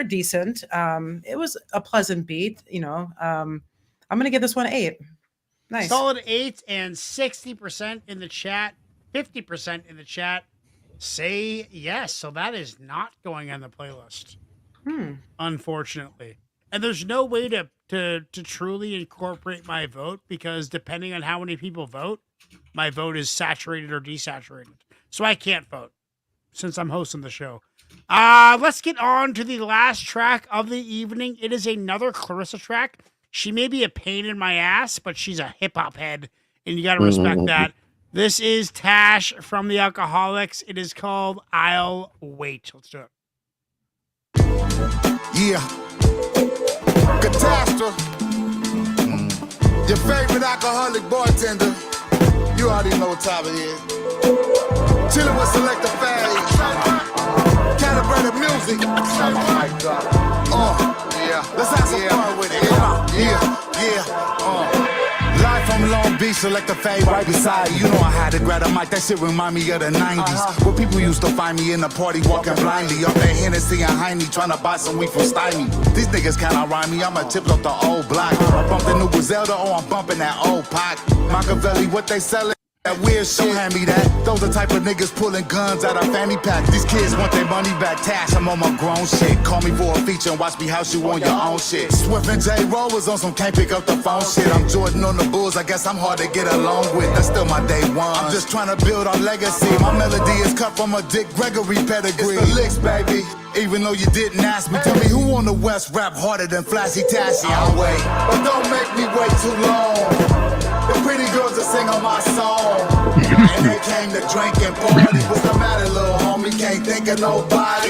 decent. It was a pleasant beat, you know. I'm going to give this one 8. Nice. Solid 8, and 60% in the chat, 50% in the chat say yes. So that is not going on the playlist. Unfortunately. And there's no way to truly incorporate my vote because depending on how many people vote, my vote is saturated or desaturated. So I can't vote since I'm hosting the show. Let's get on to the last track of the evening. It is another Clarissa track. She may be a pain in my ass, but she's a hip hop head, and you got to respect that. This is Tash from the Alcoholics. It is called I'll Wait. Let's do it. Yeah. Catastrophe. Your favorite alcoholic bartender. You already know what time it is. Chillin' with Selector Fave. Calibrated music. Yeah. Let's have some fun with it. Yeah. Live from Long Beach, Selector Fave right beside you. You know I had to grab a mic. That shit remind me of the 90s. Where people used to find me in the party walking blindly. Up at Hennessy and Heine trying to buy some weed from Stymie. These niggas kinda rhyme me. I'm a tip off the old block. I bump the new Griselda or I'm bumping that old Pac. Machiavelli, what they selling? That weird shit, hand me that. Those the type of niggas pulling guns out of fanny packs. These kids want their money back. Tash, I'm on my grown shit. Call me for a feature and watch me house you on your own shit. Swift and J. Roll was on some can't pick up the phone shit. I'm Jordan on the Bulls, I guess I'm hard to get along with. That's still my day one. I'm just trying to build our legacy. My melody is cut from a Dick Gregory pedigree. It's the licks, baby. Even though you didn't ask me, tell me who on the West rap harder than Flashy Tashy. I'll wait, but don't make me wait too long. The pretty girls that sing on my song, and they came to drink and party. What's the matter, little homie? Can't think of nobody.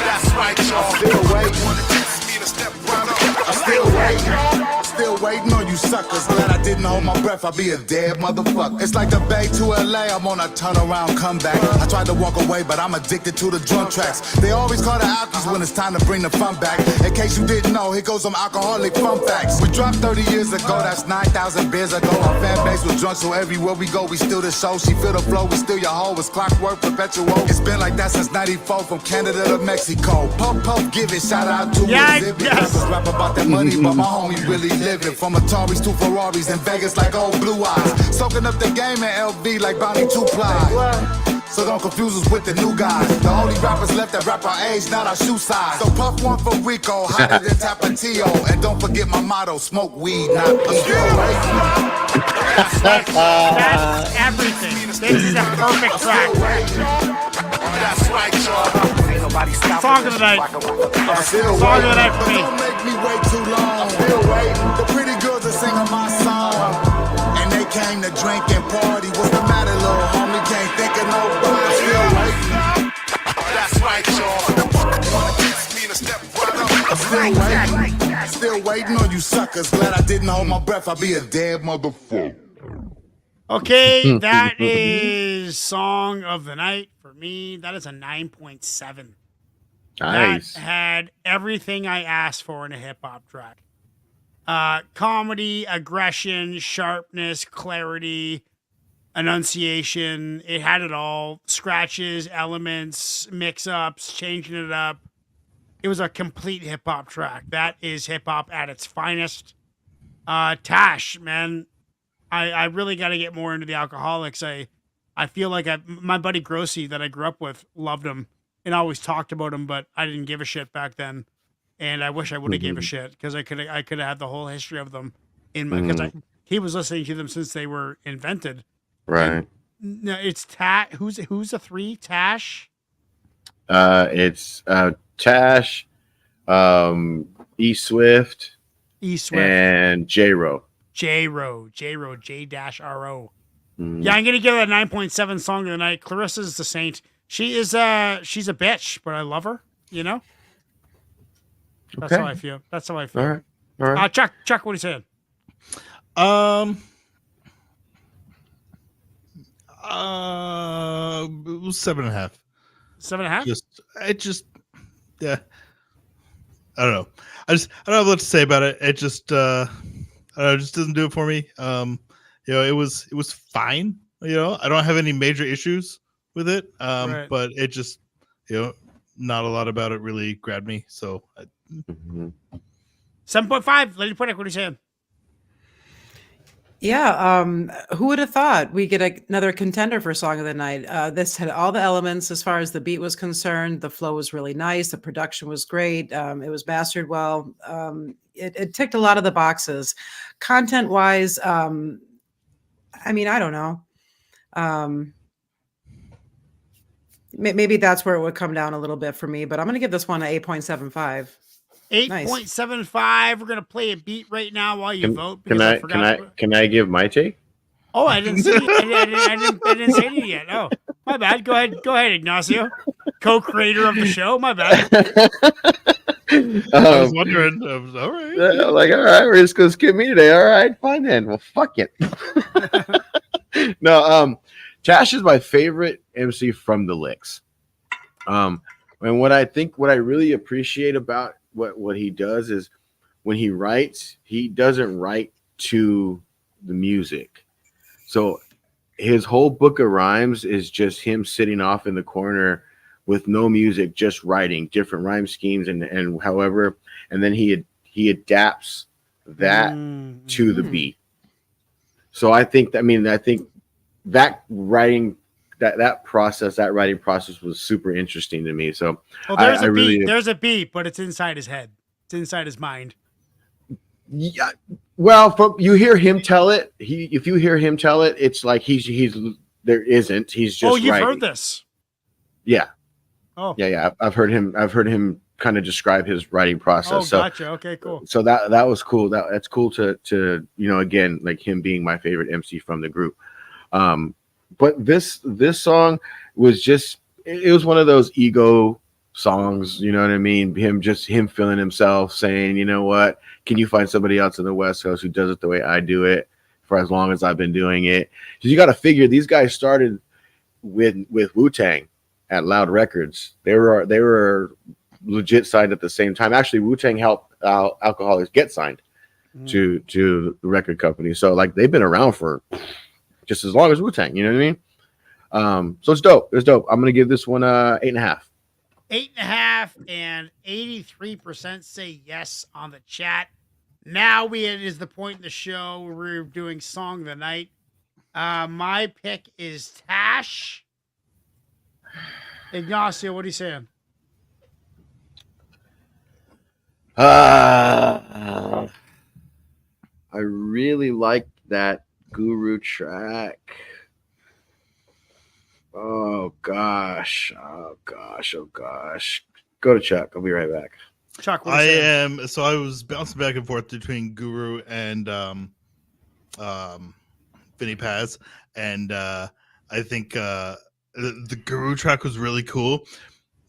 That's right, y'all. Still waiting. I'm still waiting. Still waiting on you suckers. Glad I didn't hold my breath. I'll be a dead motherfucker. It's like the Bay to LA. I'm on a turnaround comeback. I tried to walk away, but I'm addicted to the drum tracks. They always call the alkies when it's time to bring the fun back. In case you didn't know, here goes some alcoholic fun facts. We dropped 30 years ago. That's 9,000 beers ago. Our fan base was drunk, so everywhere we go, we steal the show. She feel the flow. We steal your hoe. It's clockwork, perpetual. It's been like that since 94, from Canada to Mexico. Pope, give it. Shout out to Exhibit. Rappers rap about that money, but my homie really living. From Ataris to Ferraris in Vegas like old blue eyes. Soaking up the game in LV like Bounty 2-ply. So don't confuse us with the new guys. The only rappers left that rap our age, not our shoe size. So puff one for Rico, hotter than Tapatio. And don't forget my motto, smoke weed, not pee. That's everything. This is a perfect track. That's right, y'all. Song of the night. Song of the night for me. Don't make me wait too long. I'm still waiting. The pretty girls that sing on my song, and they came to drink and party. What's the matter, little homie? Can't think of nobody. Still waiting. That's right, y'all. I'm still waiting. Still waiting on you suckers. Glad I didn't hold my breath. I'll be a dead motherfucker. Okay, that is Song of the Night for me. That is a 9.7. Nice. That had everything I asked for in a hip hop track. Comedy, aggression, sharpness, clarity, enunciation. It had it all. Scratches, elements, mix-ups, changing it up. It was a complete hip hop track. That is hip hop at its finest. Tash, man. I really got to get more into the Alcoholics. I feel like my buddy Grossi that I grew up with loved him and always talked about him, but I didn't give a shit back then. And I wish I would have gave a shit because I could have had the whole history of them in my, because he was listening to them since they were invented. Right. No, it's who's the three? Tash? It's Tash, E Swift, and J-Ro. J-Ro, J-R-O. Yeah, I'm gonna give it a 9.7 Song of the Night. Clarissa's the saint. She's a bitch, but I love her. You know. That's how I feel. All right. Chuck, what are you saying? It was 7.5. 7.5? Yeah. I don't know. I don't have what to say about it. It just, I don't know, it just doesn't do it for me. It was fine. I don't have any major issues with it. Right. But it just, not a lot about it really grabbed me. So 7.5. Lady Pudick, what are you saying? Yeah, who would have thought we get another contender for Song of the Night? This had all the elements as far as the beat was concerned. The flow was really nice. The production was great. It was mastered well. It ticked a lot of the boxes. Content-wise, I don't know. Maybe that's where it would come down a little bit for me, but I'm going to give this one an 8.75. 8.75. We're gonna play a beat right now while you vote. Can I give my take? Oh, I didn't see. I didn't say it yet. Oh, my bad. Go ahead, Ignacio, co-creator of the show. My bad. I was wondering. I was, all right. Like, all right, we're just gonna skip me today. All right, fine then. Well, fuck it. No, Tash is my favorite MC from the Licks. And what I really appreciate about what he does is when he writes, he doesn't write to the music. So his whole book of rhymes is just him sitting off in the corner with no music, just writing different rhyme schemes and however, and then he adapts that to the beat. So I think that writing that writing process was super interesting to me. So well, there's a beat. There's a beat, but it's inside his head. It's inside his mind. Yeah. Well, you hear him tell it. If you hear him tell it, it's like he's there isn't. He's just. Oh, you've writing. heard this? Yeah. Oh. Yeah. I've heard him kind of describe his writing process. Oh, gotcha. Okay, cool. So that was cool. That's cool to again, like him being my favorite MC from the group. But this song was just, it was one of those ego songs, you know what I mean? Him feeling himself, saying, you know what, can you find somebody else in the West Coast who does it the way I do it for as long as I've been doing it? Because you got to figure these guys started with Wu-Tang at Loud Records. They were legit signed at the same time. Actually, Wu-Tang helped Alcoholics get signed to the record company. So like they've been around for just as long as Wu-Tang, you know what I mean? So it's dope. It's dope. I'm gonna give this one 8.5. 8.5, and 83% say yes on the chat. Now it is the point in the show where we're doing Song of the Night. My pick is Tash. Ignacio, what are you saying? I really like that Guru track. Oh gosh. Go to Chuck. I'll be right back. Chuck, what I am. So I was bouncing back and forth between Guru and Vinny Paz, and I think the Guru track was really cool.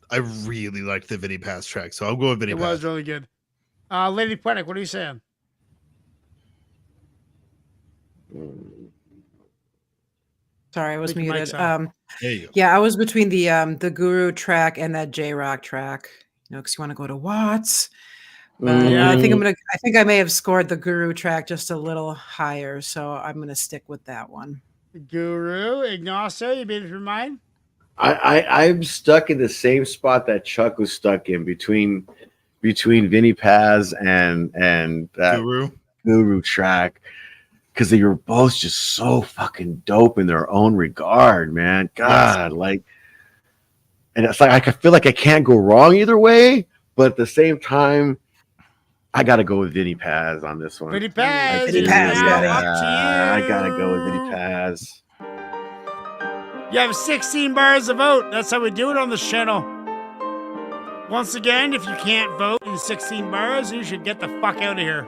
I really liked the Vinny Paz track, so I'll go with Vinny Paz. It was really good. Lady Poetic, what are you saying? Sorry, I was Make your mic muted. sound. There you go. Yeah, I was between the Guru track and that J-Rock track. You know, because you want to go to Watts. But Yeah. I think I may have scored the Guru track just a little higher, so I'm gonna stick with that one. Guru, Ignacio, you made up your mind? I'm stuck in the same spot that Chuck was stuck in between Vinny Paz and that Guru track, because they were both just so fucking dope in their own regard, man. God, like, and it's like I feel like I can't go wrong either way, but at the same time, I gotta go with Vinny Paz on this one. Vinny Paz. Vinny Paz, I gotta go with Vinny Paz. You have 16 bars to vote. That's how we do it on this channel. Once again, if you can't vote in 16 bars, you should get the fuck out of here.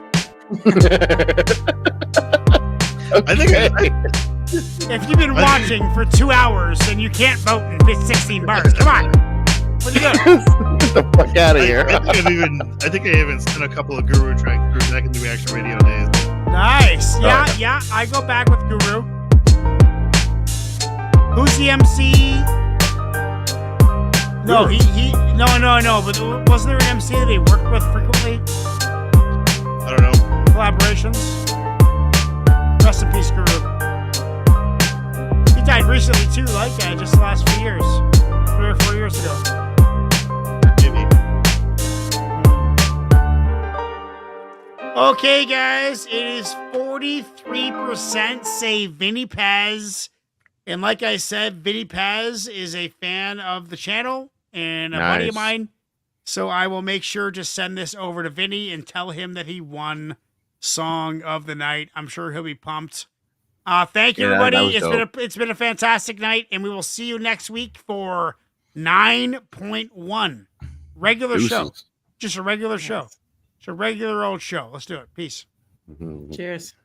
I think If you've been watching for 2 hours and you can't vote in 16 bars, come on. What are you doing? Get the fuck out of here. I think I even sent a couple of Guru tracks back in the Reaction Radio days. Nice. Yeah. I go back with Guru. Who's the MC? No, no. But wasn't there an MC that they worked with frequently? I don't know. Collaborations. Rest in peace, Guru. He died recently too, like just the last few years, 3 or 4 years ago. Maybe. Okay, guys, it is 43% say Vinny Paz. And like I said, Vinny Paz is a fan of the channel and a buddy of mine. So I will make sure to send this over to Vinny and tell him that he won Song of the Night. I'm sure he'll be pumped. Thank you, everybody. It's been a fantastic night, and we will see you next week for 9.1. Regular show. Just a regular show. It's a regular old show. Let's do it. Peace. Cheers.